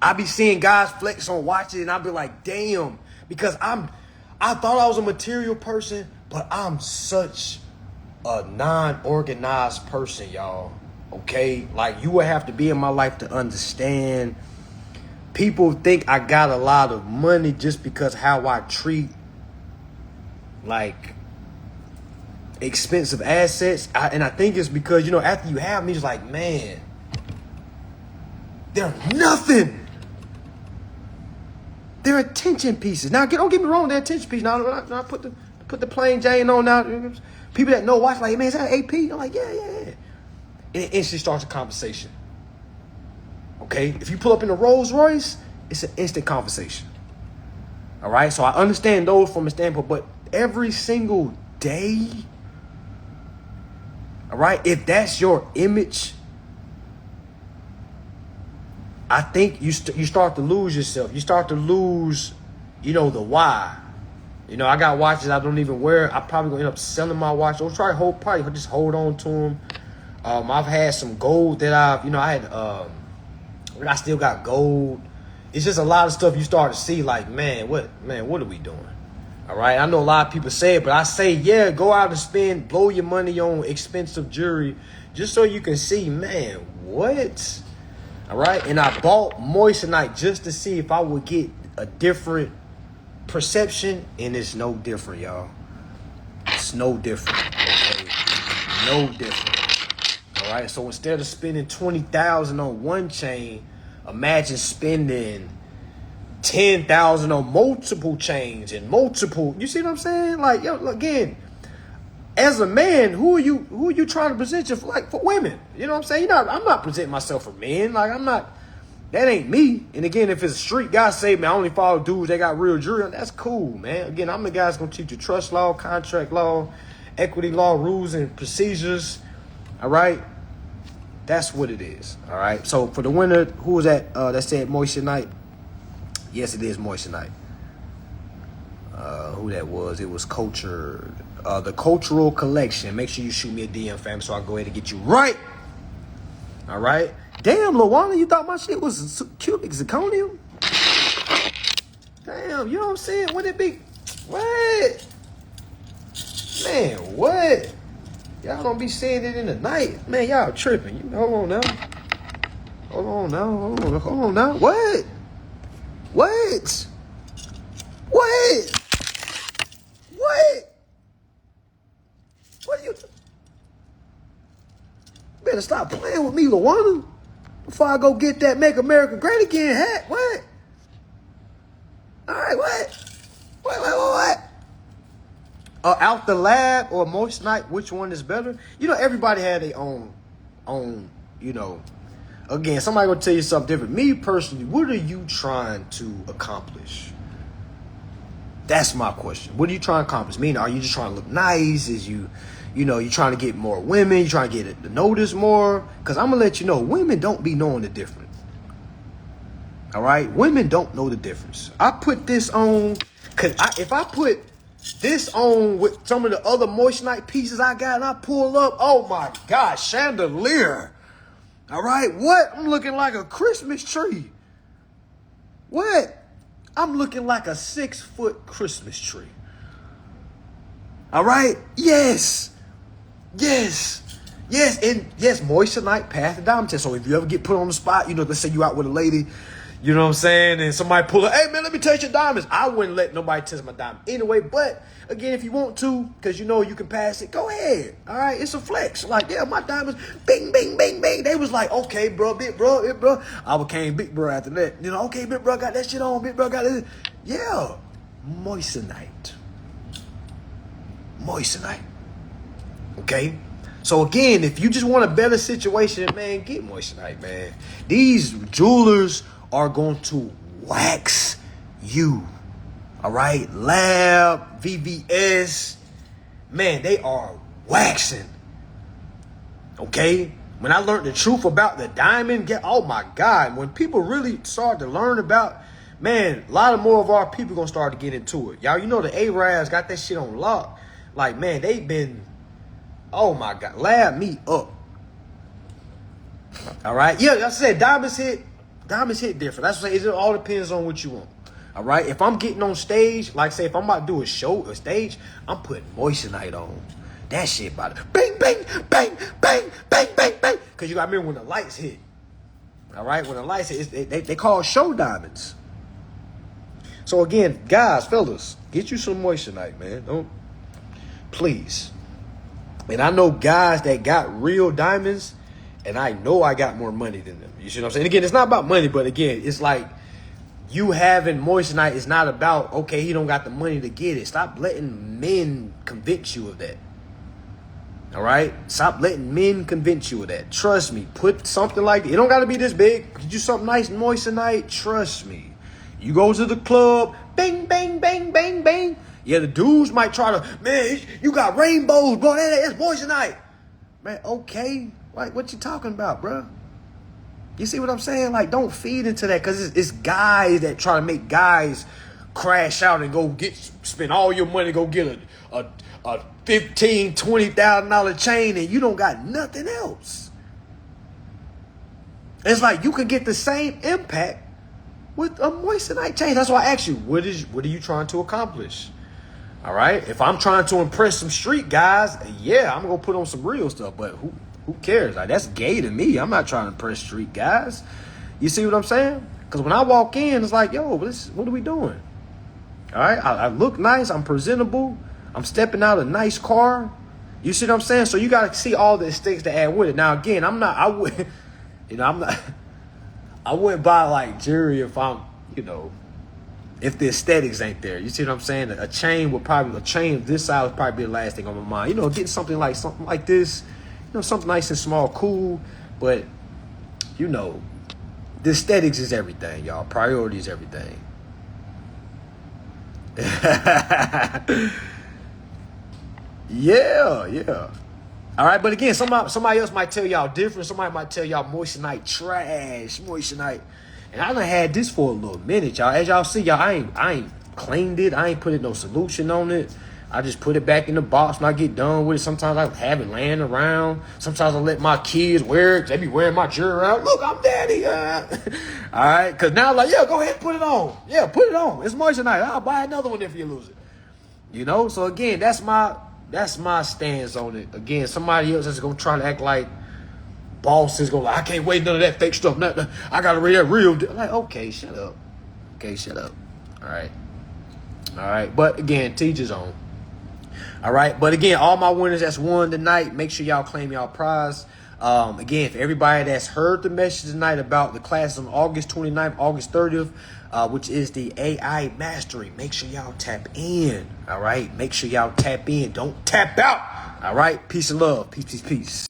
I be seeing guys flex on watches, and I be like, damn, because I thought I was a material person, but I'm such a non-organized person, y'all. Okay? Like, you would have to be in my life to understand. People think I got a lot of money just because how I treat, like, expensive assets. And I think it's because, you know, after you have them, you're just like, man, they're nothing. They're attention pieces. Now, don't get me wrong, they're attention pieces. Now, I put the plain Jane on now. People that know watch like, man, is that AP? I'm like, yeah. And it instantly starts a conversation. Okay? If you pull up in a Rolls Royce, it's an instant conversation. All right? So I understand those from a standpoint, but every single day, all right, if that's your image, I think you start to lose yourself. You start to lose, you know, the why. You know, I got watches I don't even wear. I probably gonna end up selling my watch. Or probably just hold on to them. I've had some gold that I still got gold. It's just a lot of stuff you start to see like, man, what are we doing? All right. I know a lot of people say it, but I say, yeah, go out and blow your money on expensive jewelry just so you can see, man, what? All right. And I bought Moissanite just to see if I would get a different perception, and it's no different, y'all. It's no different. Okay? No different. All right. So instead of spending $20,000 on one chain, imagine spending $10,000 on multiple chains and multiple. You see what I'm saying? Like, yo, again, as a man, who are you trying to present you for women? You know what I'm saying? I'm not presenting myself for men. Like, I'm not. That ain't me. And again, if it's a street guy say, man, I only follow dudes that got real jewelry, that's cool, man. Again, I'm the guy that's gonna teach you trust law, contract law, equity law, rules and procedures. All right. That's what it is. All right. So for the winner, who was that said Moissanite? Yes, it is Moissanite. Who that was? It was Culture. The Cultural Collection. Make sure you shoot me a DM, fam, so I'll go ahead and get you right. All right. Damn, Lawana, you thought my shit was cubic zirconium? Damn, you know what I'm saying? Wouldn't it be? What? Man, what? Y'all don't be saying it in the night. Man, y'all tripping. Hold on now. Hold on now. What? What? What are you? Better stop playing with me, Lawana, before I go get that Make America Great Again hat. What? All right, what? Out the Lab or Moissanite, which one is better? You know, everybody had their own, you know. Again, somebody gonna tell you something different. Me personally, what are you trying to accomplish? That's my question. What are you trying to accomplish? Meaning, are you just trying to look nice? Is you trying to get more women? You trying to get it to notice more? Because I'm gonna let you know, women don't be knowing the difference. All right, women don't know the difference. I put this on because if I put this on with some of the other Moissanite pieces I got and I pull up, oh my God, chandelier. All right, what? I'm looking like a Christmas tree. What? I'm looking like a 6-foot Christmas tree. All right? Yes. And yes, Moissanite passed the diamond test. So if you ever get put on the spot, you know, let's say you out with a lady, you know what I'm saying, and somebody pull up, hey man, let me test your diamonds. I wouldn't let nobody test my diamond anyway. But again, if you want to, because you know you can pass it, go ahead. All right, it's a flex. Like, yeah, my diamonds, bing, bing, bing, bing. They was like, okay, bro, big bro. I became big bro after that. You know, okay, big bro, got that shit on. Big bro, got this. Yeah, Moissanite. Okay. So again, if you just want a better situation, man, get Moissanite, man. These jewelers are going to wax you. All right? Lab, VVS. Man, they are waxing. Okay? When I learned the truth about the diamond, oh my God. When people really start to learn about, man, a lot of more of our people going to start to get into it. Y'all, you know the Arabs got that shit on lock. Like, man, they've been, oh my God, lab me up. All right? Yeah, like I said, diamonds hit different. That's what I'm saying. It all depends on what you want. All right? If I'm getting on stage, like say if I'm about to do a show, a stage, I'm putting Moissanite on. That shit about to bang, bang, bang, bang, bang, bang, bang. Because you got to remember when the lights hit. All right? When the lights hit, they call show diamonds. So again, guys, fellas, get you some Moissanite, man. Don't, please. And I know guys that got real diamonds, and I know I got more money than them. You see what I'm saying? Again, it's not about money, but again, it's like you having moissanite is not about, okay, he don't got the money to get it. Stop letting men convince you of that. All right? Stop letting men convince you of that. Trust me. Put something like that. It don't got to be this big. Do something nice and moissanite. Trust me. You go to the club, bang, bang, bang, bang, bang. Yeah, the dudes might try to, man, you got rainbows, bro. That's moissanite. Man, okay. Like, what you talking about, bro? You see what I'm saying? Like, don't feed into that, because it's guys that try to make guys crash out and go spend all your money, go get a $15,000, $20,000 chain, and you don't got nothing else. It's like you can get the same impact with a moissanite chain. That's why I asked you, what are you trying to accomplish? All right. If I'm trying to impress some street guys, yeah, I'm gonna put on some real stuff. But who cares? Like, that's gay to me. I'm not trying to impress street guys. You see what I'm saying? Because when I walk in, it's like, yo, what are we doing? All right. I look nice. I'm presentable. I'm stepping out a nice car. You see what I'm saying? So you gotta see all the things to add with it. Now again, I wouldn't buy like jewelry if if the aesthetics ain't there. You see what I'm saying? A chain of this size would probably be the last thing on my mind. Getting something like this, something nice and small, cool. But the aesthetics is everything, y'all. Priority is everything. Yeah. All right, but again, somebody else might tell y'all different. Somebody might tell y'all moissanite trash, moissanite. And I done had this for a little minute, y'all. As y'all see, y'all, I ain't cleaned it. I ain't put no solution on it. I just put it back in the box when I get done with it. Sometimes I have it laying around. Sometimes I let my kids wear it. They be wearing my jewelry around. Look, I'm daddy. All right, because now, like, yeah, go ahead and put it on. Yeah, put it on. It's moissanite. I'll buy another one if you lose it. So again, that's my stance on it. Again, somebody else is gonna try to act like boss is gonna, I can't wait none of that fake stuff. I gotta read that real. Like, okay, shut up. All right. But again, teach his own. All right. But again, all my winners that's won tonight, make sure y'all claim y'all prize. Again, for everybody that's heard the message tonight about the class on August 29th, August 30th, which is the AI Mastery, make sure y'all tap in. All right. Make sure y'all tap in. Don't tap out. All right. Peace and love. Peace.